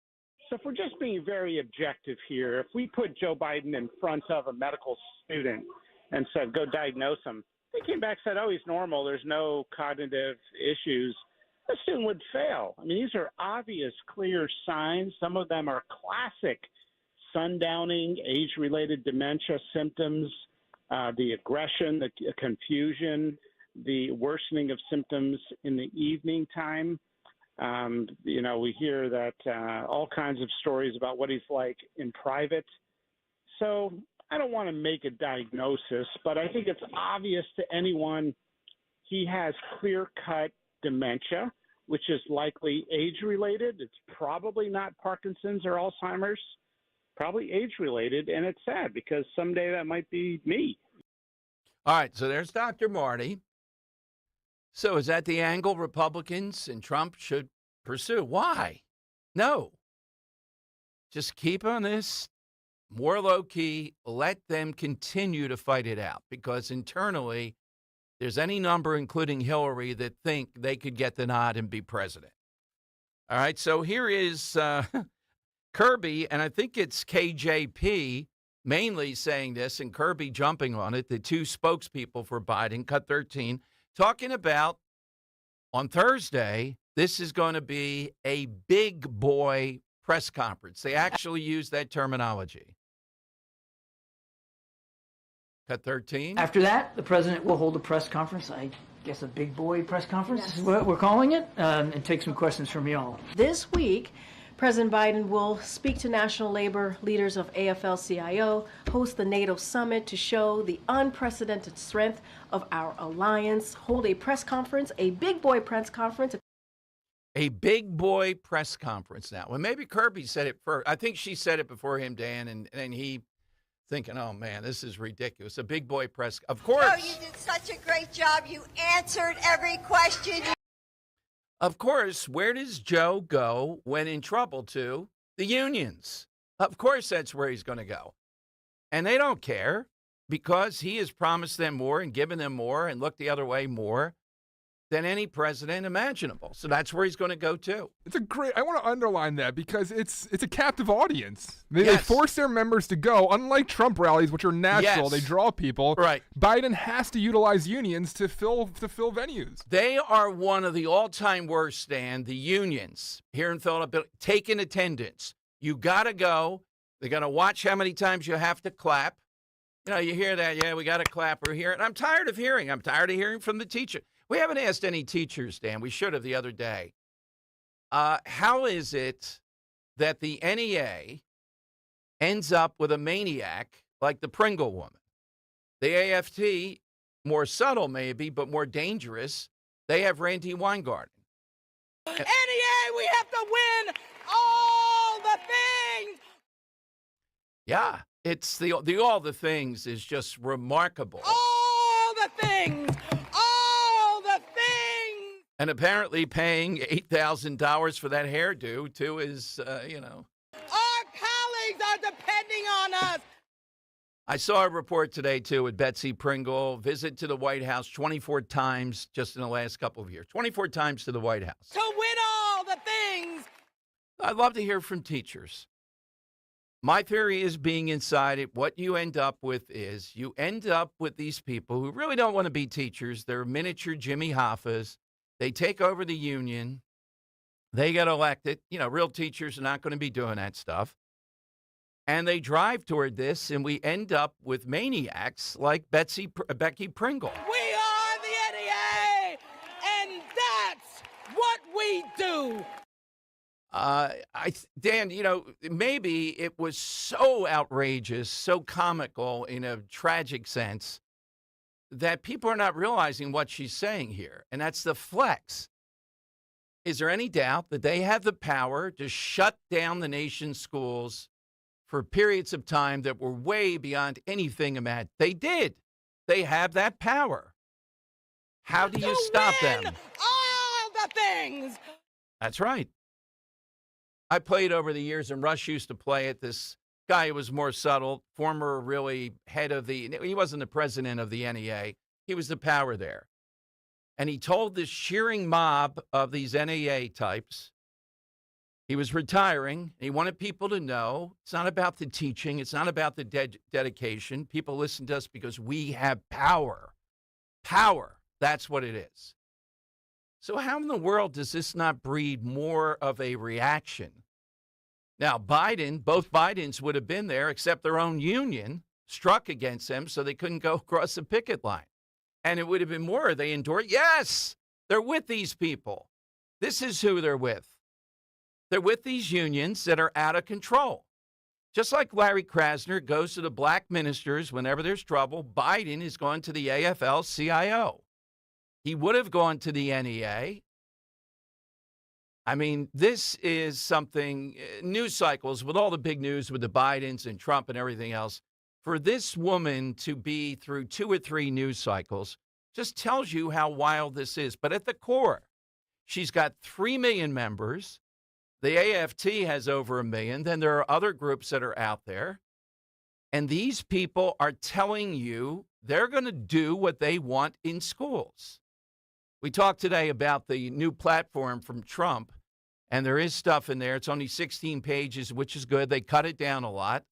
So if we're just being very objective here, if we put Joe Biden in front of a medical student and said, go diagnose him, they came back and said, oh, he's normal, there's no cognitive issues, the student would fail. I mean, these are obvious, clear signs. Some of them are classic sundowning, age-related dementia symptoms, the aggression, the confusion, the worsening of symptoms in the evening time. You know, we hear that all kinds of stories about what he's like in private. So I don't want to make a diagnosis, but I think it's obvious to anyone he has clear-cut dementia, which is likely age-related. It's probably not Parkinson's or Alzheimer's, probably age-related, and it's sad because someday that might be me. All right, so there's Dr. Marty. So is that the angle Republicans and Trump should pursue? Why? No. Just keep on this more low-key. Let them continue to fight it out because internally there's any number, including Hillary, that think they could get the nod and be president. All right, so here is Kirby, and I think it's KJP mainly saying this, and Kirby jumping on it, the two spokespeople for Biden, Cut 13, talking about on Thursday, this is going to be a big boy press conference. They actually use that terminology. Cut 13. After that, the president will hold a press conference. I guess a big boy press conference is what we're calling it, and take some questions from y'all. This week, President Biden will speak to national labor leaders of AFL-CIO, host the NATO summit to show the unprecedented strength of our alliance, hold a press conference, a big boy press conference. A big boy press conference now. Well, maybe Kirby said it first. I think she said it before him, Dan, and he thinking, oh, man, this is ridiculous. A big boy press. Of course. Oh, you did such a great job. You answered every question. Of course, where does Joe go when in trouble to? The unions. Of course, that's where he's going to go. And they don't care because he has promised them more and given them more and looked the other way more than any president imaginable. So that's where he's going to go to. I want to underline that because it's a captive audience. They force their members to go. Unlike Trump rallies, which are natural, they draw people. Right. Biden has to utilize unions to fill venues. They are one of the all-time worst, Stan, the unions here in Philadelphia. Take in attendance. You got to go. They're going to watch how many times you have to clap. You know, you hear that, yeah, we got to clap or hear it. I'm tired of hearing. I'm tired of hearing from the teacher. We haven't asked any teachers, Dan. We should have the other day. How is it that the NEA ends up with a maniac like the Pringle woman? The AFT, more subtle maybe, but more dangerous, they have Randy Weingarten. NEA, we have to win all the things. Yeah, it's the all the things is just remarkable. All the things. And apparently paying $8,000 for that hairdo, too, is, Our colleagues are depending on us. I saw a report today, too, with Betsy Pringle, visit to the White House 24 times just in the last couple of years. 24 times to the White House. To win all the things. I'd love to hear from teachers. My theory is being inside it, what you end up with is you end up with these people who really don't want to be teachers. They're miniature Jimmy Hoffas. They take over the union. They get elected. You know, real teachers are not going to be doing that stuff. And they drive toward this, and we end up with maniacs like Becky Pringle. We are the NEA, and that's what we do. Dan, you know, maybe it was so outrageous, so comical in a tragic sense, that people are not realizing what she's saying here, and that's the flex. Is there any doubt that they have the power to shut down the nation's schools for periods of time that were way beyond anything imagined? They did. They have that power. How do you stop them? All the things. That's right. I played over the years, and Rush used to play it. This guy who was more subtle, former really head of he wasn't the president of the NEA. He was the power there. And he told this cheering mob of these NEA types, he was retiring. He wanted people to know it's not about the teaching. It's not about the dedication. People listen to us because we have power. Power. That's what it is. So how in the world does this not breed more of a reaction? Now, both Bidens would have been there, except their own union struck against them, so they couldn't go across the picket line. And it would have been more. They endured. Yes, they're with these people. This is who they're with. They're with these unions that are out of control. Just like Larry Krasner goes to the black ministers whenever there's trouble, Biden is going to the AFL-CIO. He would have gone to the NEA. I mean, this is something, news cycles, with all the big news with the Bidens and Trump and everything else, for this woman to be through 2 or 3 news cycles just tells you how wild this is. But at the core, she's got 3 million members. The AFT has over 1 million. Then there are other groups that are out there. And these people are telling you they're going to do what they want in schools. We talked today about the new platform from Trump, and there is stuff in there. It's only 16 pages, which is good. They cut it down a lot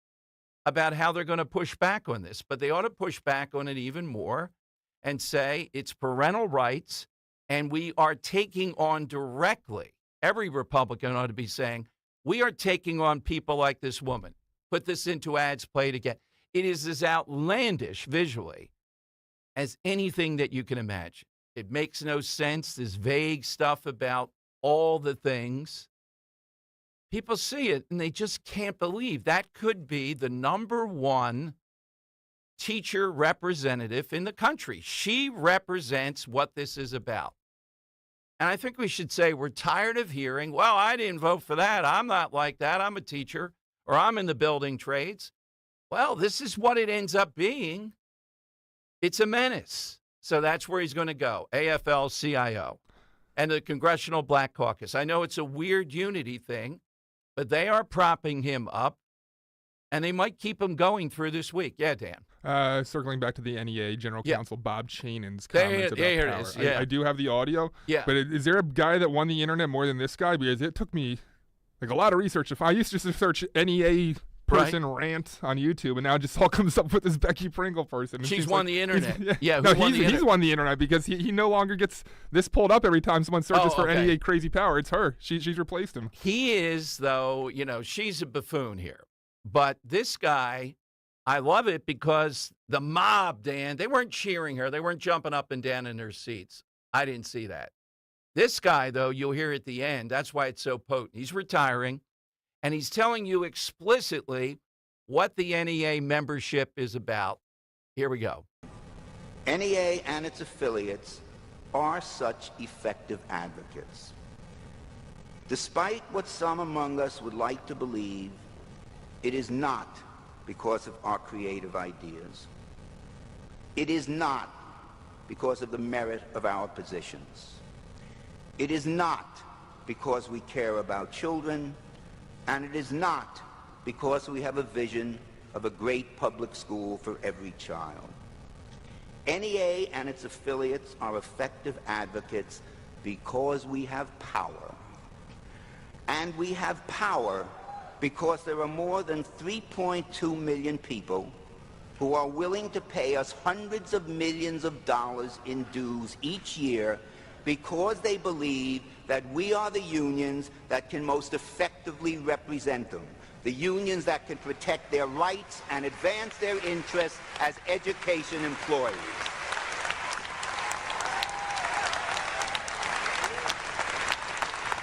about how they're going to push back on this. But they ought to push back on it even more and say it's parental rights, and we are taking on directly. Every Republican ought to be saying, we are taking on people like this woman. Put this into ads, play it again. It is as outlandish visually as anything that you can imagine. It makes no sense. There's vague stuff about all the things. People see it, and they just can't believe that could be the #1 teacher representative in the country. She represents what this is about. And I think we should say we're tired of hearing, well, I didn't vote for that. I'm not like that. I'm a teacher, or I'm in the building trades. Well, this is what it ends up being. It's a menace. So that's where he's going to go, AFL-CIO. and the Congressional Black Caucus. I know it's a weird unity thing, but they are propping him up, and they might keep him going through this week. Yeah, Dan. Circling back to the NEA General Counsel Bob Chanin's There comments about it power. is, yeah. I do have the audio. Yeah. But is there a guy that won the internet more than this guy? Because it took me like a lot of research. I used to just search NEA person rant on YouTube, and now it just all comes up with this Becky Pringle person. She's won the internet. Yeah, no, who won the he's won the internet because he no longer gets this pulled up every time someone searches for NEA crazy power. It's her. She's replaced him. He is, though, she's a buffoon here. But this guy, I love it because the mob, Dan, they weren't cheering her. They weren't jumping up and down in their seats. I didn't see that. This guy, though, you'll hear at the end. That's why it's so potent. He's retiring. And he's telling you explicitly what the NEA membership is about. Here we go. NEA and its affiliates are such effective advocates. Despite what some among us would like to believe, it is not because of our creative ideas. It is not because of the merit of our positions. It is not because we care about children. And it is not because we have a vision of a great public school for every child. NEA and its affiliates are effective advocates because we have power. And we have power because there are more than 3.2 million people who are willing to pay us hundreds of millions of dollars in dues each year because they believe that we are the unions that can most effectively represent them, the unions that can protect their rights and advance their interests as education employees.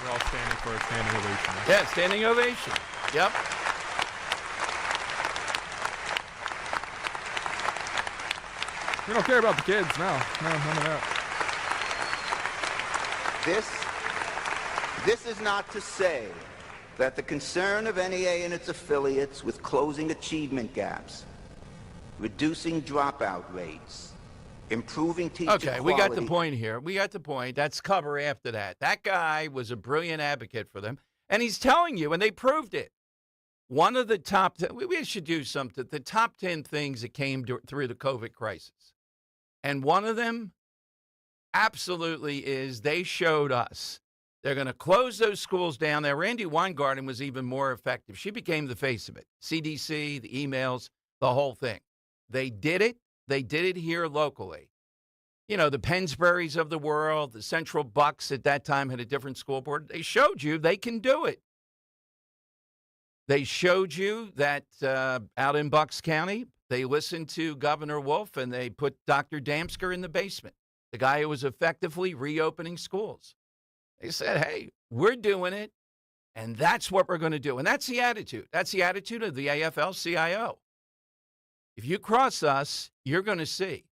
We're all standing for a standing ovation. Yeah, standing ovation. Yep. We don't care about the kids, no, none of that. This is not to say that the concern of NEA and its affiliates with closing achievement gaps, reducing dropout rates, improving teacher quality. Okay, we got the point here. We got the point. That's cover after that. That guy was a brilliant advocate for them, and he's telling you, and they proved it. One of the top, we should do something, the top 10 things that came through the COVID crisis. And one of them absolutely is they showed us they're going to close those schools down. Now, Randy Weingarten was even more effective. She became the face of it. CDC, the emails, the whole thing. They did it. They did it here locally. The Pensburys of the world, the Central Bucks at that time had a different school board. They showed you they can do it. They showed you that out in Bucks County, they listened to Governor Wolf and they put Dr. Damsker in the basement, the guy who was effectively reopening schools. They said, hey, we're doing it, and that's what we're going to do. And that's the attitude. That's the attitude of the AFL-CIO. If you cross us, you're going to see.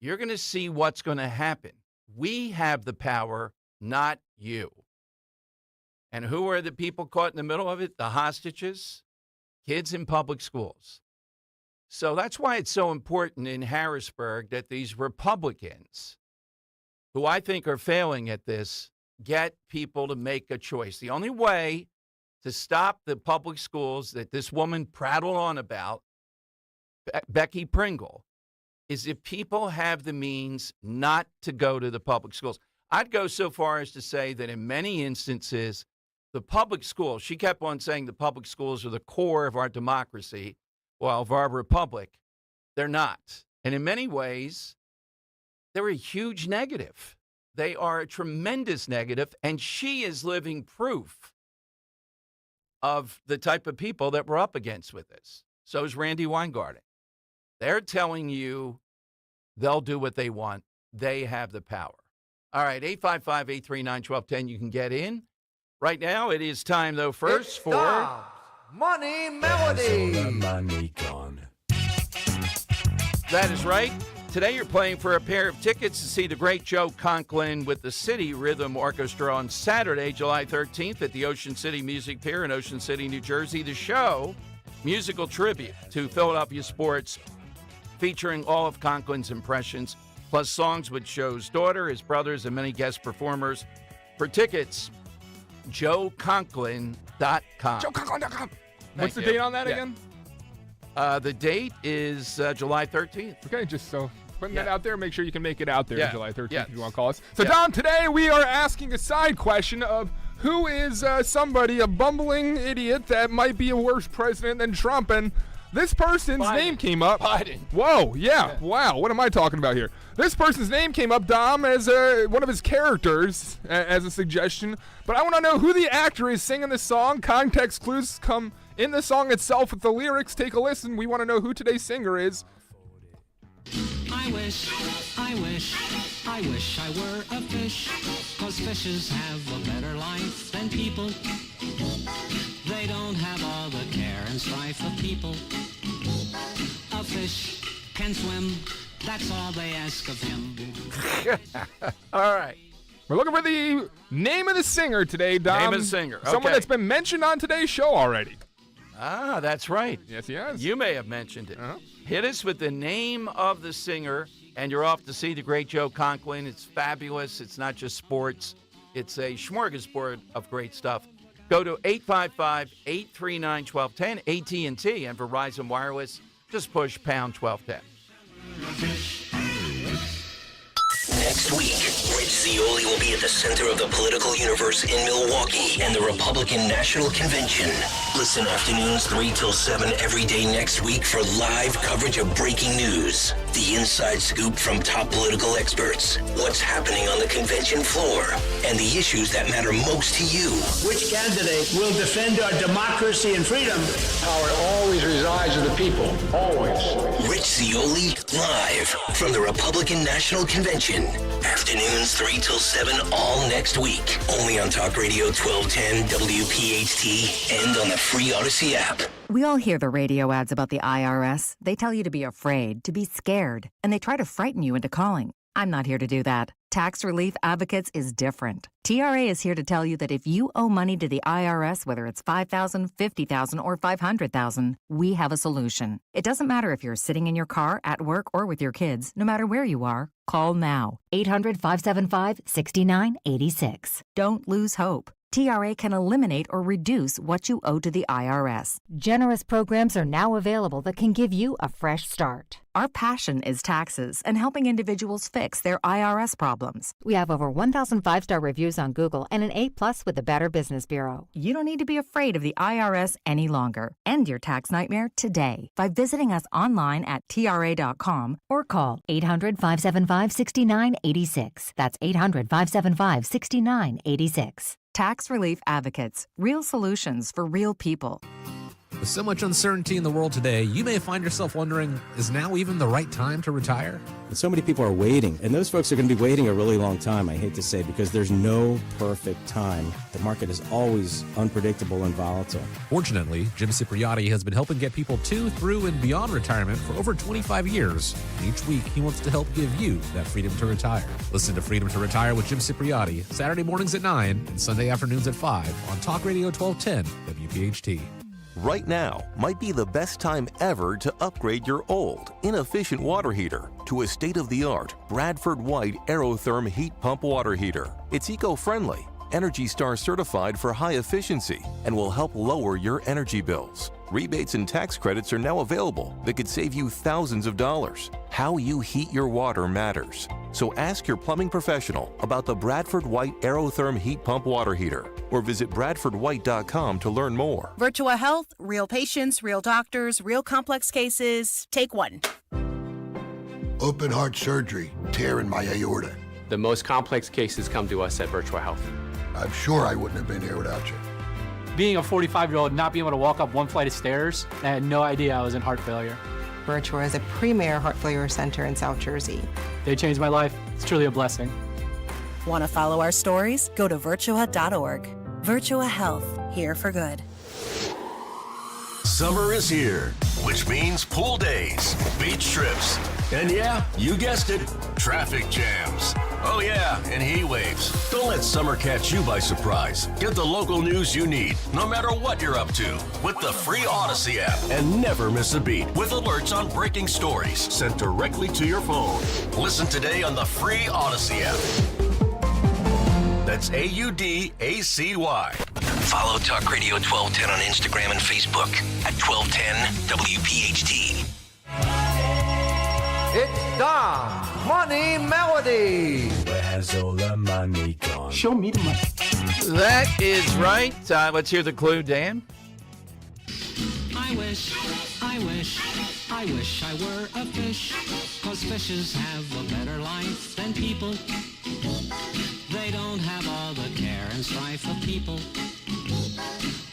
You're going to see what's going to happen. We have the power, not you. And who are the people caught in the middle of it? The hostages, kids in public schools. So that's why it's so important in Harrisburg that these Republicans, who I think are failing at this, get people to make a choice. The only way to stop the public schools that this woman prattled on about, Becky Pringle, is if people have the means not to go to the public schools. I'd go so far as to say that in many instances, the public schools, she kept on saying the public schools are the core of our democracy, well, of our republic. They're not. And in many ways, they're a huge negative. They are a tremendous negative, and she is living proof of the type of people that we're up against with this. So is Randy Weingarten. They're telling you they'll do what they want. They have the power. All right, 855-839-1210. You can get in. Right now, it is time, though, first for Money Melody. Money gone. That is right. Today you're playing for a pair of tickets to see the great Joe Conklin with the City Rhythm Orchestra on Saturday, July 13th at the Ocean City Music Pier in Ocean City, New Jersey. The show, musical tribute to Philadelphia sports, featuring all of Conklin's impressions, plus songs with Joe's daughter, his brothers, and many guest performers. For tickets, joeconklin.com. JoeConklin.com. What's the date on that again? The date is July 13th. Okay, just so putting that out there. Make sure you can make it out there July 13th if you want to call us. So, Dom, today we are asking a side question of who is somebody, a bumbling idiot that might be a worse president than Trump, and this person's name came up. Biden. Whoa, yeah. Wow, what am I talking about here? This person's name came up, Dom, as one of his characters, as a suggestion. But I want to know who the actor is singing the song. Context clues come in the song itself with the lyrics. Take a listen. We want to know who today's singer is. I wish I were a fish, 'cause fishes have a better life than people. They don't have all the care and strife of people. A fish can swim, that's all they ask of him. All right. We're looking for the name of the singer today, Dom. Name of the singer. Someone that's been mentioned on today's show already. Ah, that's right. Yes, he has. You may have mentioned it. Hit us with the name of the singer, and you're off to see the great Joe Conklin. It's fabulous. It's not just sports. It's a smorgasbord of great stuff. Go to 855-839-1210, AT&T, and Verizon Wireless. Just push pound 1210. Next week, Rich Zioli will be at the center of the political universe in Milwaukee and the Republican National Convention. Listen afternoons 3 till 7 every day next week for live coverage of breaking news, the inside scoop from top political experts, what's happening on the convention floor, and the issues that matter most to you. Which candidate will defend our democracy and freedom? Power always resides with the people, always. Rich Zioli live from the Republican National Convention. Afternoons 3 till 7 all next week. Only on Talk Radio 1210 WPHT and on the free Odyssey app. We all hear the radio ads about the IRS. They tell you to be afraid, to be scared, and they try to frighten you into calling. I'm not here to do that. Tax Relief Advocates is different. TRA is here to tell you that if you owe money to the IRS, whether it's $5,000, $50,000, or $500,000, we have a solution. It doesn't matter if you're sitting in your car, at work, or with your kids. No matter where you are, call now. 800-575-6986. Don't lose hope. TRA can eliminate or reduce what you owe to the IRS. Generous programs are now available that can give you a fresh start. Our passion is taxes and helping individuals fix their IRS problems. We have over 1,000 five-star reviews on Google and an A+ with the Better Business Bureau. You don't need to be afraid of the IRS any longer. End your tax nightmare today by visiting us online at TRA.com or call 800-575-6986. That's 800-575-6986. Tax Relief Advocates. Real solutions for real people. With so much uncertainty in the world today, you may find yourself wondering, is now even the right time to retire? And so many people are waiting, and those folks are going to be waiting a really long time, I hate to say, because there's no perfect time. The market is always unpredictable and volatile. Fortunately, Jim Cipriotti has been helping get people to, through, and beyond retirement for over 25 years. And each week, he wants to help give you that freedom to retire. Listen to Freedom to Retire with Jim Cipriotti, Saturday mornings at 9 and Sunday afternoons at 5 on Talk Radio 1210 WPHT. Right now might be the best time ever to upgrade your old, inefficient water heater to a state-of-the-art Bradford White Aerotherm heat pump water heater. It's eco-friendly, Energy Star certified for high efficiency, and will help lower your energy bills. Rebates and tax credits are now available that could save you thousands of dollars. How you heat your water matters. So ask your plumbing professional about the Bradford White Aerotherm heat pump water heater, or visit bradfordwhite.com to learn more. Virtua Health, real patients, real doctors, real complex cases. Take one. Open heart surgery, tear in my aorta. The most complex cases come to us at Virtua Health. I'm sure I wouldn't have been here without you. Being a 45-year-old, not being able to walk up one flight of stairs, I had no idea I was in heart failure. Virtua is a premier heart failure center in South Jersey. They changed my life. It's truly a blessing. Want to follow our stories? Go to virtua.org. Virtua Health, here for good. Summer is here, which means pool days, beach trips, and yeah, you guessed it, traffic jams. Oh yeah, and heat waves. Don't let summer catch you by surprise. Get the local news you need, no matter what you're up to, with the free Odyssey app. And never miss a beat with alerts on breaking stories sent directly to your phone. Listen today on the free Odyssey app. That's AUDACY. Follow Talk Radio 1210 on Instagram and Facebook at 1210 WPHT. It's Don Money Melody. Where has all the money gone? Show me the money. That is right. Let's hear the clue, Dan. I wish I were a fish, 'cause fishes have a better life than people. They don't have all the care and strife of people.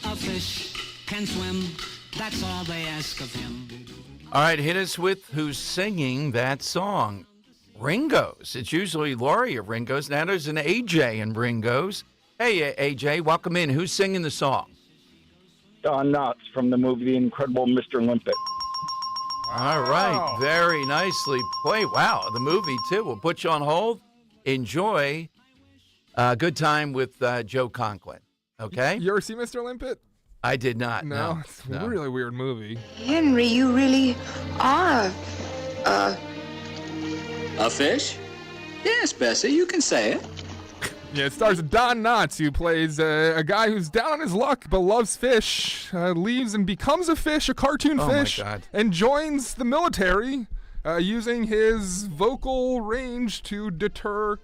A fish can swim, that's all they ask of him. All right, hit us with who's singing that song. Ringo's. It's usually Laurie of Ringo's. Now there's an AJ in Ringo's. Hey, AJ, welcome in. Who's singing the song? Don Knotts from the movie The Incredible Mr. Limpet. All right, very nicely played. Wow, the movie, too. We'll put you on hold. Enjoy a good time with Joe Conklin, okay? You ever see Mr. Limpet? I did not, no. It's a really weird movie. Henry, you really are a fish? Yes, Bessie, you can say it. Yeah, it stars Don Knotts, who plays a guy who's down on his luck but loves fish, leaves and becomes a fish, a cartoon fish, and joins the military using his vocal range to deter,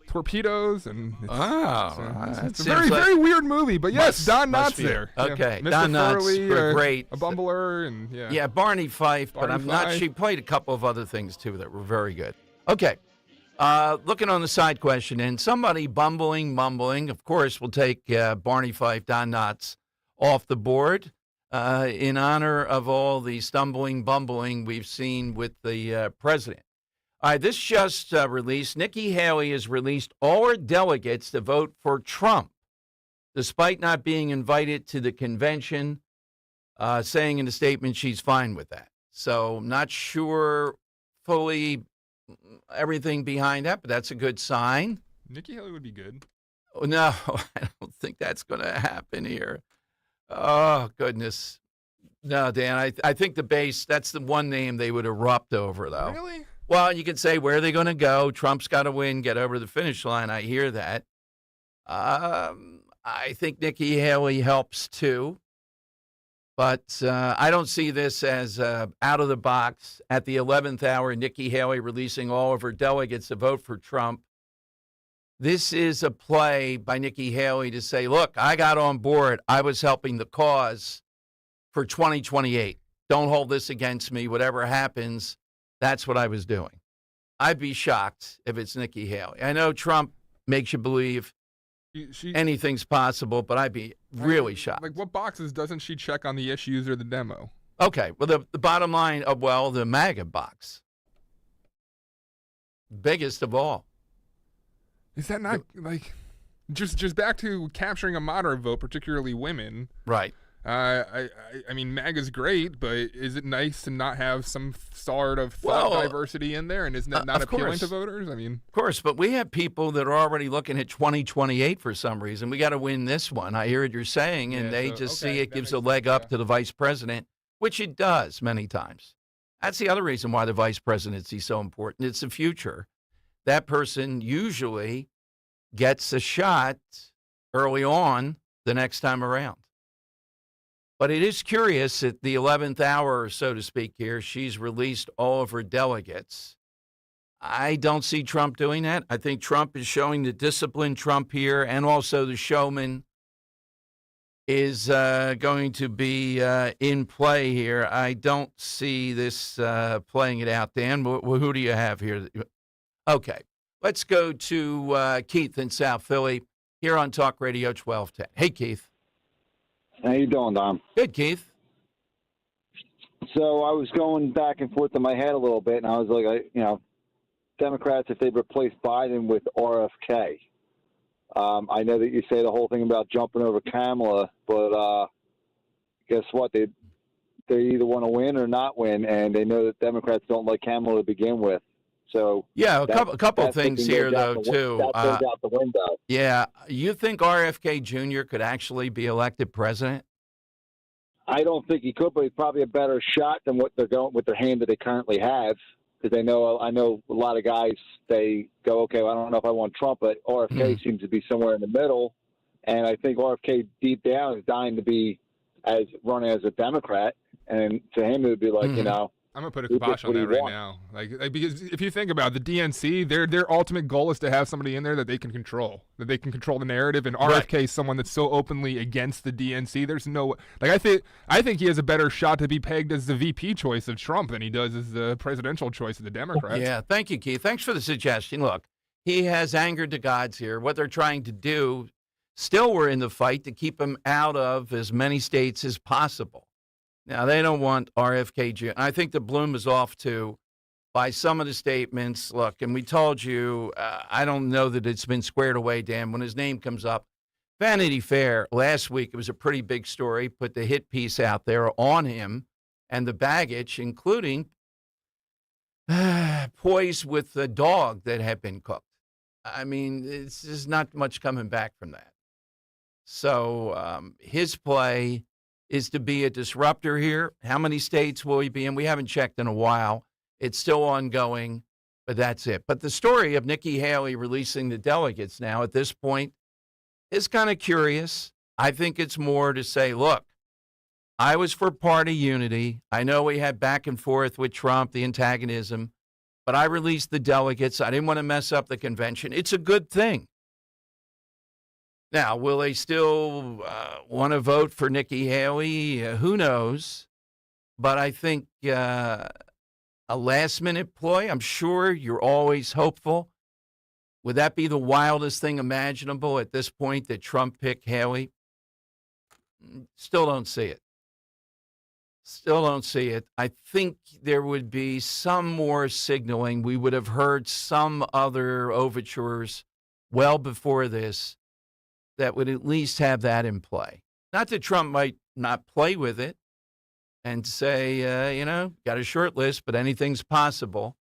torpedoes. And it's a very weird movie, but yes, Don Knotts there. Okay, yeah. Don Mr. Knotts, Furley, great. A bumbler, and yeah, Barney Fife, but I'm not. Fife. She played a couple of other things too that were very good. Okay, looking on the side question, and somebody mumbling. Of course, we'll take Barney Fife, Don Knotts off the board in honor of all the bumbling we've seen with the president. All right, this just released. Nikki Haley has released all her delegates to vote for Trump, despite not being invited to the convention, saying in a statement she's fine with that. So not sure fully everything behind that, but that's a good sign. Nikki Haley would be good. Oh, no, I don't think that's going to happen here. Oh, goodness. No, Dan, I think the base, that's the one name they would erupt over, though. Really? Well, you could say, where are they going to go? Trump's got to win, get over the finish line. I hear that. I think Nikki Haley helps, too. But I don't see this as out of the box. At the 11th hour, Nikki Haley releasing all of her delegates to vote for Trump. This is a play by Nikki Haley to say, look, I got on board. I was helping the cause for 2028. Don't hold this against me. Whatever happens, that's what I was doing. I'd be shocked if it's Nikki Haley. I know Trump makes you believe anything's possible, but I'd be really shocked. Like, what boxes doesn't she check on the issues or the demo? Okay, well, the bottom line of, the MAGA box. Biggest of all. Is that not, just back to capturing a moderate vote, particularly women? Right. I mean, MAGA's great, but is it nice to not have some sort of diversity in there? And isn't that not appealing to voters? I mean, of course, but we have people that are already looking at 2028 for some reason. We got to win this one. I hear what you're saying, and they see it gives a leg up to the vice president, which it does many times. That's the other reason why the vice presidency is so important. It's the future. That person usually gets a shot early on the next time around. But it is curious at the 11th hour, so to speak here, she's released all of her delegates. I don't see Trump doing that. I think Trump is showing the disciplined Trump here, and also the showman is going to be in play here. I don't see this playing it out. Dan, who do you have here? Okay, let's go to Keith in South Philly here on Talk Radio 1210. Hey, Keith. How you doing, Dom? Good, Keith. So I was going back and forth in my head a little bit, and I was like, Democrats, if they replace Biden with RFK. I know that you say the whole thing about jumping over Kamala, but guess what? They either want to win or not win, and they know that Democrats don't like Kamala to begin with. So yeah, a couple of things here, though, too. That goes out the window. Yeah. You think RFK Jr. could actually be elected president? I don't think he could, but he's probably a better shot than what they're going with their hand that they currently have. because I know a lot of guys, they go, okay, well, I don't know if I want Trump, but RFK seems to be somewhere in the middle. And I think RFK deep down is dying to be running as a Democrat. And to him, it would be like, you know, I'm gonna put a kibosh on that right now. Like, because if you think about it, the DNC, their ultimate goal is to have somebody in there that they can control, the narrative. And RFK is someone that's so openly against the DNC. There's no like I think he has a better shot to be pegged as the VP choice of Trump than he does as the presidential choice of the Democrats. Yeah, thank you, Keith. Thanks for the suggestion. Look, he has angered the gods here. What they're trying to do, still we're in the fight to keep him out of as many states as possible. Now, they don't want RFK Jr. I think the bloom is off, too, by some of the statements. Look, and we told you, I don't know that it's been squared away, Dan, when his name comes up. Vanity Fair, last week, it was a pretty big story, put the hit piece out there on him and the baggage, including poised with the dog that had been cooked. I mean, there's not much coming back from that. So his play is to be a disruptor here. How many states will he be in? We haven't checked in a while. It's still ongoing, but that's it. But the story of Nikki Haley releasing the delegates now at this point is kind of curious. I think it's more to say, look, I was for party unity. I know we had back and forth with Trump, the antagonism, but I released the delegates. I didn't want to mess up the convention. It's a good thing. Now, will they still want to vote for Nikki Haley? Who knows? But I think a last-minute ploy, I'm sure you're always hopeful. Would that be the wildest thing imaginable at this point, that Trump picked Haley? Still don't see it. Still don't see it. I think there would be some more signaling. We would have heard some other overtures well before this that would at least have that in play. Not that Trump might not play with it and say, got a short list, but anything's possible.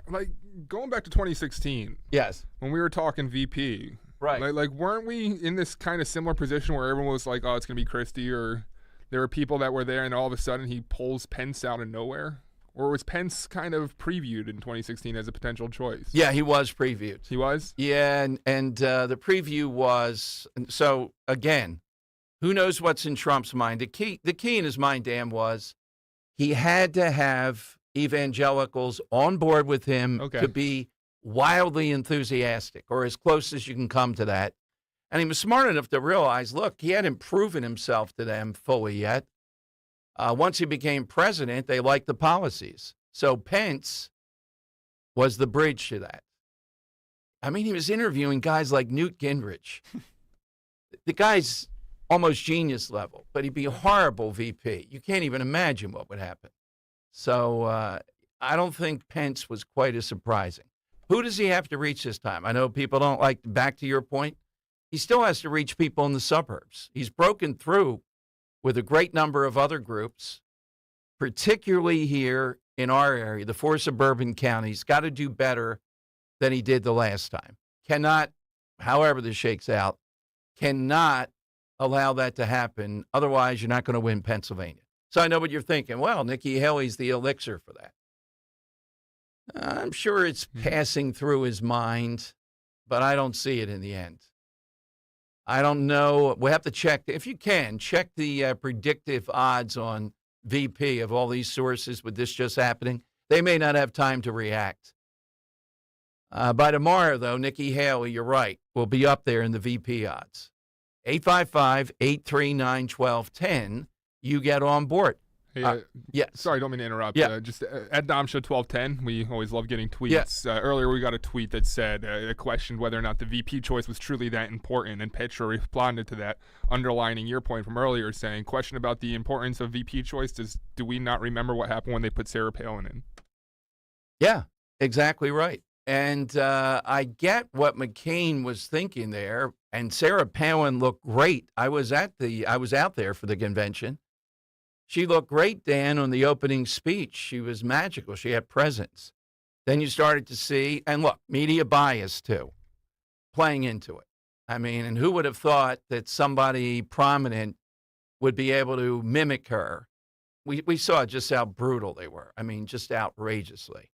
Like, going back to 2016. Yes. When we were talking VP. Right. Like weren't we in this kind of similar position where everyone was like, oh, it's going to be Christie, or there were people that were there and all of a sudden he pulls Pence out of nowhere? Or was Pence kind of previewed in 2016 as a potential choice? Yeah, he was previewed. He was? Yeah, and the preview was, so again, who knows what's in Trump's mind? The key in his mind, Dan, was he had to have evangelicals on board with him to be wildly enthusiastic, or as close as you can come to that. And he was smart enough to realize, look, he hadn't proven himself to them fully yet. Once he became president, they liked the policies. So Pence was the bridge to that. I mean, he was interviewing guys like Newt Gingrich. The guy's almost genius level, but he'd be a horrible VP. You can't even imagine what would happen. So I don't think Pence was quite as surprising. Who does he have to reach this time? I know people don't like, back to your point, he still has to reach people in the suburbs. He's broken through with a great number of other groups, particularly here in our area, the 4 suburban counties. Got to do better than he did the last time. Cannot, however this shakes out, cannot allow that to happen. Otherwise, you're not going to win Pennsylvania. So I know what you're thinking. Well, Nikki Haley's the elixir for that. I'm sure it's passing through his mind, but I don't see it in the end. I don't know. We'll have to check. If you can, check the predictive odds on VP of all these sources with this just happening. They may not have time to react. By tomorrow, though, Nikki Haley, you're right, will be up there in the VP odds. 855-839-1210. You get on board. Hey, yeah. Sorry, don't mean to interrupt. Yeah. Just at Dom Show 1210, we always love getting tweets. Yeah. Earlier, we got a tweet that said, questioned whether or not the VP choice was truly that important, and Petra responded to that, underlining your point from earlier, saying, question about the importance of VP choice, do we not remember what happened when they put Sarah Palin in? Yeah, exactly right. And I get what McCain was thinking there, and Sarah Palin looked great. I was out there for the convention. She looked great, Dan, on the opening speech. She was magical. She had presence. Then you started to see, and look, media bias, too, playing into it. I mean, and who would have thought that somebody prominent would be able to mimic her? We saw just how brutal they were. I mean, just outrageously.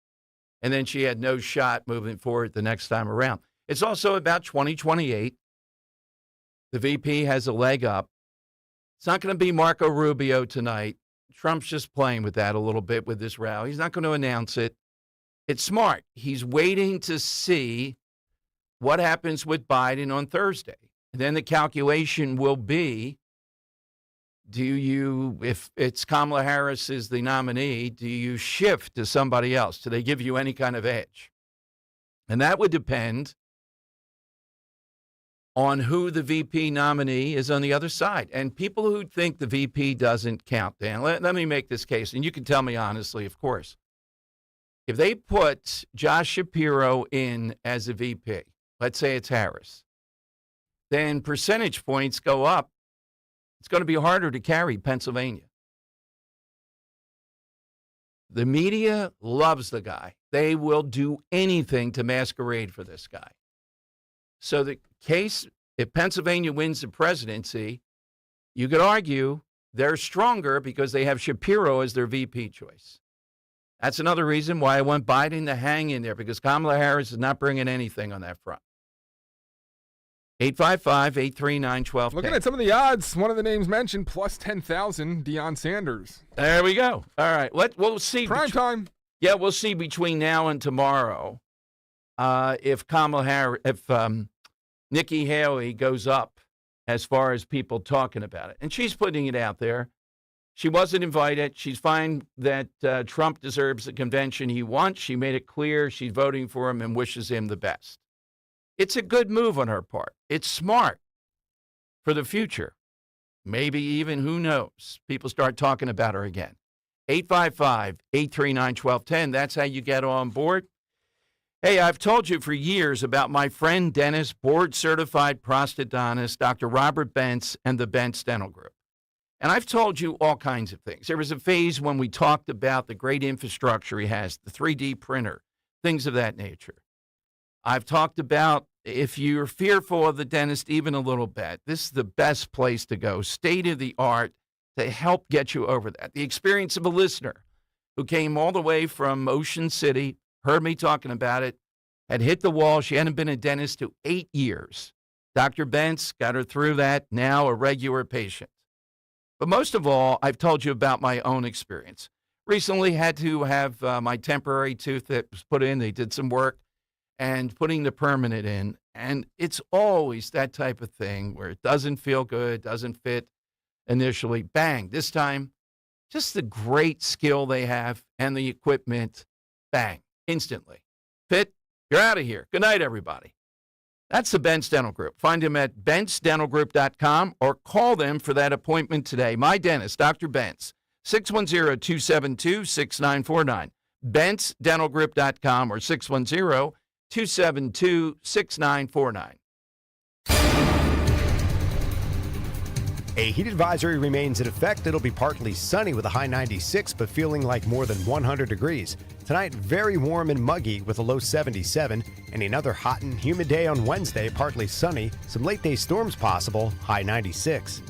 And then she had no shot moving forward the next time around. It's also about 2028. The VP has a leg up. It's not going to be Marco Rubio tonight. Trump's just playing with that a little bit with this row. He's not going to announce it. It's smart. He's waiting to see what happens with Biden on Thursday. And then the calculation will be, if it's Kamala Harris is the nominee, do you shift to somebody else? Do they give you any kind of edge? And that would depend on who the VP nominee is on the other side. And people who think the VP doesn't count, Dan, let me make this case, and you can tell me honestly, of course. If they put Josh Shapiro in as a VP, let's say it's Harris, then percentage points go up. It's going to be harder to carry Pennsylvania. The media loves the guy. They will do anything to masquerade for this guy. So the case, if Pennsylvania wins the presidency, you could argue they're stronger because they have Shapiro as their VP choice. That's another reason why I want Biden to hang in there, because Kamala Harris is not bringing anything on that front. 855-839-1210. Looking at some of the odds, one of the names mentioned, plus 10,000, Deion Sanders. There we go. All right. We'll see. Prime time. Yeah, we'll see between now and tomorrow if Nikki Haley goes up as far as people talking about it. And she's putting it out there. She wasn't invited. She's fine that Trump deserves the convention he wants. She made it clear she's voting for him and wishes him the best. It's a good move on her part. It's smart for the future. Maybe even, who knows, people start talking about her again. 855-839-1210. That's how you get on board. Hey, I've told you for years about my friend, dentist, board-certified prosthodontist, Dr. Robert Bentz and the Bentz Dental Group. And I've told you all kinds of things. There was a phase when we talked about the great infrastructure he has, the 3D printer, things of that nature. I've talked about, if you're fearful of the dentist even a little bit, this is the best place to go, state of the art, to help get you over that. The experience of a listener who came all the way from Ocean City, heard me talking about it, had hit the wall. She hadn't been a dentist to 8 years. Dr. Bentz got her through that, now a regular patient. But most of all, I've told you about my own experience. Recently had to have my temporary tooth that was put in. They did some work and putting the permanent in. And it's always that type of thing where it doesn't feel good, doesn't fit initially. Bang. This time, just the great skill they have and the equipment. Bang. Instantly. Fit. You're out of here. Good night, everybody. That's the Bentz Dental Group. Find them at bentzdentalgroup.com or call them for that appointment today. My dentist, Dr. Bentz, 610-272-6949. bentzdentalgroup.com or 610-272-6949. A heat advisory remains in effect. It'll be partly sunny with a high 96, but feeling like more than 100 degrees. Tonight, very warm and muggy with a low 77, and another hot and humid day on Wednesday, partly sunny. Some late-day storms possible, high 96.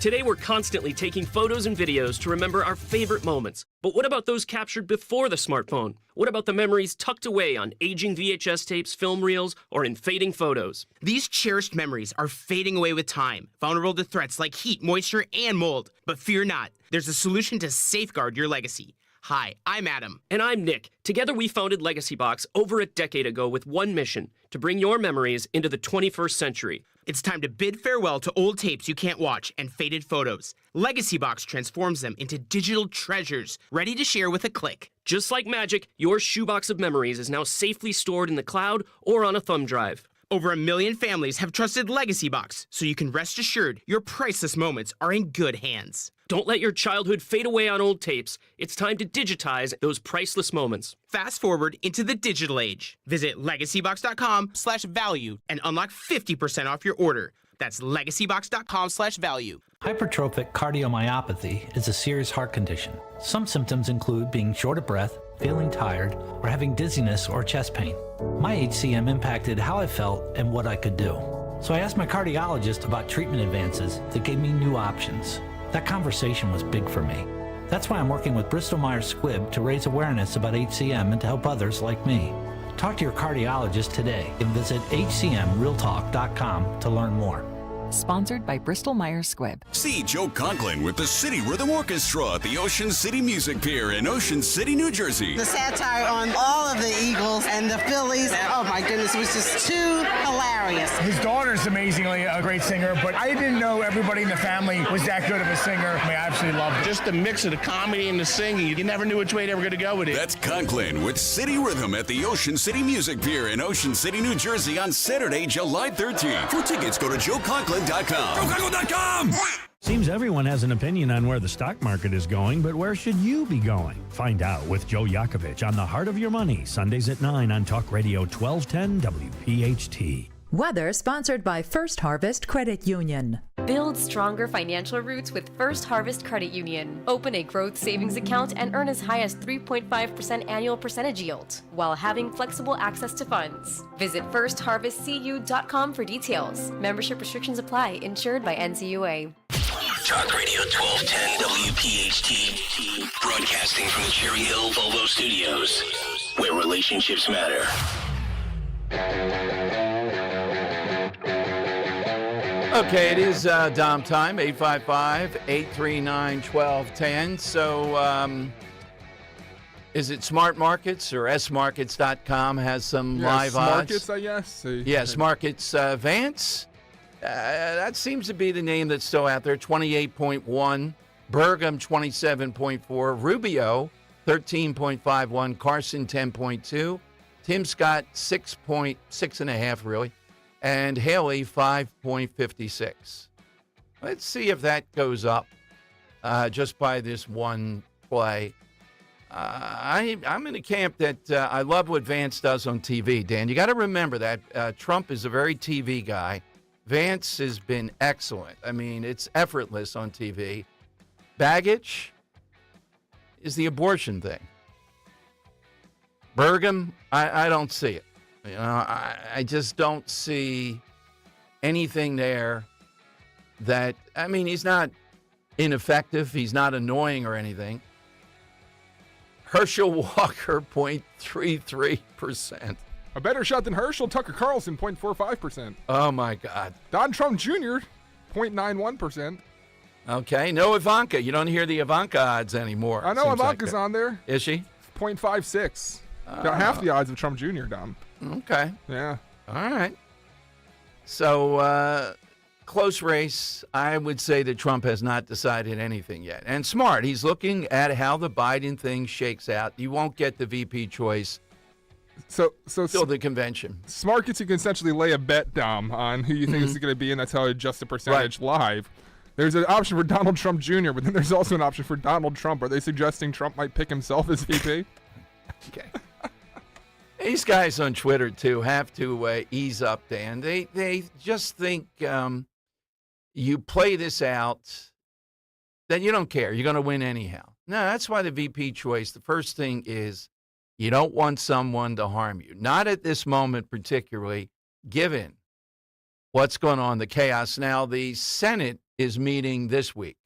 Today, we're constantly taking photos and videos to remember our favorite moments. But what about those captured before the smartphone? What about the memories tucked away on aging VHS tapes, film reels, or in fading photos? These cherished memories are fading away with time, vulnerable to threats like heat, moisture, and mold. But fear not, there's a solution to safeguard your legacy. Hi, I'm Adam. And I'm Nick. Together we founded Legacy Box over a decade ago with one mission, to bring your memories into the 21st century. It's time to bid farewell to old tapes you can't watch and faded photos. Legacy Box transforms them into digital treasures, ready to share with a click. Just like magic, your shoebox of memories is now safely stored in the cloud or on a thumb drive. Over 1 million families have trusted Legacy Box, so you can rest assured your priceless moments are in good hands. Don't let your childhood fade away on old tapes. It's time to digitize those priceless moments. Fast forward into the digital age. Visit legacybox.com/value and unlock 50% off your order. That's legacybox.com/value. Hypertrophic cardiomyopathy is a serious heart condition. Some symptoms include being short of breath, feeling tired, or having dizziness or chest pain. My HCM impacted how I felt and what I could do. So I asked my cardiologist about treatment advances that gave me new options. That conversation was big for me. That's why I'm working with Bristol-Myers Squibb to raise awareness about HCM and to help others like me. Talk to your cardiologist today and visit hcmrealtalk.com to learn more. Sponsored by Bristol-Myers Squibb. See Joe Conklin with the City Rhythm Orchestra at the Ocean City Music Pier in Ocean City, New Jersey. The satire on all of the Eagles and the Phillies, oh my goodness, it was just too hilarious. His daughter's amazingly a great singer, but I didn't know everybody in the family was that good of a singer. I mean, I absolutely loved it. Just the mix of the comedy and the singing, you never knew which way they were going to go with it. That's Conklin with City Rhythm at the Ocean City Music Pier in Ocean City, New Jersey on Saturday, July 13th. For tickets, go to joeconklin.com. JoeConklin.com! Seems everyone has an opinion on where the stock market is going, but where should you be going? Find out with Joe Yakovich on The Heart of Your Money, Sundays at 9 on Talk Radio 1210 WPHT. Weather sponsored by First Harvest Credit Union. Build stronger financial roots with First Harvest Credit Union. Open a growth savings account and earn as high as 3.5% annual percentage yield while having flexible access to funds. Visit firstharvestcu.com for details. Membership restrictions apply. Insured by NCUA. Talk Radio 1210 WPHT. Broadcasting from the Cherry Hill Volvo Studios, where relationships matter. Okay, it is Dom time, 855-839-1210. So, is it Smart Markets or smarkets.com has some live odds? Smarkets, I guess. Yes, Markets. Vance, that seems to be the name that's still out there, 28.1. Burgum, 27.4. Rubio, 13.51. Carson, 10.2. Tim Scott, 6.5, really. And Haley, 5.56. Let's see if that goes up just by this one play. I'm in the camp that I love what Vance does on TV, Dan. You got to remember that Trump is a very TV guy. Vance has been excellent. I mean, it's effortless on TV. Baggage is the abortion thing. Burgum, I don't see it. You know, I just don't see anything there that, I mean, he's not ineffective. He's not annoying or anything. Herschel Walker, 0.33%. A better shot than Herschel, Tucker Carlson, 0.45%. Oh, my God. Don Trump Jr., 0.91%. Okay, no Ivanka. You don't hear the Ivanka odds anymore. I know Ivanka's on there. Is she? 0.56. About half the odds of Trump Jr., Dom. Okay. Yeah. All right. So, close race. I would say that Trump has not decided anything yet. And smart. He's looking at how the Biden thing shakes out. You won't get the VP choice till the convention. Smart gets you can essentially lay a bet, Dom, on who you think is going to be, and that's how you adjust the percentage live. There's an option for Donald Trump Jr., but then there's also an option for Donald Trump. Are they suggesting Trump might pick himself as VP? Okay. These guys on Twitter, too, have to ease up, Dan. They just think you play this out, then you don't care. You're going to win anyhow. No, that's why the VP choice, the first thing is you don't want someone to harm you. Not at this moment particularly, given what's going on, the chaos. Now, the Senate is meeting this week,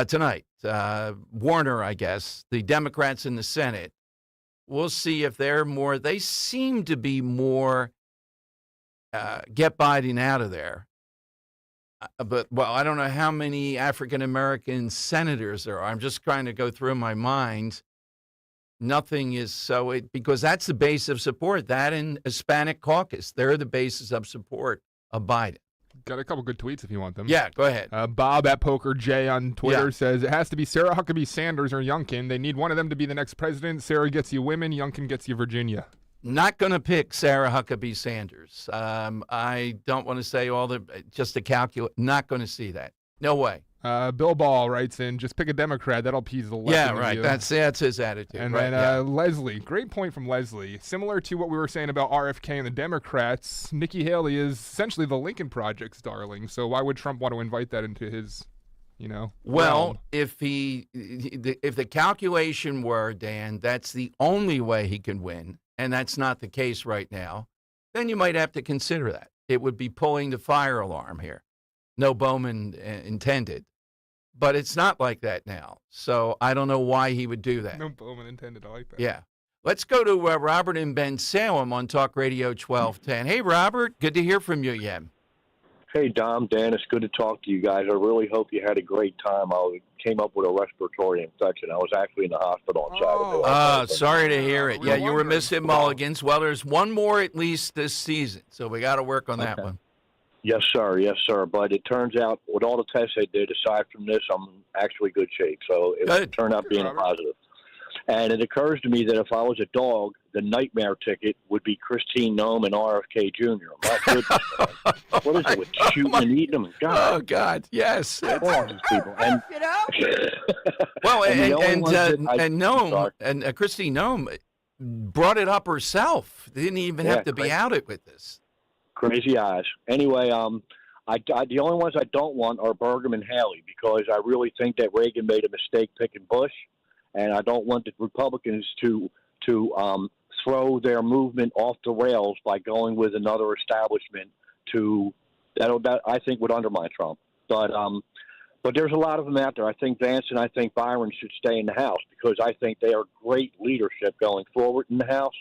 tonight. Warner, I guess, the Democrats in the Senate. We'll see if they're more, they seem to be more get Biden out of there. But, well, I don't know how many African-American senators there are. I'm just trying to go through my mind. Nothing is so, because that's the base of support. That and Hispanic caucus, they're the basis of support of Biden. Got a couple good tweets if you want them. Yeah, go ahead. Bob at Poker J on Twitter says, it has to be Sarah Huckabee Sanders or Youngkin. They need one of them to be the next president. Sarah gets you women, Youngkin gets you Virginia. Not going to pick Sarah Huckabee Sanders. I don't want to say just to calculate. Not going to see that. No way. Bill Ball writes in, just pick a Democrat. That'll appease the left. Yeah, right. That's his attitude. And right, then Leslie, great point from Leslie. Similar to what we were saying about RFK and the Democrats, Nikki Haley is essentially the Lincoln Project's darling. So why would Trump want to invite that into his, Well, realm? if the calculation were, Dan, that's the only way he can win, and that's not the case right now, then you might have to consider that. It would be pulling the fire alarm here. No Bowman intended. but it's not like that now. So I don't know why he would do that. No Bowman intended. I like that. Yeah. Let's go to Robert in Ben Salem on Talk Radio 1210. Hey, Robert, good to hear from you again. Hey, Dom, Dan, it's good to talk to you guys. I really hope you had a great time. I came up with a respiratory infection. I was actually in the hospital on Saturday. Sorry to hear it. Yeah, you were missing Mulligans. Well, there's one more at least this season, so we got to work on that one. Yes, sir. Yes, sir. But it turns out, with all the tests they did, aside from this, I'm actually good shape. So it turned out being a positive. And it occurs to me that if I was a dog, the nightmare ticket would be Christine Nome and RFK Jr. My goodness, what is it with shooting and eating them? God. Oh, God, yes. All these people. And, well, and Nome, and Christine Nome brought it up herself. They didn't even have to be outed with this. Crazy eyes. Anyway, the only ones I don't want are Burgum and Haley, because I really think that Reagan made a mistake picking Bush. And I don't want the Republicans to throw their movement off the rails by going with another establishment that I think would undermine Trump. But there's a lot of them out there. I think Vance and I think Byron should stay in the House, because I think they are great leadership going forward in the House.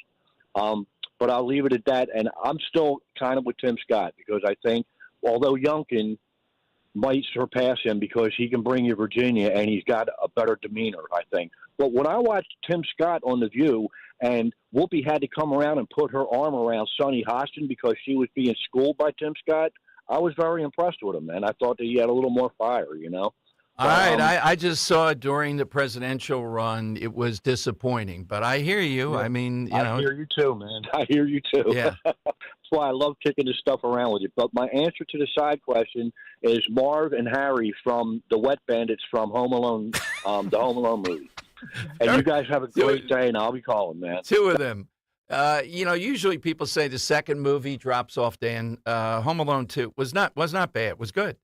But I'll leave it at that. And I'm still kind of with Tim Scott, because I think, although Youngkin might surpass him because he can bring you Virginia and he's got a better demeanor, I think. But when I watched Tim Scott on The View and Whoopi had to come around and put her arm around Sonny Hostin because she was being schooled by Tim Scott, I was very impressed with him, man. I thought that he had a little more fire, you know? All right, I just saw it during the presidential run. It was disappointing, but I hear you. Yeah. I mean, you know. I hear you too, man. I hear you too. Yeah. That's why I love kicking this stuff around with you. But my answer to the side question is Marv and Harry from the Wet Bandits from Home Alone, the Home Alone movie. And you guys have a great day, and I'll be calling, man. Two of them. Usually people say the second movie drops off, Dan. Home Alone 2 was not bad. It was good.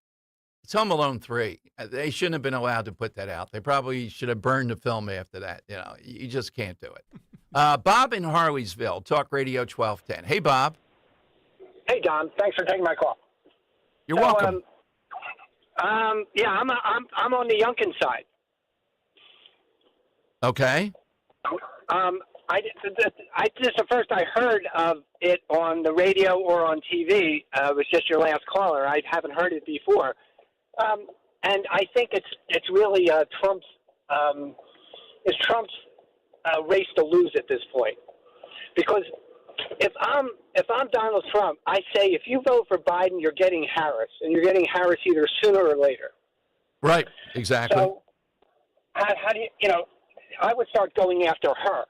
It's Home Alone 3. They shouldn't have been allowed to put that out. They probably should have burned the film after that. You know, you just can't do it. Bob in Harleysville, Talk Radio 1210. Hey, Bob. Hey, Don. Thanks for taking my call. You're welcome. Yeah, I'm on the Youngkin side. Okay. This is the first I heard of it on the radio or on TV. It was just your last caller. I haven't heard it before. And I think it's really Trump's race to lose at this point, because if I'm Donald Trump, I say if you vote for Biden, you're getting Harris, and you're getting Harris either sooner or later. Right. Exactly. So how do you I would start going after her.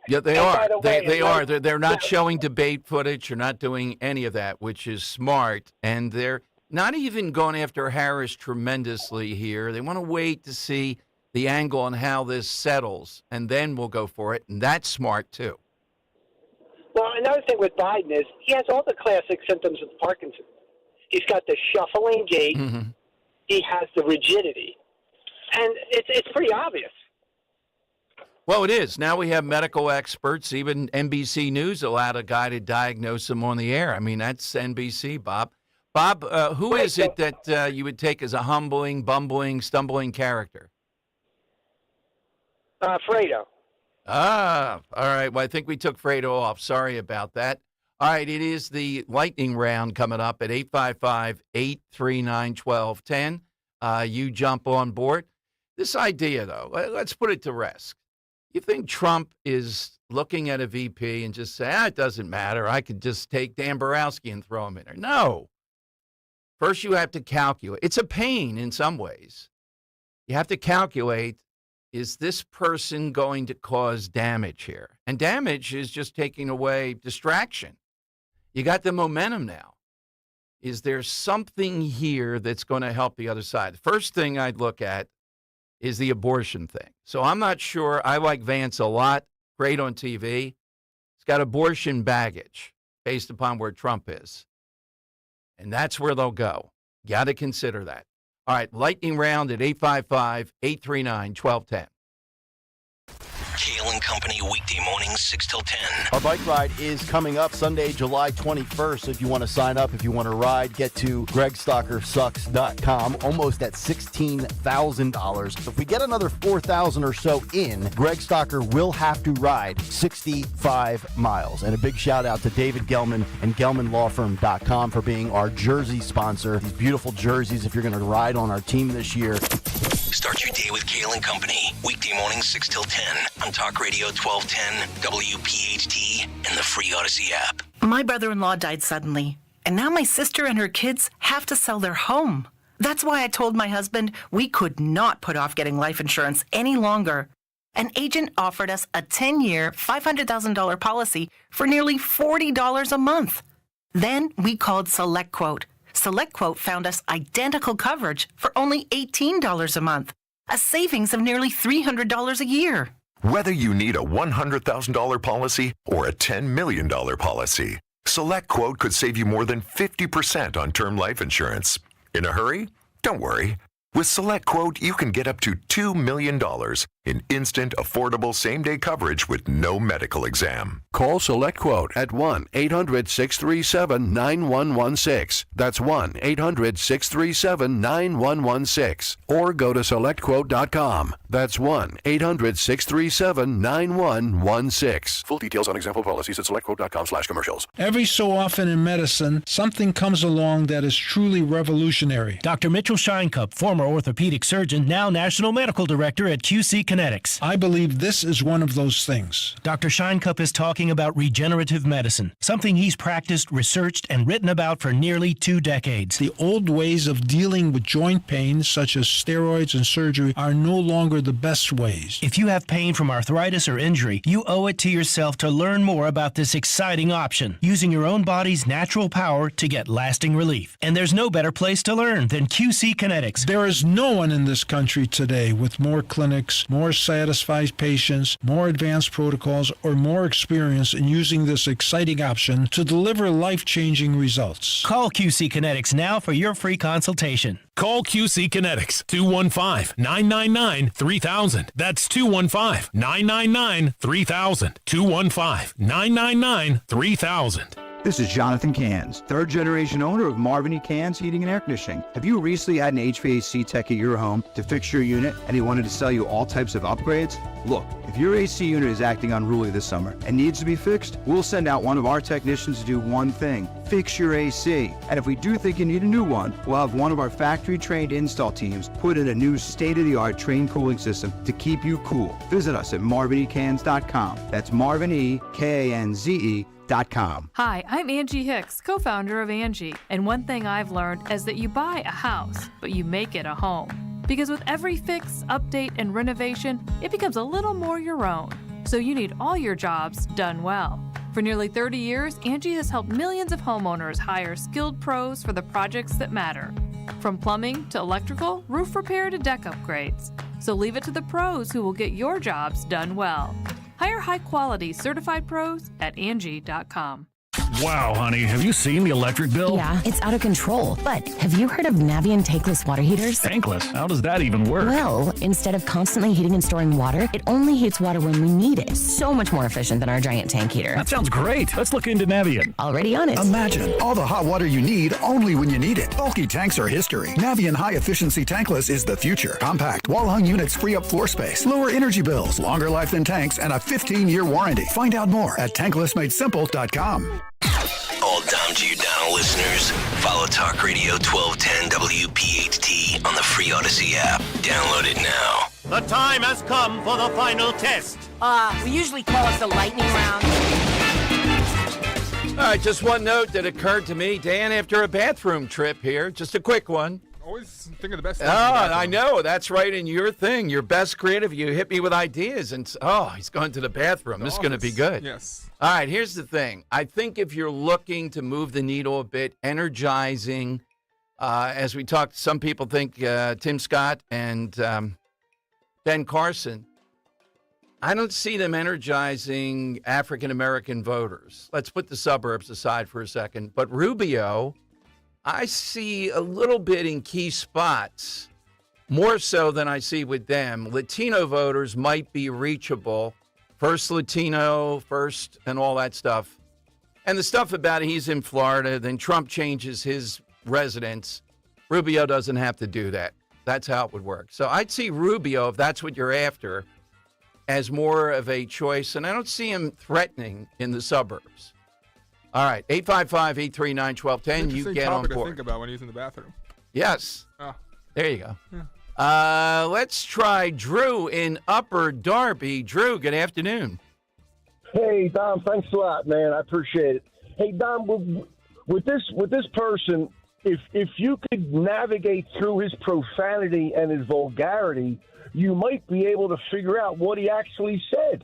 Yeah, they are. They are. They're not showing debate footage. They're not doing any of that, which is smart. And they're not even going after Harris tremendously here. They want to wait to see the angle on how this settles, and then we'll go for it. And that's smart, too. Well, another thing with Biden is he has all the classic symptoms of Parkinson's. He's got the shuffling gait. Mm-hmm. He has the rigidity. And it's pretty obvious. Well, it is. Now we have medical experts. Even NBC News allowed a guy to diagnose him on the air. I mean, that's NBC, Bob. Bob, who is it that you would take as a humbling, bumbling, stumbling character? Fredo. Ah, all right. Well, I think we took Fredo off. Sorry about that. All right, it is the lightning round coming up at 855-839-1210. You jump on board. This idea, though, let's put it to rest. You think Trump is looking at a VP and just say, it doesn't matter. I could just take Dan Borowski and throw him in there. No. First, you have to calculate. It's a pain in some ways. You have to calculate, is this person going to cause damage here? And damage is just taking away distraction. You got the momentum now. Is there something here that's going to help the other side? The first thing I'd look at is the abortion thing. So I'm not sure. I like Vance a lot. Great on TV. He's got abortion baggage based upon where Trump is. And that's where they'll go. Got to consider that. All right, lightning round at 855-839-1210. Kale and Company, weekday mornings 6 till 10. Our bike ride is coming up Sunday, July 21st. So if you want to sign up, if you want to ride, get to GregStalkerSucks.com. Almost at $16,000. If we get another 4,000 or so in, Greg Stalker will have to ride 65 miles. And a big shout out to David Gelman and GelmanLawFirm.com for being our jersey sponsor. These beautiful jerseys if you're going to ride on our team this year. Start your day with Kale and Company, weekday mornings 6 till 10 on Talk Radio 1210, WPHT, and the free Odyssey app. My brother-in-law died suddenly, and now my sister and her kids have to sell their home. That's why I told my husband we could not put off getting life insurance any longer. An agent offered us a 10-year, $500,000 policy for nearly $40 a month. Then we called SelectQuote. SelectQuote found us identical coverage for only $18 a month, a savings of nearly $300 a year. Whether you need a $100,000 policy or a $10 million policy, SelectQuote could save you more than 50% on term life insurance. In a hurry? Don't worry. With SelectQuote, you can get up to $2 million in instant, affordable same-day coverage with no medical exam. Call SelectQuote at 1-800-637-9116. That's 1-800-637-9116. Or go to SelectQuote.com. That's 1-800-637-9116. Full details on example policies at SelectQuote.com/commercials. Every so often in medicine, something comes along that is truly revolutionary. Dr. Mitchell Scheinkup, former orthopedic surgeon, now National Medical Director at QC Kinetics. I believe this is one of those things. Dr. Scheinkup is talking about regenerative medicine, something he's practiced, researched, and written about for nearly 2 decades. The old ways of dealing with joint pain, such as steroids and surgery, are no longer the best ways. If you have pain from arthritis or injury, you owe it to yourself to learn more about this exciting option, using your own body's natural power to get lasting relief. And there's no better place to learn than QC Kinetics. There is no one in this country today with more clinics, more satisfied patients, more advanced protocols, or more experience in using this exciting option to deliver life-changing results. Call QC Kinetics now for your free consultation. Call QC Kinetics, 215-999-3000. That's 215-999-3000. 215-999-3000. This is Jonathan Cans, third-generation owner of Marvin E. Cans Heating and Air Conditioning. Have you recently had an HVAC tech at your home to fix your unit and he wanted to sell you all types of upgrades? Look, if your AC unit is acting unruly this summer and needs to be fixed, we'll send out one of our technicians to do one thing: fix your AC. And if we do think you need a new one, we'll have one of our factory-trained install teams put in a new state-of-the-art train cooling system to keep you cool. Visit us at marvinecans.com. That's marvinekанze.com. Hi, I'm Angie Hicks, co-founder of Angie, and one thing I've learned is that you buy a house, but you make it a home. Because with every fix, update, and renovation, it becomes a little more your own. So you need all your jobs done well. For nearly 30 years, Angie has helped millions of homeowners hire skilled pros for the projects that matter. From plumbing to electrical, roof repair to deck upgrades. So leave it to the pros who will get your jobs done well. Hire high-quality certified pros at Angie.com. Wow, honey, have you seen the electric bill? Yeah, it's out of control. But have you heard of Navien tankless water heaters? Tankless? How does that even work? Well, instead of constantly heating and storing water, it only heats water when we need it. So much more efficient than our giant tank heater. That sounds great. Let's look into Navien. Already on it. Imagine all the hot water you need only when you need it. Bulky tanks are history. Navien high-efficiency tankless is the future. Compact, wall-hung units free up floor space, lower energy bills, longer life than tanks, and a 15-year warranty. Find out more at tanklessmadesimple.com. All Dom Giordano listeners, follow Talk Radio 1210 WPHT on the free Odyssey app. Download it now. The time has come for the final test. We usually call it the lightning round. All right, just one note that occurred to me, Dan, after a bathroom trip here. Just a quick one. Always think of the best. Oh, I know. That's right in your thing. Your best creative. You hit me with ideas. And, he's going to the bathroom. This is going to be good. Yes. All right, here's the thing. I think if you're looking to move the needle a bit, energizing, as we talked, some people think Tim Scott and Ben Carson. I don't see them energizing African-American voters. Let's put the suburbs aside for a second. But Rubio, I see a little bit in key spots, more so than I see with them. Latino voters might be reachable. First Latino, first, and all that stuff. And the stuff about he's in Florida, then Trump changes his residence. Rubio doesn't have to do that. That's how it would work. So I'd see Rubio, if that's what you're after, as more of a choice. And I don't see him threatening in the suburbs. All right, 855-839-1210. You get on topic board. to think about when he's in the bathroom. Yes. Oh. There you go. Yeah. Let's try Drew in Upper Darby. Drew, good afternoon. Hey, Dom, thanks a lot, man. I appreciate it. Hey, Dom, with this person, if you could navigate through his profanity and his vulgarity, you might be able to figure out what he actually said.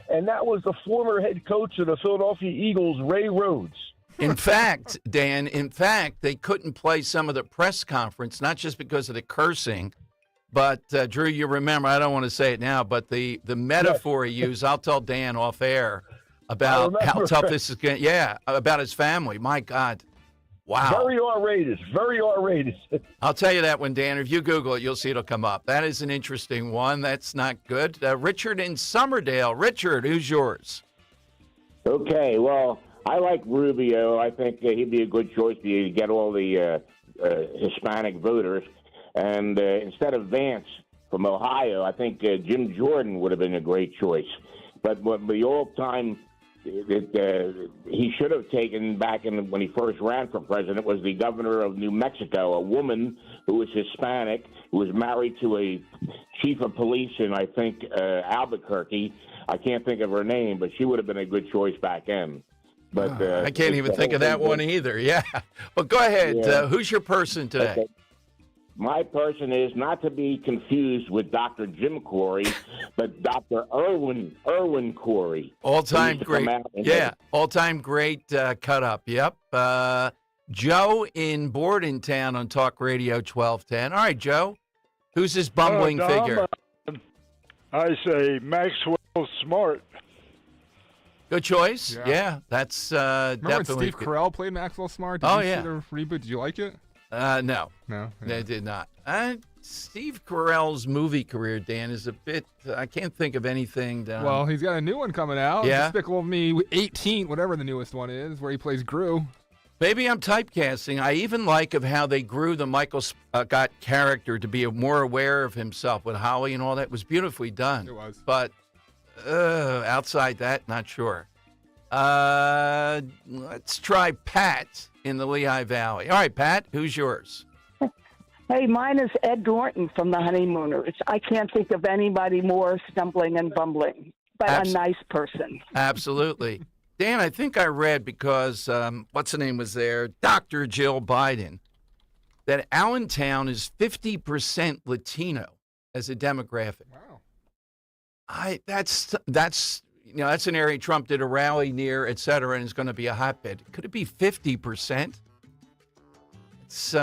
And that was the former head coach of the Philadelphia Eagles, Ray Rhodes. In fact, Dan, they couldn't play some of the press conference, not just because of the cursing, but, Drew, you remember, I don't want to say it now, but the metaphor he used, I'll tell Dan off air about how tough this is going to, about his family. My God. Wow. Very R-rated. Very R-rated. I'll tell you that one, Dan. If you Google it, you'll see it'll come up. That is an interesting one. That's not good. Richard in Summerdale. Richard, who's yours? Okay, well, I like Rubio. I think he'd be a good choice to get all the Hispanic voters. And instead of Vance from Ohio, I think Jim Jordan would have been a great choice. But the all-time he should have taken back when he first ran for president was the governor of New Mexico, a woman who was Hispanic, who was married to a chief of police in, I think, Albuquerque. I can't think of her name, but she would have been a good choice back then. But I can't even think of that one either. Yeah. Well, go ahead. Yeah. Who's your person today? Okay. My person is not to be confused with Dr. Jim Corey, but Dr. Irwin Corey. All-time great. Yeah, all-time great cut-up. Yep. Joe in Bordentown on Talk Radio 1210. All right, Joe. Who's this bumbling figure? I say Maxwell Smart. Good choice. Yeah, that's Remember definitely. when Steve Carell played Maxwell Smart? Did you see the reboot? Did you like it? No. No? They did not. Steve Carell's movie career, Dan, is a bit, I can't think of anything. Well, he's got a new one coming out. Yeah. Despicable Me 18, whatever the newest one is, where he plays Gru. Maybe I'm typecasting. I even like of how they grew the Michael Scott character to be more aware of himself with Holly and all that. It was beautifully done. It was. But outside that, not sure. Let's try Pat in the Lehigh Valley. All right, Pat, who's yours? Hey, mine is Ed Norton from The Honeymooners. I can't think of anybody more stumbling and bumbling, but a nice person. Absolutely. Dan, I think I read because, what's the name was there, Dr. Jill Biden, that Allentown is 50% Latino as a demographic. Wow. That's an area Trump did a rally near, et cetera, and it's going to be a hotbed. Could it be 50%? It's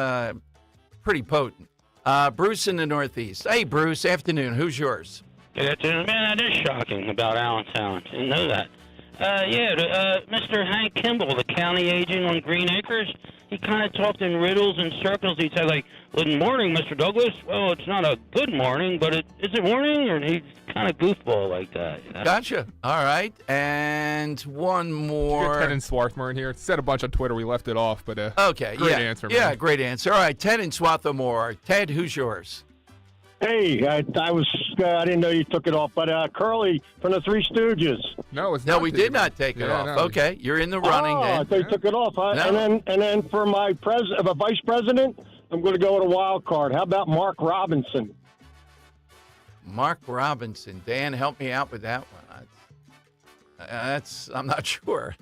pretty potent. Bruce in the Northeast. Hey, Bruce, afternoon. Who's yours? Good afternoon. Man, that is shocking about Allentown. Didn't know that. Mr. Hank Kimball, the county agent on Green Acres, he kind of talked in riddles and circles. He'd say, like, good morning, Mr. Douglas. Well, it's not a good morning, but is it morning? And he's kind of goofball like that. You know? Gotcha. All right. And one more. Ted and Swarthmore in here. It said a bunch on Twitter. We left it off, but okay. Great answer, man. Yeah, great answer. All right, Ted and Swarthmore. Ted, who's yours? Hey, I didn't know you took it off, but Curly from the Three Stooges. No, No, we did not take it off. no. Okay, you're in the running then. They took it off. No. And then for my vice president, I'm going to go with a wild card. How about Mark Robinson? Mark Robinson. Dan, help me out with that one. I'm not sure.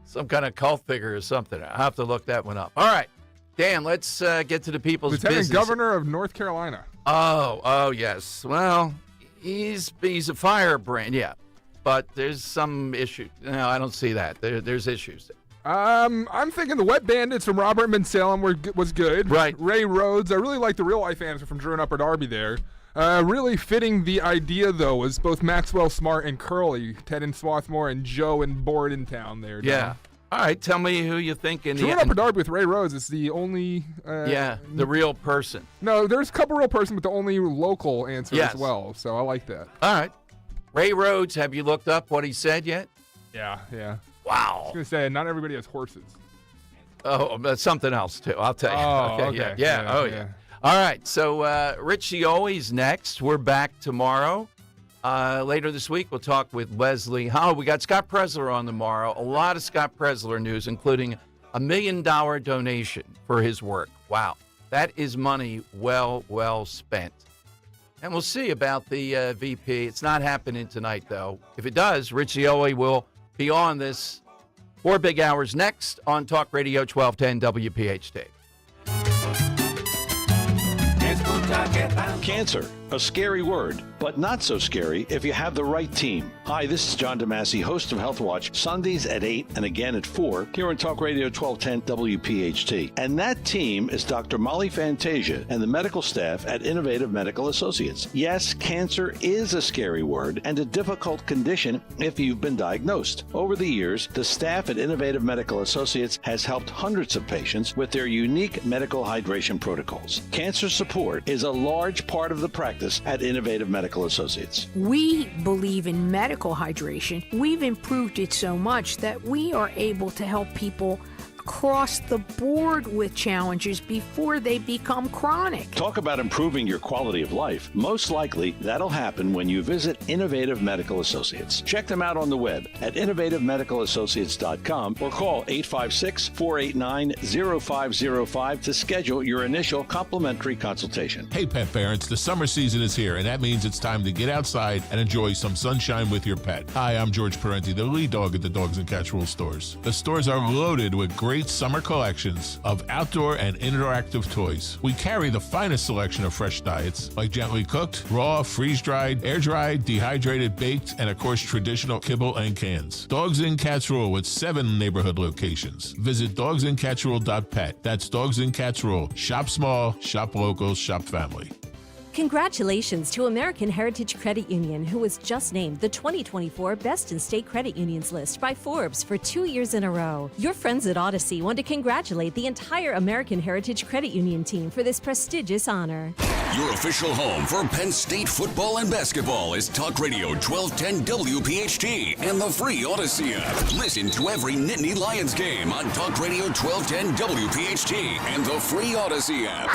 Some kind of cult figure or something. I'll have to look that one up. All right. Dan, let's get to the people's Lieutenant business. Governor of North Carolina. Oh, yes. Well, he's a firebrand, yeah. But there's some issue. No, I don't see that. There's issues. I'm thinking the Wet Bandits from Robert Salem was good. Right. Ray Rhodes. I really like the real life answer from Drew and Upper Darby there. Really fitting the idea, though, was both Maxwell Smart and Curly, Ted and Swarthmore, and Joe and Bordentown there. Yeah. All right, tell me who you think in Drew and Upper Darby with Ray Rhodes is the only... the real person. No, there's a couple real person, but the only local answer Yes. as well, so I like that. All right. Ray Rhodes, have you looked up what he said yet? Yeah. Wow. I was going to say, not everybody has horses. Oh, that's something else, too. I'll tell you. Oh, okay. Yeah. All right. So, Richie always next. We're back tomorrow. Later this week, we'll talk with Leslie. We got Scott Presler on tomorrow. A lot of Scott Presler news, including $1 million donation for his work. Wow. That is money well spent. And we'll see about the VP. It's not happening tonight, though. If it does, Richie Owe will be on this 4 big hours next on Talk Radio 1210 WPHT. Cancer, a scary word, but not so scary if you have the right team. Hi, this is John DeMasi, host of Health Watch, Sundays at 8 and again at 4 here on Talk Radio 1210 WPHT. And that team is Dr. Molly Fantasia and the medical staff at Innovative Medical Associates. Yes, cancer is a scary word and a difficult condition if you've been diagnosed. Over the years, the staff at Innovative Medical Associates has helped hundreds of patients with their unique medical hydration protocols. Cancer support is a large part of the practice at Innovative Medical Associates. We believe in medical hydration. We've improved it so much that we are able to help people across the board with challenges before they become chronic. Talk about improving your quality of life. Most likely, that'll happen when you visit Innovative Medical Associates. Check them out on the web at innovativemedicalassociates.com or call 856-489-0505 to schedule your initial complimentary consultation. Hey, pet parents, the summer season is here, and that means it's time to get outside and enjoy some sunshine with your pet. Hi, I'm George Parenti, the lead dog at the Dogs and Cats Rule stores. The stores are loaded with great summer collections of outdoor and interactive toys. We carry the finest selection of fresh diets, like gently cooked, raw, freeze-dried, air-dried, dehydrated, baked, and of course traditional kibble and cans. Dogs and Cats Rule with 7 neighborhood locations. Visit dogsandcatsrule.pet. That's Dogs and Cats Rule. Shop small, shop local, shop family. Congratulations to American Heritage Credit Union, who was just named the 2024 Best in State Credit Unions list by Forbes for 2 years in a row. Your friends at Odyssey want to congratulate the entire American Heritage Credit Union team for this prestigious honor. Your official home for Penn State football and basketball is Talk Radio 1210 WPHT and the free Odyssey app. Listen to every Nittany Lions game on Talk Radio 1210 WPHT and the free Odyssey app.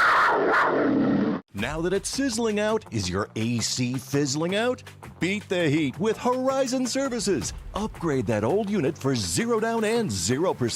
Now that it's sizzling out, is your AC fizzling out? Beat the heat with Horizon Services. Upgrade that old unit for 0 down and 0%